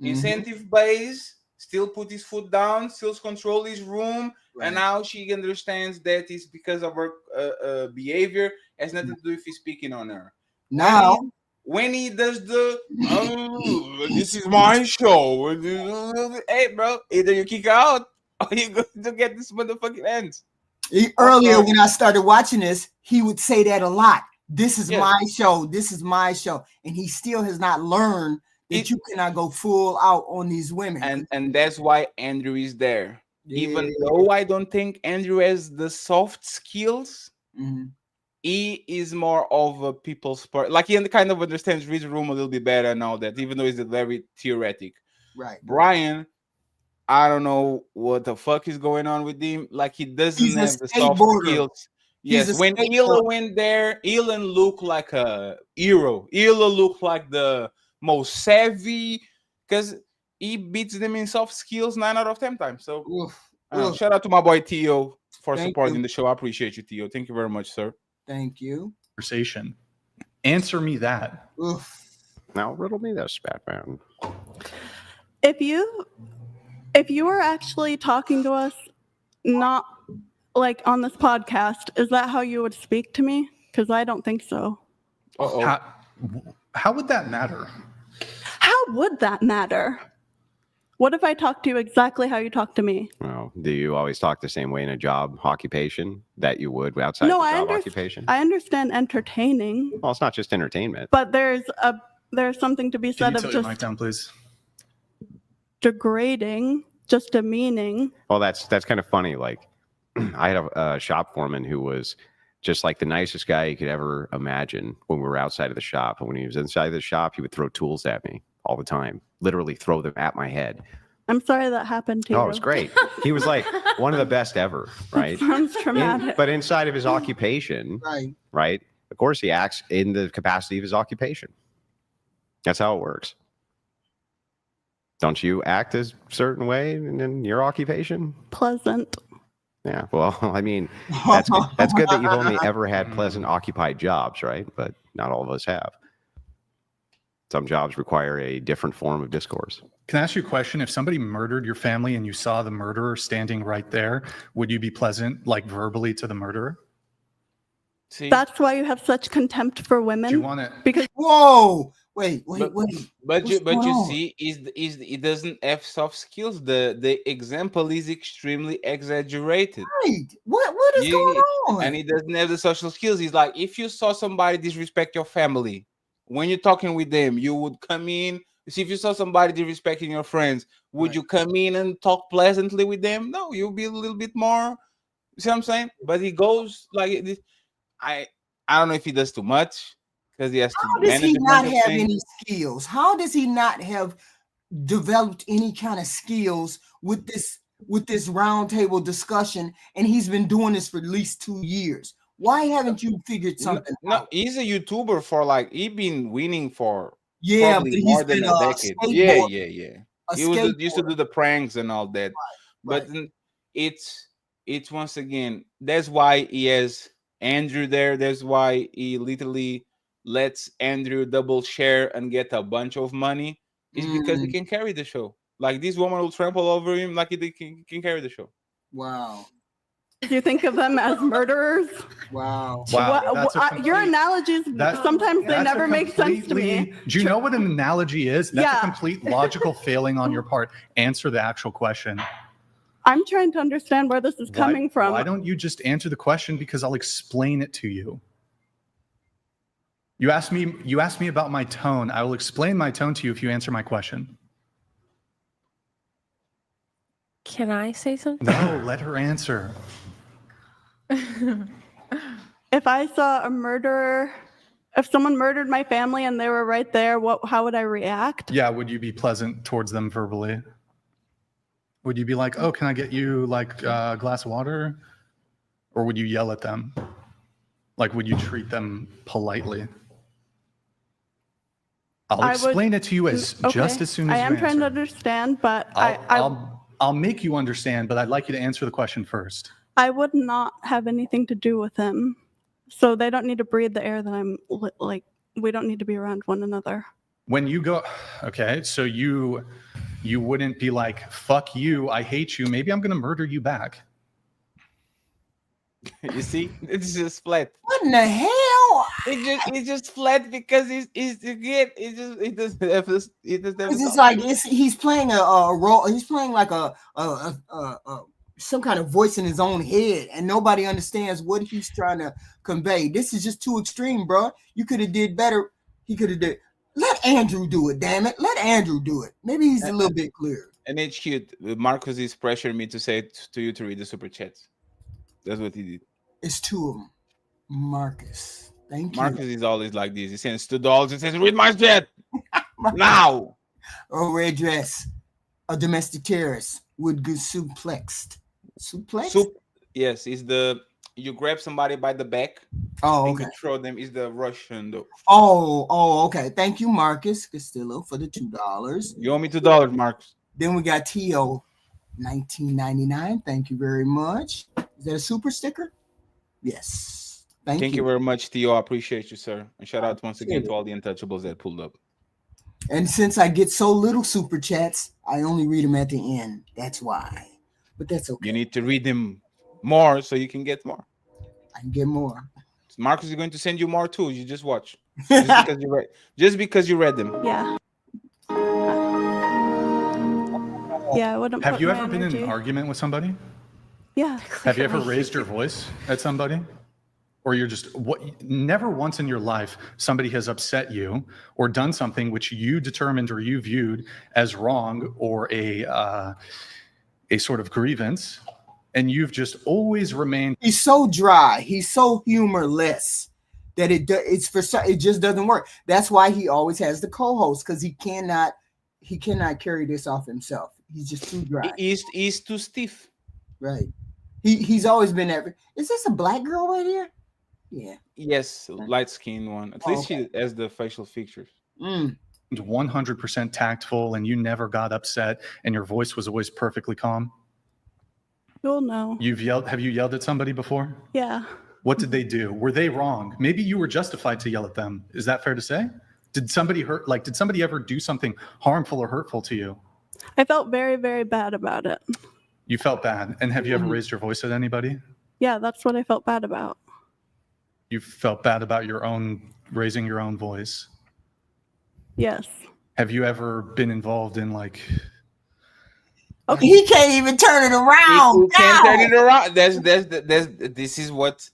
Incentive base, still put his foot down, still control his room, and now she understands that it's because of her behavior. Has nothing to do if he's speaking on her. Now, when he does the this is my show, hey bro, either you kick out or you going to get this motherfucking ends. Earlier when I started watching this, he would say that a lot. This is my show. This is my show, and he still has not learned that you cannot go full out on these women. And that's why Andrew is there. Even though I don't think Andrew has the soft skills, he is more of a people's part. Like he kind of understands read the room a little bit better and all that, even though he's very theoretic. Right. Brian, I don't know what the fuck is going on with him. Like he doesn't have the soft skills. Yes, when Hila went there, Hila looked like a hero. Hila looked like the most savvy because he beats them in soft skills 9 out of 10 times. So shout out to my boy Tio for supporting the show. I appreciate you, Tio. Thank you very much, sir. Thank you. Conversation. Answer me that. Now riddle me this, Batman. If you were actually talking to us, not like on this podcast, is that how you would speak to me? Because I don't think so. How would that matter? How would that matter? What if I talk to you exactly how you talk to me? Well, do you always talk the same way in a job occupation that you would outside of a job occupation? I understand entertaining. Well, it's not just entertainment. But there's something to be said of just mic down, please. Degrading, just demeaning. Well, that's kind of funny. Like I had a shop foreman who was just like the nicest guy you could ever imagine when we were outside of the shop. And when he was inside of the shop, he would throw tools at me all the time, literally throw them at my head. I'm sorry that happened to you. Oh, it was great. He was like one of the best ever, right? Sounds traumatic. But inside of his occupation, right? Of course, he acts in the capacity of his occupation. That's how it works. Don't you act a certain way in your occupation? Pleasant. Yeah, well, I mean, that's good that you've only ever had pleasant occupied jobs, right? But not all of us have. Some jobs require a different form of discourse. Can I ask you a question? If somebody murdered your family and you saw the murderer standing right there, would you be pleasant, like verbally, to the murderer? See? That's why you have such contempt for women. Do you want to? Because wait. But you see, it doesn't have soft skills. The example is extremely exaggerated. Right. What is going on? And he doesn't have the social skills. He's like, if you saw somebody disrespect your family, when you're talking with them, you would come in. See, if you saw somebody disrespecting your friends, would you come in and talk pleasantly with them? No, you'll be a little bit more. See what I'm saying? But he goes like this. I don't know if he does too much because he has to manage. How does he not have any skills? How does he not have developed any kind of skills with this round table discussion? And he's been doing this for at least 2 years. Why haven't you figured something out? No, he's a YouTuber for he's been winning for Yeah, probably but more he's than been a a decade. Yeah, skateboard. yeah, yeah. A He was used to skateboarder. do the pranks and all that. But Right. then it's once again, that's why he has Andrew there. That's why he literally lets Andrew double share and get a bunch of money. Is because he can carry the show. Like this woman will trample over him like he can carry the show. Wow. Do you think of them as murderers? Wow. Your analogies, sometimes they never make sense to me. Do you know what an analogy is? That's a complete logical failing on your part. Answer the actual question. I'm trying to understand where this is coming from. Why don't you just answer the question? Because I'll explain it to you. You asked me about my tone. I will explain my tone to you if you answer my question. Can I say something? No, let her answer. If I saw a murderer, if someone murdered my family and they were right there, how would I react? Yeah, would you be pleasant towards them verbally? Would you be like, oh, can I get you like a glass of water? Or would you yell at them? Like, would you treat them politely? I'll explain it to you just as soon as I you am trying to answer. understand, but I'll make you understand, but I'd like you to answer the question first. I would not have anything to do with him. So they don't need to breathe the air that I'm like, we don't need to be around one another. When you go, okay, so you wouldn't be like, fuck you, I hate you, maybe I'm going to murder you back. You see, it's just flat. What in the hell? It's just flat because it's like he's playing a role. He's playing like a some kind of voice in his own head, and nobody understands what he's trying to convey. This is just too extreme, bro. You could have did better. He could have did. Let Andrew do it, damn it. Let Andrew do it. Maybe he's a little bit clearer. And it's cute. Marcus is pressuring me to say to you to read the super chats. That's what he did. It's two of them. Marcus. Thank you. Marcus is always like this. He sends $2. He says, read my chat now. A red dress. A domestic terrorist would get suplexed. Suplex? Yes, it's you grab somebody by the back. Oh, and okay. you throw them. Is the Russian though. Oh, okay. Thank you, Marcus Castillo, for the $2. You owe me $2, Marcus. Then we got T.O. $19.99. Thank you very much. Is that a super sticker? Yes. Thank you very much, Theo. I appreciate you, sir. And shout out once again to all the untouchables that pulled up. And since I get so little super chats, I only read them at the end. That's why. But that's okay. You need to read them more so you can get more. I can get more. Marcus is going to send you more too. You just watch. Just because you read them. Yeah. Yeah, I wouldn't. Have you ever been in an argument with somebody? Yeah. Have you ever raised your voice at somebody? Or you're just never once in your life somebody has upset you or done something which you determined or you viewed as wrong or a sort of grievance, and you've just always remained. He's so dry. He's so humorless that it just doesn't work. That's why he always has the co-host, because he cannot carry this off himself. He's just too dry. He's too stiff. Right. He's always been that. Is this a black girl right here? Yeah. Yes, light-skinned one. At least she has the facial features. 100% tactful, and you never got upset, and your voice was always perfectly calm. You'll know. Have you yelled at somebody before? Yeah. What did they do? Were they wrong? Maybe you were justified to yell at them. Is that fair to say? Did somebody did somebody ever do something harmful or hurtful to you? I felt very, very bad about it. You felt bad. And have you ever raised your voice at anybody? Yeah, that's what I felt bad about. You felt bad about raising your own voice? Yes. Have you ever been involved in Okay, he can't even turn it around. He can't turn it around. This is what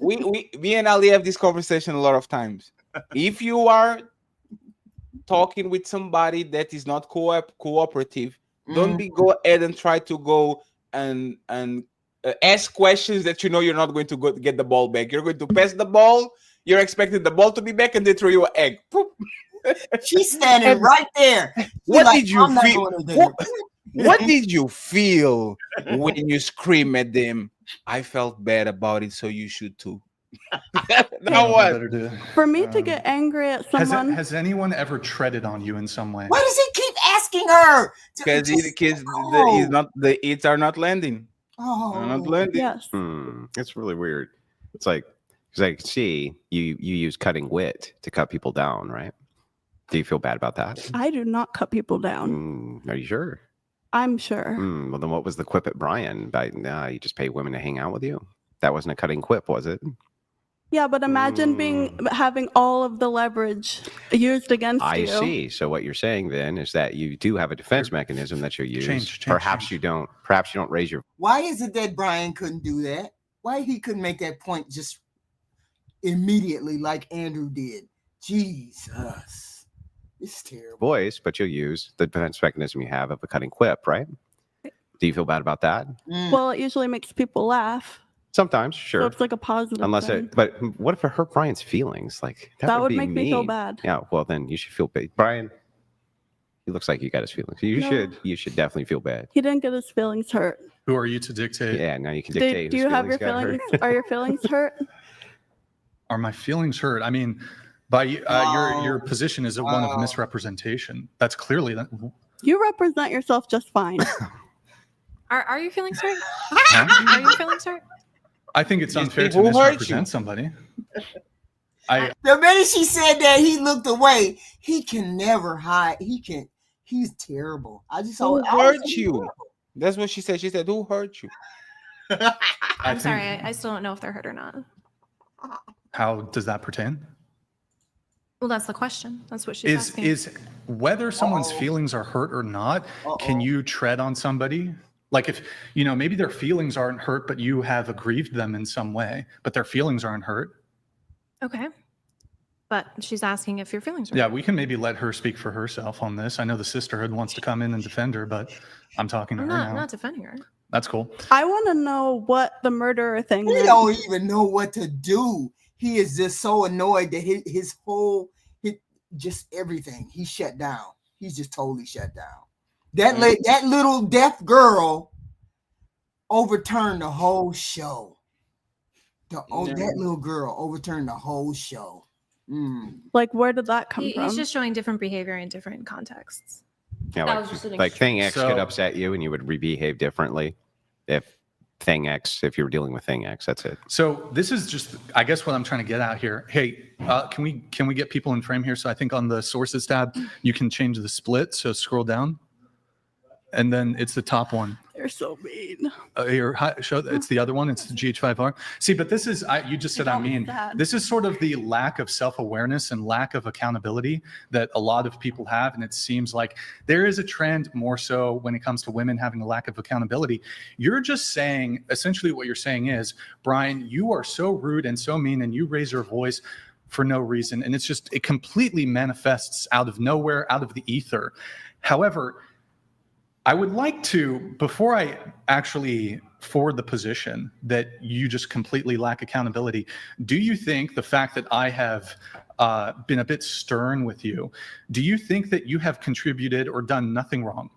me and Ali have this conversation a lot of times. If you are talking with somebody that is not cooperative, don't go ahead and try to go and ask questions that you know you're not going to go get the ball back. You're going to pass the ball. You're expecting the ball to be back, and they throw you an egg. She's standing right there. What did you feel? What did you feel when you scream at them? I felt bad about it, so you should too. Now what? Better do. For me to get angry at someone, Has anyone ever treaded on you in some way? Why does he keep asking her? Because the eats are not landing. Are not landing. Yes. It's really weird. It's like, because I can see you use cutting wit to cut people down, right? Do you feel bad about that? I do not cut people down. Are you sure? I'm sure. Well, then what was the quip at Brian? You just pay women to hang out with you? That wasn't a cutting quip, was it? Yeah, but imagine having all of the leverage used against you. I see. So what you're saying then is that you do have a defense mechanism that you'll use. Perhaps you don't raise your. Why is it that Brian couldn't do that? Why he couldn't make that point just immediately like Andrew did? Jesus, it's terrible. Voice, but you'll use the defense mechanism you have of a cutting quip, right? Do you feel bad about that? Well, it usually makes people laugh. Sometimes, sure. So it's like a positive thing. But what if it hurt Brian's feelings? Like that would be make me feel mean. bad. Yeah, well then you should feel bad. Brian, he looks like you got his feelings. You should definitely feel bad. He didn't get his feelings hurt. Who are you to dictate? Yeah, now you can dictate. Do you have your feelings? Are your feelings hurt? Are my feelings hurt? I mean, by your position is one of misrepresentation. That's clearly that. You represent yourself just fine. Are you feeling hurt? Huh? Are you feeling hurt? I think it's unfair to misrepresent somebody. The minute she said that, he looked away. He can never hide. He's terrible. Who hurt you? That's what she said. She said, "Who hurt you?" I'm sorry. I still don't know if they're hurt or not. How does that pertain? Well, that's the question. That's what she's asking. Is whether someone's feelings are hurt or not, can you tread on somebody? Like if, maybe their feelings aren't hurt, but you have aggrieved them in some way, but their feelings aren't hurt. Okay. But she's asking if your feelings are Yeah, we can maybe let her speak for herself on this. I know the sisterhood wants to come in and defend her, but I'm talking to her now. I'm not defending her. That's cool. I want to know what the murderer thing is. He don't even know what to do. He is just so annoyed that his whole just everything. He shut down. He's just totally shut down. That little deaf girl overturned the whole show. That little girl overturned the whole show. Like, where did that come from? He's just showing different behavior in different contexts. Yeah, like thing X could upset you and you would behave differently if thing X, if you were dealing with thing X. That's it. So this is just, I guess, what I'm trying to get out here. Hey, can we get people in frame here? So I think on the sources tab, you can change the split. So scroll down. And then it's the top one. They're so mean. It's the other one. It's the GH5R. See, but this is, you just said I mean. This is sort of the lack of self-awareness and lack of accountability that a lot of people have. And it seems like there is a trend more so when it comes to women having a lack of accountability. You're just saying, essentially what you're saying is, Brian, you are so rude and so mean and you raise your voice for no reason. And it's just, it completely manifests out of nowhere, out of the ether. However, I would like to, before I actually forward the position that you just completely lack accountability, do you think the fact that I have been a bit stern with you, do you think that you have contributed or done nothing wrong?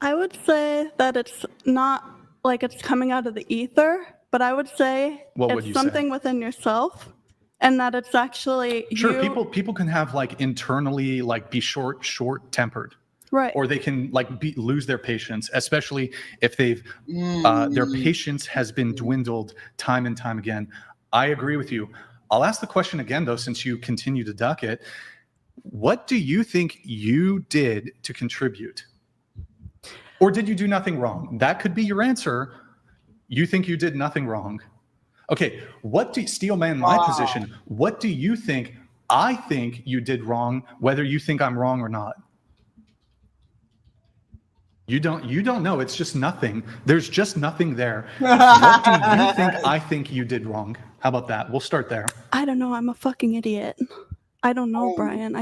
I would say that it's not like it's coming out of the ether, but I would say it's something within yourself. And that it's actually sure. People can have like internally be short-tempered, right? Or they can lose their patience, especially if they've their patience has been dwindled time and time again. I agree with you. I'll ask the question again though, since you continue to duck it. What do you think you did to contribute, or did you do nothing wrong? That could be your answer. You think you did nothing wrong. Okay, Steel Man, my position, what do you think I think you did wrong, whether you think I'm wrong or not? You don't know. It's just nothing. There's just nothing there. What do you think I think you did wrong? How about that? We'll start there. I don't know. I'm a fucking idiot. I don't know, Brian.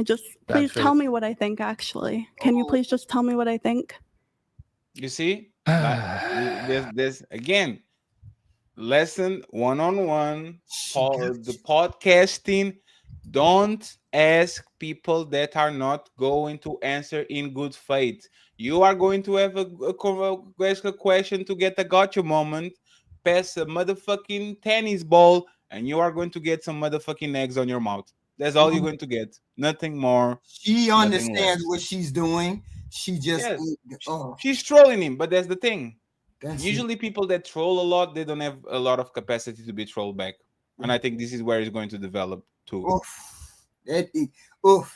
Please tell me what I think, actually. Can you please just tell me what I think? You see? This again. Lesson 101 for the podcasting. Don't ask people that are not going to answer in good faith. You are going to have a question to get a gotcha moment. pass a motherfucking tennis ball, and you are going to get some motherfucking eggs on your mouth. That's all you're going to get. Nothing more. She nothing understands less. what she's doing. She just Yes. oh, She's trolling him, but that's the thing. that's Usually people that troll a lot, they don't have a lot of capacity to be trolled back. And I think this is where it's going to develop too.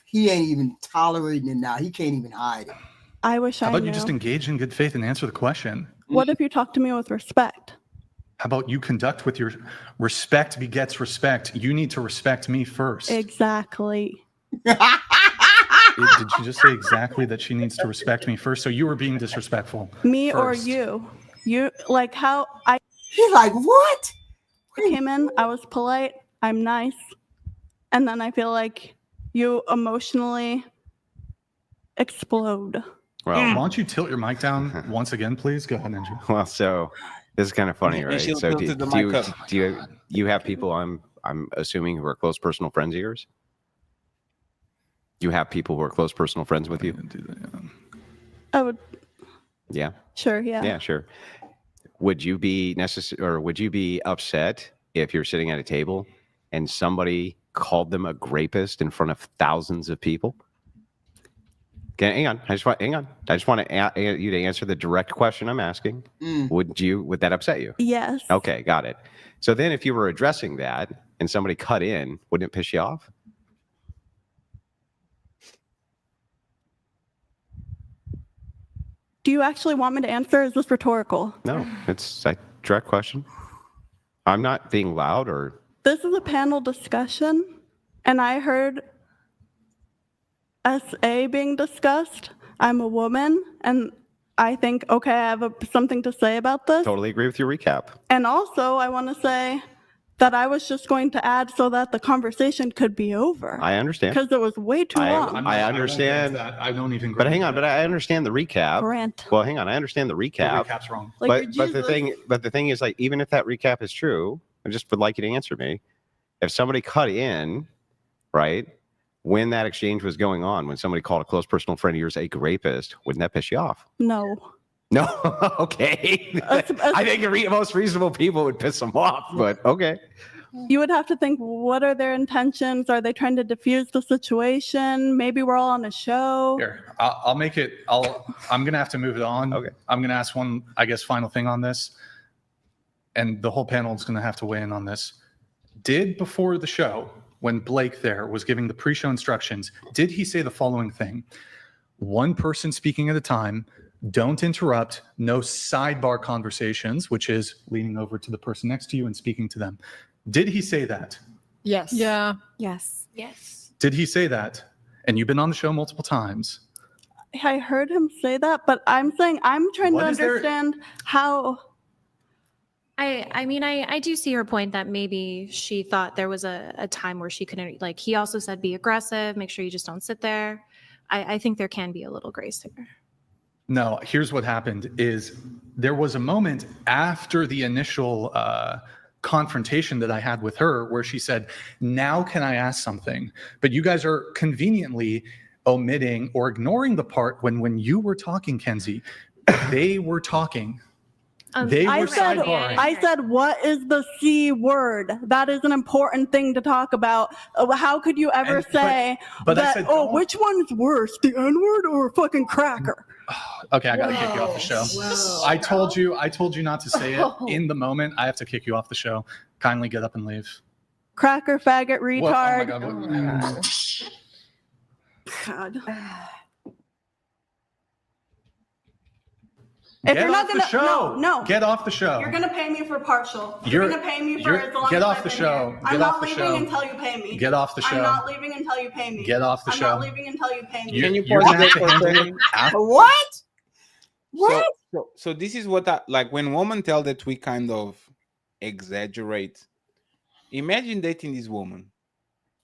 He ain't even tolerating it now. He can't even hide it. I wish How I about knew. you just engage in good faith and answer the question? What if you talk to me with respect? How about you conduct with your respect begets respect? You need to respect me first. Exactly. Did you just say exactly that she needs to respect me first? So you were being disrespectful. Me first. or you? You like how I. He's like, what? I came in. I was polite. I'm nice, and then I feel like you emotionally explode. Well, why don't you tilt your mic down once again, please? Go ahead, Andrew. Well, so this is kind of funny, And right? she'll So tilt the mic up. do you have people I'm assuming who are close personal friends of yours? You have people who are close personal friends with you? I would. Yeah. Sure. Yeah. Yeah, sure. Would you be would you be upset if you're sitting at a table and somebody called them a grapist in front of thousands of people? Okay, hang on. I just want you to answer the direct question I'm asking. Would that upset you? Yes. Okay, got it. So then if you were addressing that and somebody cut in, wouldn't it piss you off? Do you actually want me to answer? Is this rhetorical? No, it's a direct question. I'm not being loud or. This is a panel discussion, and I heard SA being discussed. I'm a woman, and I think, okay, I have something to say about this. Totally agree with your recap. And also, I want to say that I was just going to add so that the conversation could be over. I understand. Because it was way too long. I understand. I don't even. But hang on. But I understand the recap. Grant. Well, hang on. I understand the recap. The recap's wrong. Like but the thing is, like, even if that recap is true, I just would like you to answer me. If somebody cut in, right, when that exchange was going on, when somebody called a close personal friend of yours a rapist, wouldn't that piss you off? No. No. Okay. I think the most reasonable people would piss them off, but okay. You would have to think, what are their intentions? Are they trying to diffuse the situation? Maybe we're all on a show. Here, I'll make it. I'm going to have to move it on. Okay. I'm going to ask one, I guess, final thing on this. And the whole panel is going to have to weigh in on this. Did before the show, when Blake there was giving the pre-show instructions, did he say the following thing? One person speaking at a time, don't interrupt, no sidebar conversations, which is leaning over to the person next to you and speaking to them. Did he say that? Yes. Yeah. Yes. Yes. Did he say that? And you've been on the show multiple times. I heard him say that, but I'm saying I'm trying to understand how. I mean, I do see her point that maybe she thought there was a time where she couldn't, like, he also said be aggressive, make sure you just don't sit there. I think there can be a little grace here. No, here's what happened is there was a moment after the initial confrontation that I had with her where she said, now can I ask something? But you guys are conveniently omitting or ignoring the part when you were talking, Kenzie, they were talking. I said, what is the C word? That is an important thing to talk about. How could you ever say but that, I said, which one is worse, the N-word or fucking cracker? Okay, I gotta kick you off the show. I told you not to say it in the moment. I have to kick you off the show. Kindly get up and leave. Cracker, faggot, retard. What? Oh my God. God. If Get you're not off gonna, the show. no. Get off the show. You're gonna pay me for partial. You're gonna pay me for as long Get as off I've the been show. here. Get I'm off not the leaving show. until you pay me. Get off the show. I'm not leaving until you pay me. Get off the show. I'm not leaving until you pay me. Can you You're pause gonna this have to for a handle second? after- What? What? So this is what like when women tell that we kind of exaggerate. Imagine dating this woman.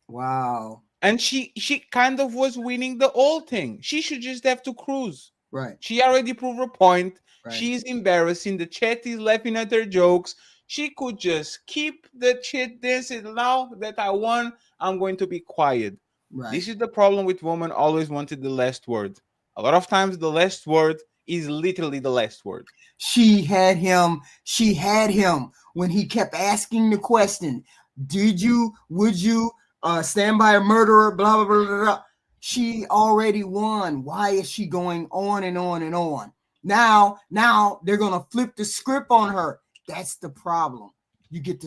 Wow. And she kind of was winning the whole thing. She should just have to cruise. Right. She already proved her point. Right. She's embarrassing. The chat is laughing at her jokes. She could just keep the shit dancing. Now that I won, I'm going to be quiet. Right. This is the problem with women always wanted the last word. A lot of times the last word is literally the last word. She had him when he kept asking the question, would you stand by a murderer, blah, blah, blah, blah, blah. She already won. Why is she going on and on and on? Now they're going to flip the script on her. That's the problem. You could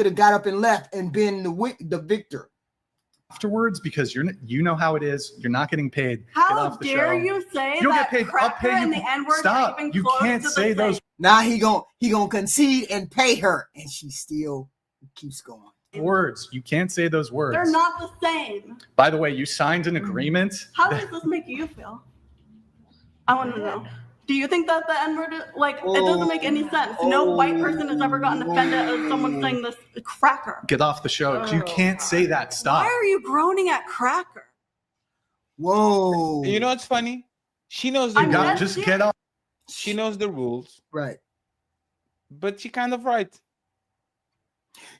have got up and left and been the victor. Afterwards, because you know how it is. You're not getting paid. Get How off the dare show. you say You'll that get paid. I'll cracker pay you. and the N-word Stop. are even You close can't to the say those. same? Now he gonna concede and pay her, and she still keeps going. Words. You can't say those words. They're not the same. By the way, you signed an agreement. How does this make you feel? I want to know. Do you think that the N-word, it doesn't make any sense. No white person has ever gotten offended at someone saying this cracker. Get off the show. You can't say that. Stop. Why are you groaning at cracker? Whoa. You know what's funny? She knows the rules. Just get off. She knows the rules. Right. But she kind of right.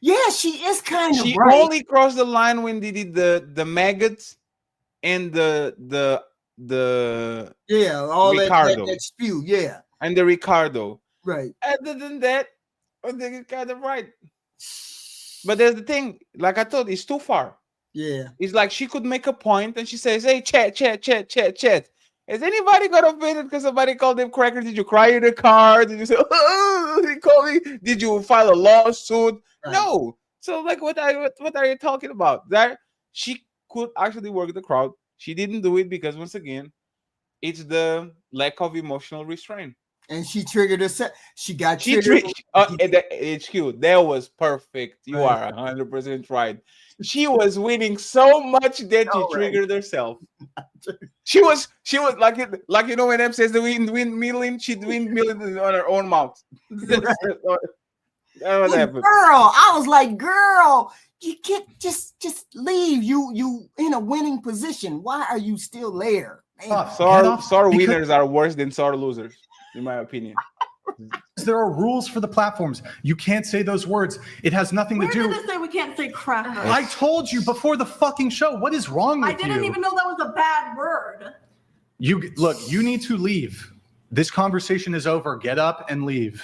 Yeah, she is kind of She right. only crossed the line when they did the maggots and the all Ricardo. that spew, yeah. And the Ricardo. Right. Other than that, I think it's kind of right. But there's the thing, like I told you, it's too far. Yeah. It's like she could make a point and she says, hey, chat. Has anybody got offended because somebody called them crackers? Did you cry in the car? Did you say, oh, he called me? Did you file a lawsuit? Right. No. So like, what are you talking about? That she could actually work the crowd. She didn't do it because once again, it's the lack of emotional restraint. And she triggered herself. She got triggered. HQ, that was perfect. You are 100% right. She was winning so much that she triggered herself. She was like when Em says the windmilling, she'd windmilling on her own mouth. That was happened. Girl, I was like, girl, you can't just leave. You in a winning position. Why are you still there? Sore winners are worse than sore losers, in my opinion. There are rules for the platforms. You can't say those words. It has nothing to do. Where did it say we can't say cracker? I told you before the fucking show. What is wrong with you? I didn't even know that was a bad word. You need to leave. This conversation is over. Get up and leave.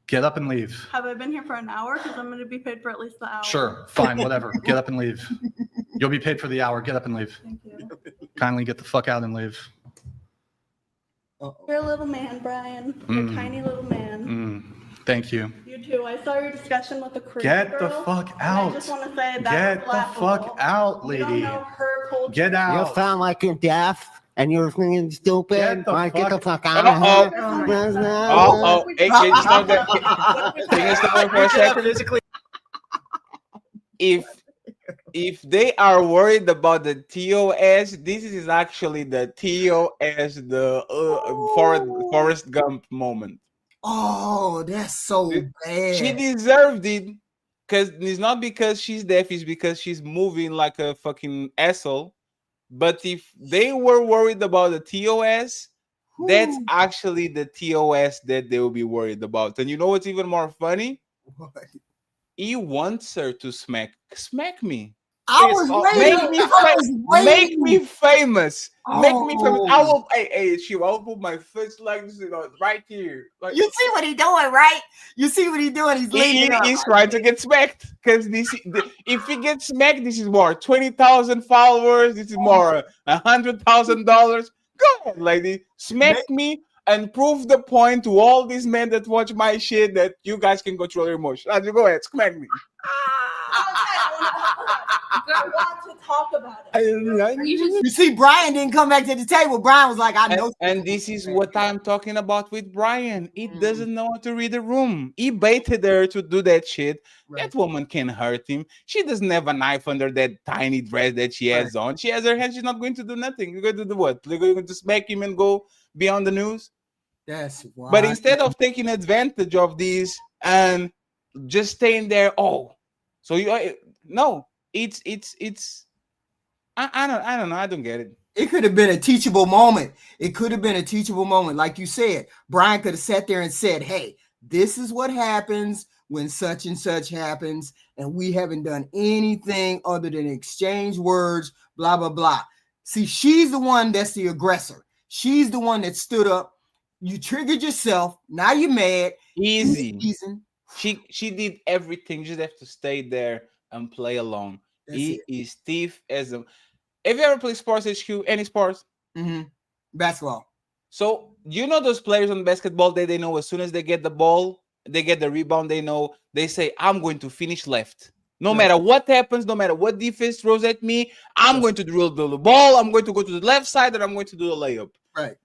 Get up and leave. Have I been here for an hour? Because I'm going to be paid for at least the hour. Sure, fine, whatever. Get up and leave. You'll be paid for the hour. Get up and leave. Thank you. Kindly get the fuck out and leave. You're a little man, Brian. You're a tiny little man. Thank you. You too. I saw your discussion with the crew. Get the fuck out. I just want to say that Get the fuck out, lady. You don't know her culture. Get out. You sound like you're deaf and you're fucking stupid. Get the fuck out of here. Hey, can you stop that? Can you stop for a second? If they are worried about the TOS, this is actually the TOS, the Forrest Gump moment. Oh, that's so bad. She deserved it because it's not because she's deaf, it's because she's moving like a fucking asshole. But if they were worried about the TOS, that's actually the TOS that they will be worried about. And you know what's even more funny? What? He wants her to smack me. I was waiting. Make me famous. Make me famous. I will. I'll put my foot like this, right here. Like, you see what he's doing, right? You see what he's doing. He's trying to get smacked because if he gets smacked, this is more 20,000 followers. This is more $100,000. Go ahead, lady, smack me and prove the point to all these men that watch my shit that you guys can control your emotions. Go ahead, smack me. I want to talk about it. You see, Brian didn't come back to the table. Brian was like, I know. And this is what I'm talking about with Brian. He doesn't know how to read the room. He baited her to do that shit. Right. That woman can hurt him. She doesn't have a knife under that tiny dress that she has on. She has her hand. She's not going to do nothing. You're going to do what? You're going to smack him and go be on the news? That's wild. But instead of taking advantage of these and just staying there, so you no. It's I don't know. I don't get it. It could have been a teachable moment. Like you said, Brian could have sat there and said, hey, this is what happens when such and such happens. And we haven't done anything other than exchange words, blah, blah, blah. See, she's the one that's the aggressor. She's the one that stood up. You triggered yourself. Now you're mad. Easy. She did everything. You just have to stay there and play along. He is stiff as a. Have you ever played Sports HQ? Any sports? Mm-hmm. Basketball. So you know those players on basketball, they know as soon as they get the ball, they get the rebound, they say, I'm going to finish left. No matter what happens, no matter what defense throws at me, I'm going to drill the ball, I'm going to go to the left side, and I'm going to do the layup. Right.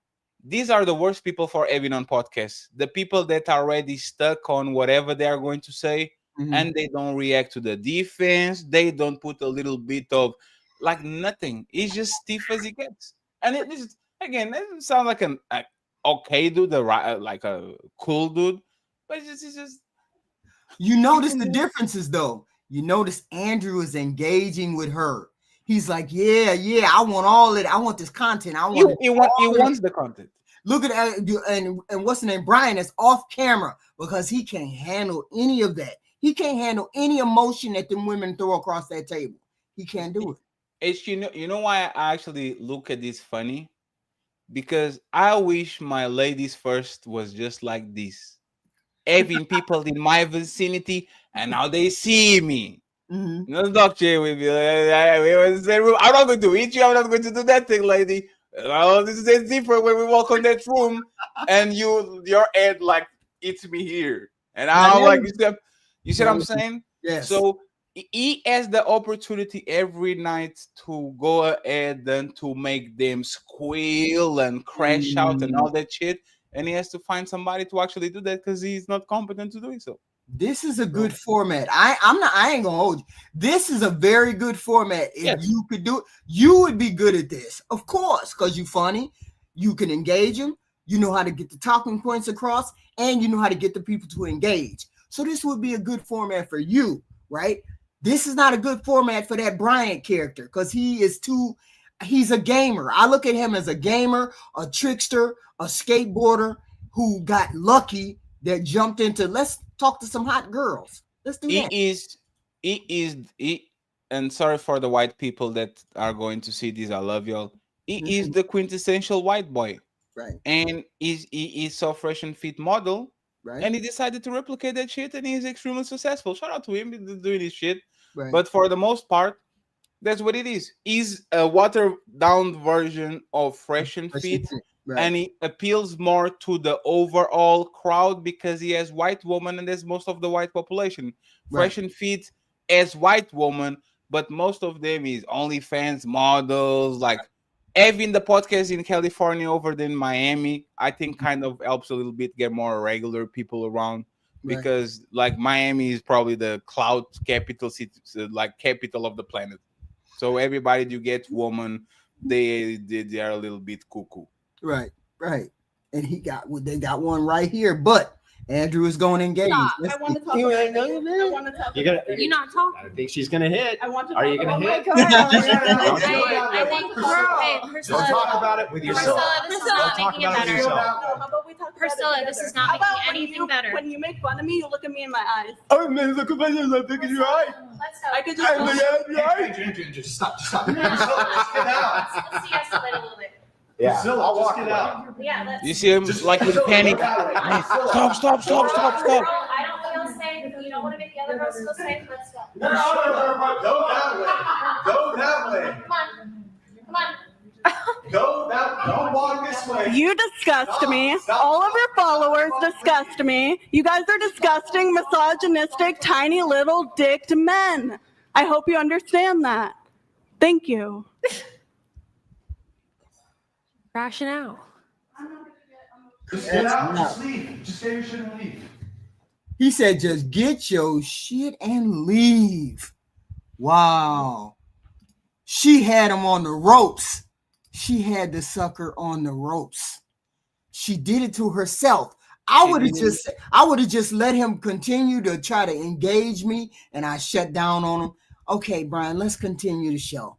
These are the worst people for having on podcasts. The people that are already stuck on whatever they are going to say, and they don't react to the defense. They don't put a little bit of like nothing. It's just stiff as it gets. And it is, again, it doesn't sound like an okay dude, like a cool dude, but it's just. You notice the differences though. You notice Andrew is engaging with her. He's like, yeah, I want all it. I want this content. I want. He wants the content. Look at that, and what's the name? Brian is off camera because he can't handle any of that. He can't handle any emotion that the women throw across that table. He can't do it. It's you know why I actually look at this funny? Because I wish my ladies first was just like this. Having people in my vicinity and now they see me. No doctor will be like, I'm not going to hit you, I'm not going to do that thing, lady. Oh, this is different when we walk on that room and your head like hits me here. And I'm like, you see what I'm saying? Yes. So he has the opportunity every night to go ahead and to make them squeal and crash out and all that shit. And he has to find somebody to actually do that because he's not competent to doing so. This is a good format. I ain't gonna hold you. This is a very good format. If you could do it, you would be good at this, of course, because you're funny. You can engage them. You know how to get the talking points across, and you know how to get the people to engage. So this would be a good format for you, right? This is not a good format for that Bryant character because he's a gamer. I look at him as a gamer, a trickster, a skateboarder who got lucky that jumped into let's talk to some hot girls. Let's do that. And sorry for the white people that are going to see this. I love y'all. He is the quintessential white boy. Right. And he is so fresh and fit model. Right. And he decided to replicate that shit and he's extremely successful. Shout out to him doing his shit. Right. But for the most part, that's what it is. He's a watered down version of Fresh and Fit. Right. And he appeals more to the overall crowd because he has white woman and there's most of the white population. Right. Fresh and Fit as white woman, but most of them is OnlyFans models, like having the podcast in California over than Miami, I think kind of helps a little bit get more regular people around. Right. Because like Miami is probably the cloud capital city, like capital of the planet. So everybody you get woman, they are a little bit cuckoo. Right. And they got one right here, but Andrew is going to engage. I want to talk. I want to talk. You're not talking. I think she's gonna hit. I want to. Are you gonna hit? I think. Don't talk about it with yourself. Priscilla, Don't talk about it with yourself. Priscilla, this is not making anything better. When you make fun of me, you look at me in my eyes. Oh man, look at me! Look at your eyes. I could just. Stop. Let's de-escalate a little bit. Yeah, Priscilla, I'll just walk get away. out. Yeah, You see him like in panic. Stop. I don't feel safe. If you don't want to make the other girls feel safe, let's go. No, go that way. Go that way. Come on. Don't walk this way. You disgust me. All of your followers disgust me. You guys are disgusting, misogynistic, tiny little dicked men. I hope you understand that. Thank you. Rationale. Just get out. Just leave. Just get your shit and leave. He said, just get your shit and leave. Wow. She had him on the ropes. She had the sucker on the ropes. She did it to herself. I would have just let him continue to try to engage me, and I shut down on him. Okay, Brian, let's continue the show.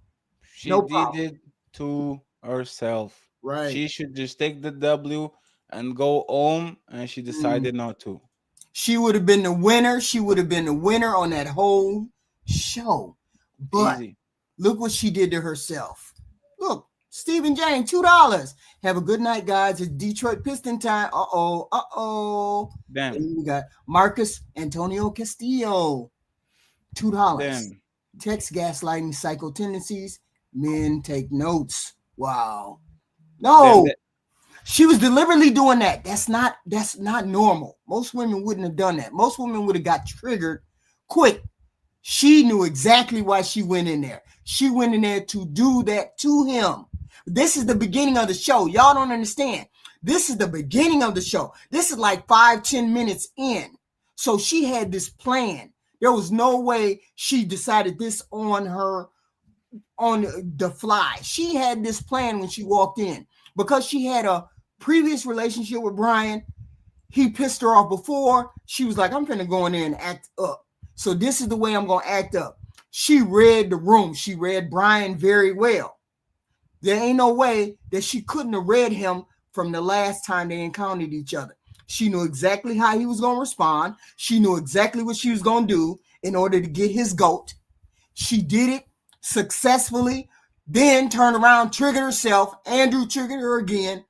She did it to herself. Right. She should just take the W and go home, and she decided not to. She would have been the winner. She would have been the winner on that whole show. But look what she did to herself. Look, Stephen James, $2. Have a good night, guys. It's Detroit Piston time. Damn. Then we got Marcus Antonio Castillo, $2. Damn. Text gaslighting psycho tendencies. Men take notes. Wow. No. She was deliberately doing that. That's not normal. Most women wouldn't have done that. Most women would have got triggered quick. She knew exactly why she went in there. She went in there to do that to him. This is the beginning of the show. Y'all don't understand. This is the beginning of the show. This is like 5-10 minutes in. So she had this plan. There was no way she decided this on the fly. She had this plan when she walked in because she had a previous relationship with Brian. He pissed her off before. She was like, I'm finna go in there and act up. So this is the way I'm going to act up. She read the room. She read Brian very well. There ain't no way that she couldn't have read him from the last time they encountered each other. She knew exactly how he was going to respond. She knew exactly what she was going to do in order to get his goat. She did it successfully, then turned around, triggered herself. Andrew triggered her again.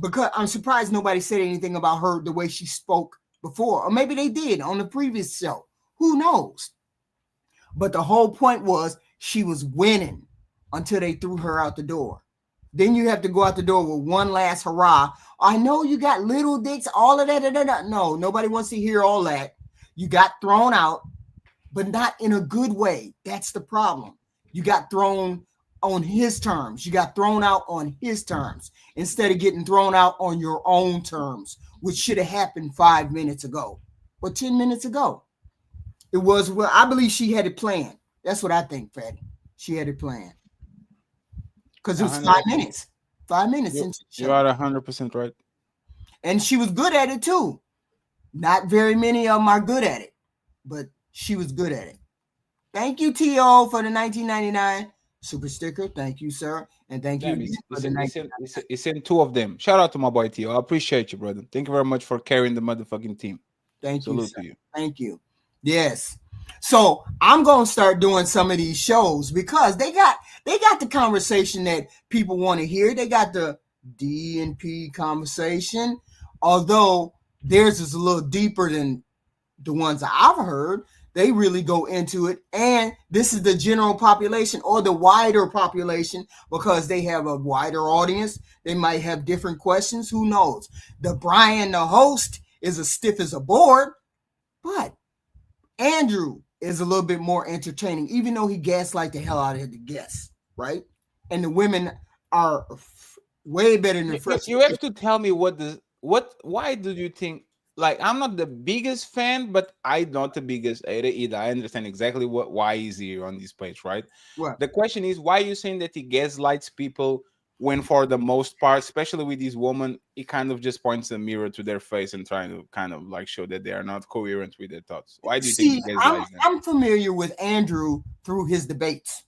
Because I'm surprised nobody said anything about her the way she spoke before. Or maybe they did on the previous show. Who knows? But the whole point was she was winning until they threw her out the door. Then you have to go out the door with one last hurrah. I know you got little dicks, all of that. No, nobody wants to hear all that. You got thrown out, but not in a good way. That's the problem. You got thrown on his terms. You got thrown out on his terms instead of getting thrown out on your own terms, which should have happened 5 minutes ago or 10 minutes ago. It was, well, I believe she had it planned. That's what I think, Fatty. She had it planned. Because it was 5 minutes. 5 minutes into the show. You are 100% right. And she was good at it too. Not very many of them are good at it, but she was good at it. Thank you, T.O., for the 1999 super sticker. Thank you, sir. And thank you. He sent 2 of them. Shout out to my boy T.O. I appreciate you, brother. Thank you very much for carrying the motherfucking team. Thank you. Salute to you. Thank you. Yes. So I'm going to start doing some of these shows because they got the conversation that people want to hear. They got the D&P conversation, although theirs is a little deeper than the ones I've heard. They really go into it. And this is the general population or the wider population because they have a wider audience. They might have different questions. Who knows? The Brian, the host, is as stiff as a board, but Andrew is a little bit more entertaining, even though he gaslight the hell out of the guests, right? And the women are way better than the first. You have to tell me why do you think, like, I'm not the biggest fan, but I'm not the biggest hater either. I understand exactly why he's here on this page, right? What? The question is, why are you saying that he gaslights people when for the most part, especially with this woman, he kind of just points a mirror to their face and trying to kind of like show that they are not coherent with their thoughts? Why do you think he gaslights them? I'm familiar with Andrew through his debates.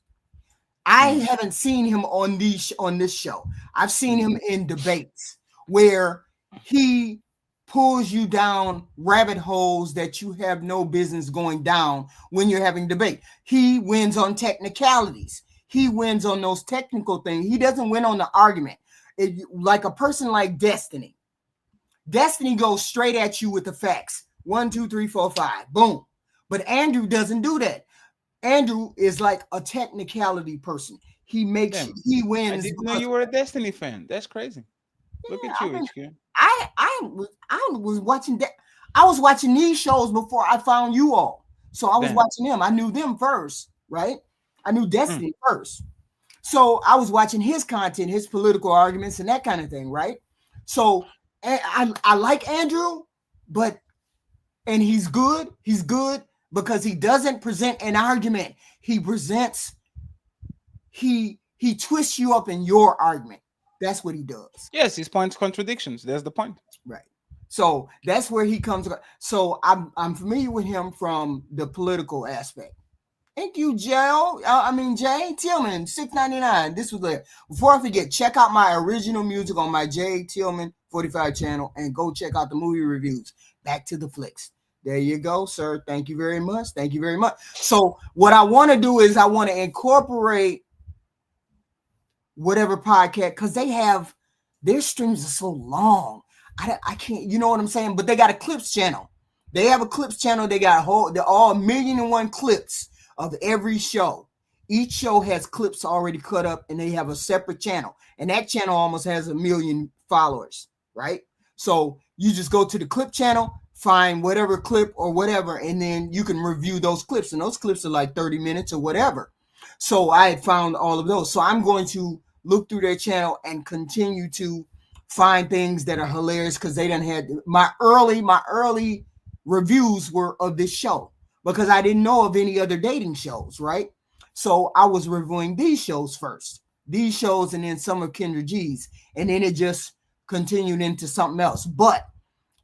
I haven't seen him on this show. I've seen him in debates where he pulls you down rabbit holes that you have no business going down when you're having debate. He wins on technicalities. He wins on those technical things. He doesn't win on the argument. Like a person like Destiny. Destiny goes straight at you with the facts. 1, 2, 3, 4, 5. Boom. But Andrew doesn't do that. Andrew is like a technicality person. He makes he wins. I didn't know you were a Destiny fan. That's crazy. Look at you, HQ. I was watching that. I was watching these shows before I found you all. So I was watching them. I knew them first, right? I knew Destiny first. So I was watching his content, his political arguments and that kind of thing, right? So I like Andrew, and he's good. He's good because he doesn't present an argument. He presents, he twists you up in your argument. That's what he does. Yes, he points contradictions. That's the point. Right. So that's where he comes. So I'm familiar with him from the political aspect. Thank you, Jay Tillman, $6.99. This was there. Before I forget, check out my original music on my Jay Tillman 45 channel and go check out the movie reviews. Back to the flicks. There you go, sir. Thank you very much. Thank you very much. So what I want to do is I want to incorporate whatever podcast, because they have their streams are so long. I can't, you know what I'm saying? But they got a clips channel. They have a clips channel. They got they're all 1,000,001 clips of every show. Each show has clips already cut up, and they have a separate channel. And that channel almost has 1,000,000 followers, right? So you just go to the clip channel, find whatever clip or whatever, and then you can review those clips. And those clips are like 30 minutes or whatever. So I had found all of those. So I'm going to look through their channel and continue to find things that are hilarious, because they done had my early reviews were of this show, because I didn't know of any other dating shows, right? So I was reviewing these shows first, these shows, and then some of Kendra G's, and then it just continued into something else. But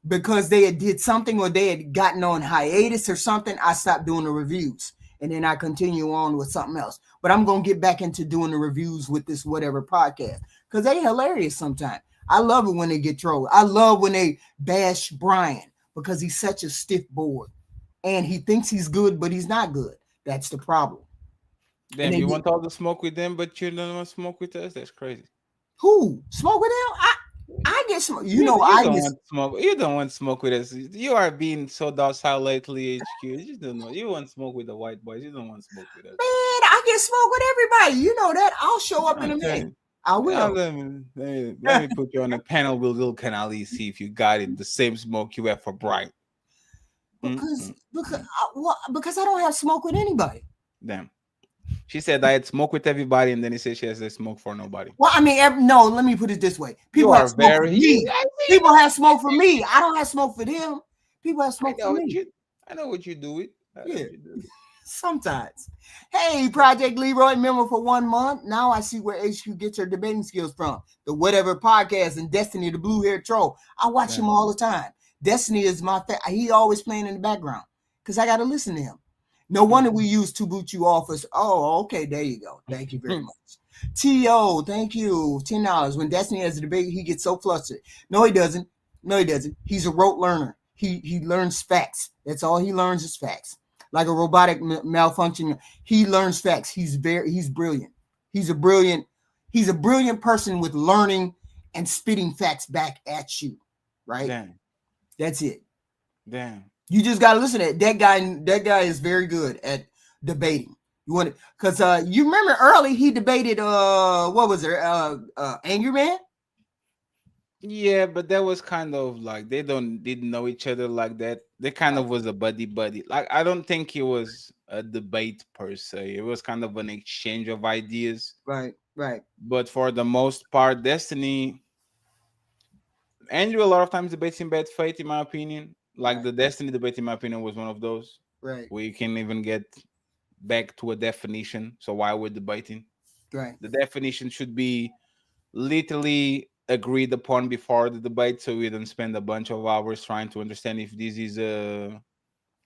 because they had did something, or they had gotten on hiatus or something, I stopped doing the reviews, and then I continue on with something else. But I'm going to get back into doing the reviews with this whatever podcast, because they hilarious sometimes. I love it when they get trolled. I love when they bash Brian, because he's such a stiff board, and he thinks he's good, but he's not good. That's the problem. Damn, you want all the smoke with them, but you don't want to smoke with us? That's crazy. Who? Smoke with them? I get smoke. You don't want smoke. You don't want smoke with us. You are being so docile lately, HQ. You don't know. You want smoke with the white boys. You don't want smoke with us. Man, I get smoke with everybody. You know that. I'll show up in a minute. I will. Let me put you on a panel with Lil Canali, see if you got it. The same smoke you have for Brian. Because I don't have smoke with anybody. Damn. She said I had smoke with everybody, and then he said she has smoke for nobody. Well, I mean, no, let me put it this way. People have smoke for me. People have smoke for me. I don't have smoke for them. People have smoke for me. I know what you do it. Yeah. Sometimes. Hey, Project Leroy, member for 1 month. Now I see where HQ gets her debating skills from. The whatever podcast and Destiny, the blue hair troll. I watch him all the time. Destiny is my he always playing in the background, because I got to listen to him. No wonder we use To Boot You Off as, oh, okay, there you go. Thank you very much. T.O., thank you. $10. When Destiny has a debate, he gets so flustered. No, he doesn't. He's a rote learner. He learns facts. That's all he learns is facts. Like a robotic malfunction. He learns facts. He's brilliant. He's a brilliant person with learning and spitting facts back at you. Right? Damn. That's it. Damn. You just gotta listen to it. That guy is very good at debating. You want it because you remember early he debated what was there? Angry Man? Yeah, but that was kind of like they didn't know each other like that. They kind of was a buddy. Like I don't think it was a debate per se. It was kind of an exchange of ideas. Right. But for the most part, Destiny, Andrew a lot of times debates in bad faith, in my opinion. Like the Destiny debate, in my opinion, was one of those. Right. Where you can't even get back to a definition. So why we're debating? Right. The definition should be literally agreed upon before the debate, so we don't spend a bunch of hours trying to understand if this is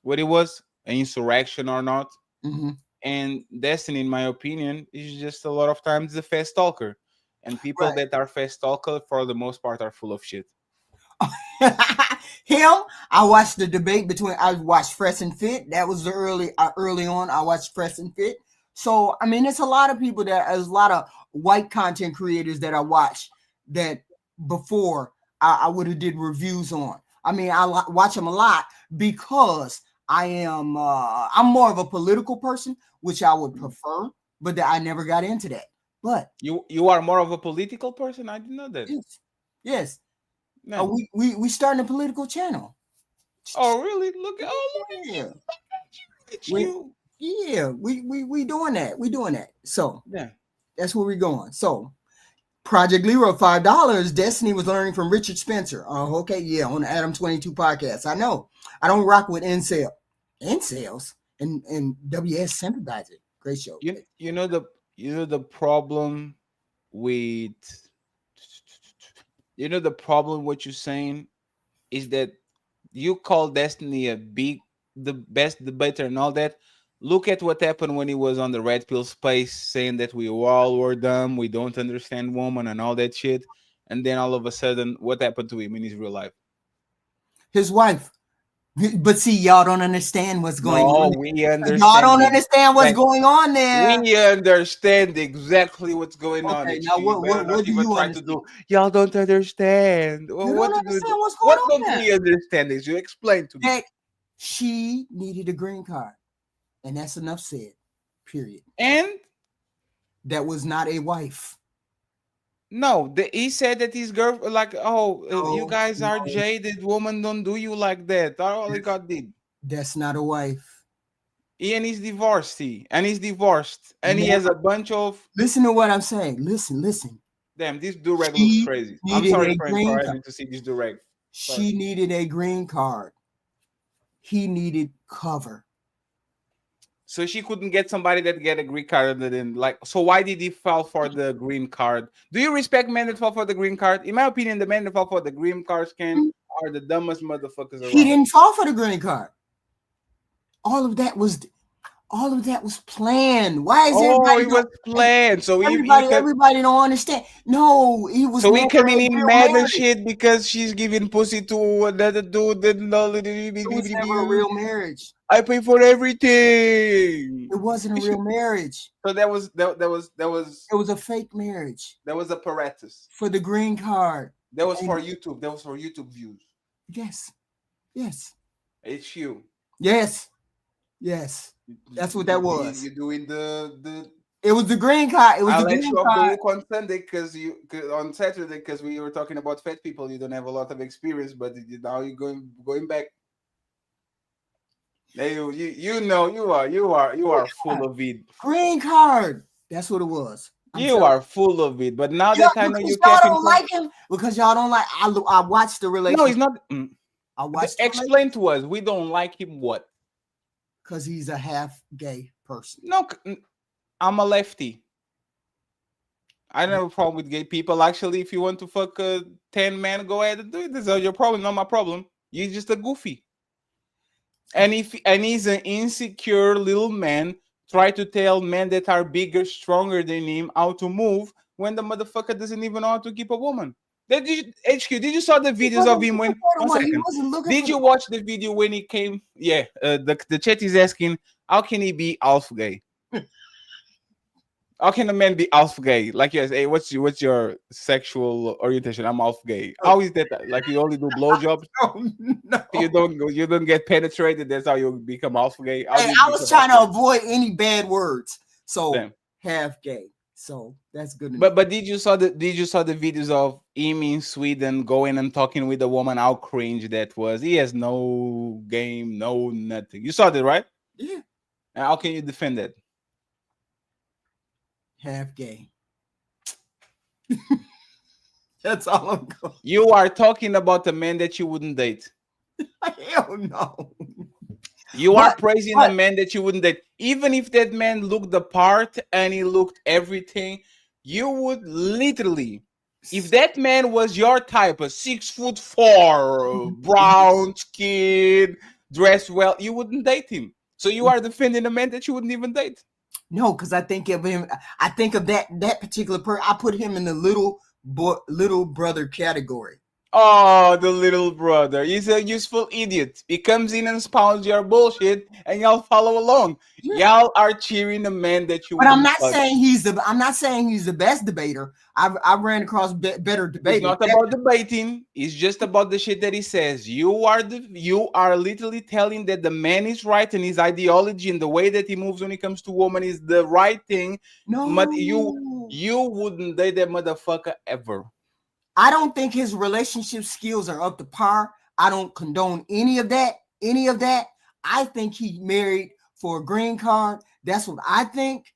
what it was, an insurrection or not. Mm-hmm. And Destiny, in my opinion, is just a lot of times a fast talker, and people that are fast talker for the most part are full of shit. Him, I watched the debate between. I watched Fresh and Fit. That was the early on. I watched Fresh and Fit. So I mean, it's a lot of people there's a lot of white content creators that I watch that before I would have did reviews on. I mean, I watch them a lot because I am I'm more of a political person, which I would prefer, but I never got into that. But you are more of a political person? I didn't know that. Yes. No. We starting a political channel. Oh really? Look at you. We doing that. We doing that. So yeah, that's where we're going. So Project Leroy, $5. Destiny was learning from Richard Spencer. Oh, okay, yeah, on the Adam 22 podcast. I know. I don't rock with incels and WS Sympathizer. Great show. You know the problem with what you're saying is that you call Destiny the best debater and all that. Look at what happened when he was on the Red Pill Space saying that we all were dumb, we don't understand women and all that shit. And then all of a sudden, what happened to him in his real life? His wife But see, y'all don't understand what's going No, on. we understand. Y'all don't understand what's going on there. We understand exactly what's going on. Okay, now You better what not do even you try understand? to do. Y'all don't understand. You don't understand what's going What on don't there. we understand? Is you explain to me. That she needed a green card, and that's enough said. Period. And that was not a wife. No, he said that his girl, like, you guys are jaded. Woman don't do you like that. All God did. That's not a wife. And he's divorced. And he's divorced. And he has a bunch of. Listen to what I'm saying. Listen. Damn, this durag looks crazy. I'm sorry, friend, for card. having to see this durag. She needed a green card. He needed cover. So she couldn't get somebody that get a green card other than so why did he fall for the green card? Do you respect men that fall for the green card? In my opinion, the men that fall for the green card are the dumbest motherfuckers around. He didn't fall for the green card. All of that was planned. Why is it was planned? So everybody don't understand. No, he was. So he coming in mad and shit because she's giving pussy to another dude. It was never a real marriage. I pay for everything. It wasn't a real marriage. So that was. It was a fake marriage. That was apparatus for the green card. That was for YouTube. That was for YouTube views. Yes. It's you. Yes. That's what that was. You're doing the. It was the green card. It was the green card. I'll let you on Sunday on Saturday because we were talking about fat people. You don't have a lot of experience, but now you're going back. You know you are full of it. Green card. That's what it was. You are full of it. But now that I know you y'all don't like him because y'all don't like. I watched the relationship. No, he's not. I watched. Explain to us. We don't like him. What? Because he's a half gay person. No, I'm a lefty. I don't have a problem with gay people. Actually, if you want to fuck 10 men, go ahead and do it. This is your problem, not my problem. You're just a goofy. And he's an insecure little man, try to tell men that are bigger, stronger than him how to move when the motherfucker doesn't even know how to keep a woman. HQ, did you saw the videos of him when? Did you watch the video when he came? Yeah, the chat is asking, how can he be half gay? How can a man be half gay? Like, yes, hey, what's your sexual orientation? I'm half gay. How is that? Like, you only do blowjobs? No. You don't get penetrated. That's how you become half gay. Hey, I was trying to avoid any bad words, so half gay. So that's good. But did you saw the videos of him in Sweden going and talking with a woman? How cringe that was. He has no game, no nothing. You saw that, right? Yeah. And how can you defend that? Half gay. That's all I'm going. You are talking about a man that you wouldn't date. Hell no. You are praising a man that you wouldn't date. Even if that man looked the part and he looked everything, you would literally, if that man was your type, a 6'4", brown skin, dressed well, you wouldn't date him. So you are defending a man that you wouldn't even date. No, because I think of him. I think of that particular person. I put him in the little brother category. Oh, the little brother. He's a useful idiot. He comes in and spouts your bullshit, and y'all follow along. Yeah. Y'all are cheering the man that you. But I'm not saying he's the best debater. I ran across better debaters. It's not about debating. It's just about the shit that he says. You are literally telling that the man is right and his ideology and the way that he moves when it comes to women is the right thing. No, but you wouldn't date that motherfucker ever. I don't think his relationship skills are up to par. I don't condone any of that. I think he married for a green card. That's what I think.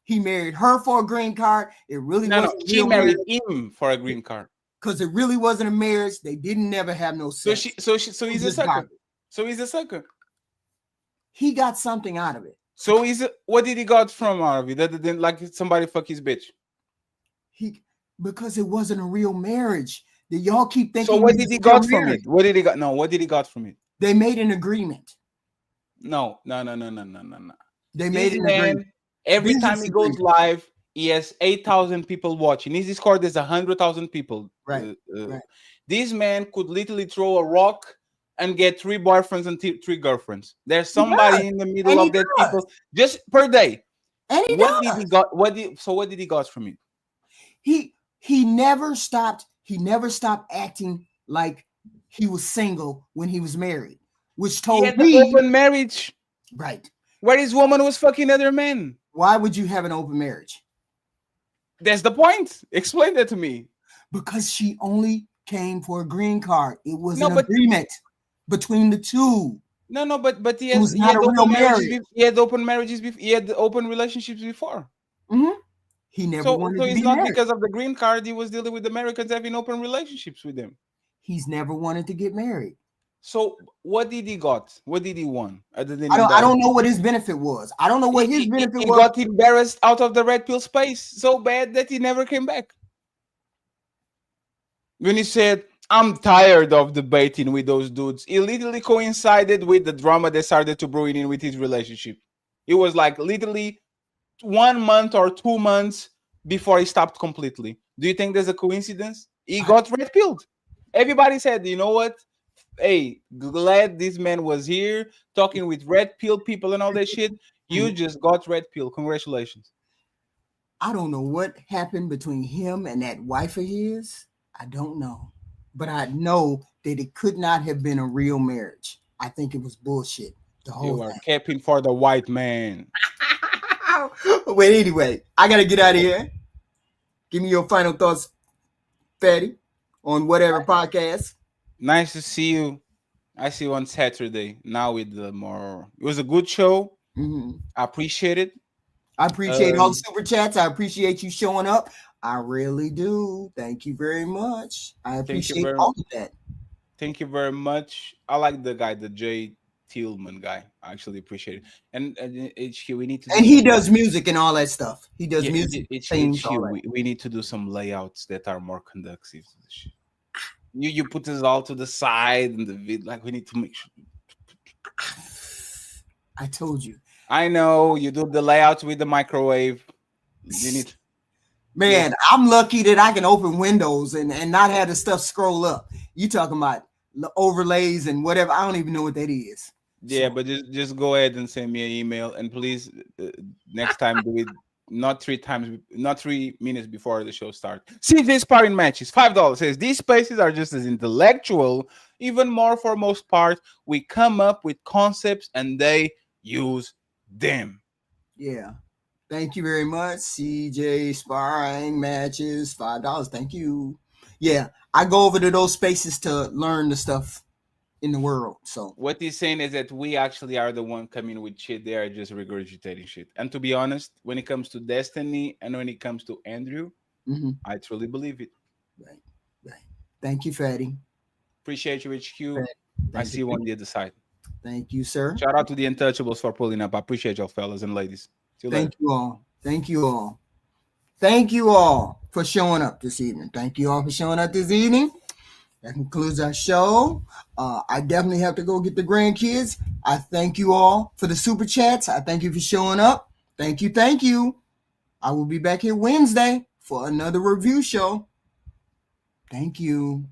He married her for a green card. It really wasn't. She married him for a green card. Because it really wasn't a marriage. They didn't never have no sex. So he's a sucker. So he's a sucker. He got something out of it. So what did he got from out of it? That didn't like somebody fuck his bitch. Because it wasn't a real marriage. That y'all keep thinking. So what did he got from it? What did he got? No, what did he got from it? They made an agreement. No. They made an agreement. Every time he goes live, he has 8,000 people watching. His Discord, there's 100,000 people. Right. This man could literally throw a rock and get 3 boyfriends and 3 girlfriends. There's somebody in the middle And he of that does. people just per day. And he What does. did he got? What did he got from you? He never stopped. He never stopped acting like he was single when he was married, which He told had me the open marriage. right. Where his woman was fucking other men. Why would you have an open marriage? That's the point. Explain that to me. Because she only came for a green card. It was No, an but- agreement between the two. No, but he It was he not had a real open marriages. marriage. He had open marriages. He had the open relationships before. Mm-hmm. He never wanted So to it's be not married. because of the green card. He was dealing with Americans having open relationships with them. He's never wanted to get married. So what did he got? What did he want? Other than I don't know what his benefit was. I don't know what his benefit he was. got embarrassed out of the red pill space so bad that he never came back. When he said, "I'm tired of debating with those dudes," it literally coincided with the drama that started to brew in with his relationship. It was like literally 1 month or 2 months before he stopped completely. Do you think there's a coincidence? He got red pilled. Everybody said, "You know what? Hey, glad this man was here talking with red pill people and all that shit. You just got red pill. Congratulations." I don't know what happened between him and that wife of his. I don't know. But I know that it could not have been a real marriage. I think it was bullshit. The whole You are thing. capping for the white man. Wait, anyway, I gotta get out of here. Give me your final thoughts, Fatty, on whatever podcast. Nice to see you. I see you on Saturday. Now with the more. It was a good show. Mhm. I appreciate it. I appreciate all the super chats. I appreciate you showing up. I really do. Thank you very much. I appreciate all of that. Thank you very much. I like the guy, the Jay Tillman guy. I actually appreciate it. And HQ, we need to. And he does music and all that stuff. He does Yeah, music. Things, HQ, all that. we need to do some layouts that are more conducive to the shit. You put this all to the side and the vid, like we need to make sure. I told you. I know you do the layouts with the microwave. You need. Man, I'm lucky that I can open Windows and not have the stuff scroll up. You talking about the overlays and whatever. I don't even know what that is. Yeah, but just go ahead and send me an email, and please next time do it not 3 minutes before the show starts. See this sparring matches, $5 says these spaces are just as intellectual, even more for most part. We come up with concepts and they use them. Yeah. Thank you very much. CJ sparring matches, $5. Thank you. Yeah, I go over to those spaces to learn the stuff in the world. So what he's saying is that we actually are the one coming with shit. They are just regurgitating shit. And to be honest, when it comes to Destiny and when it comes to Andrew, I truly believe it. Right. Thank you, Fatty. Appreciate you, HQ. I see you on the other side. Thank you, sir. Shout out to the Untouchables for pulling up. I appreciate y'all, fellas and ladies. See you later. Thank you all. Thank you all. Thank you all for showing up this evening. Thank you all for showing up this evening. That concludes our show. I definitely have to go get the grandkids. I thank you all for the super chats. I thank you for showing up. Thank you. Thank you. I will be back here Wednesday for another review show. Thank you.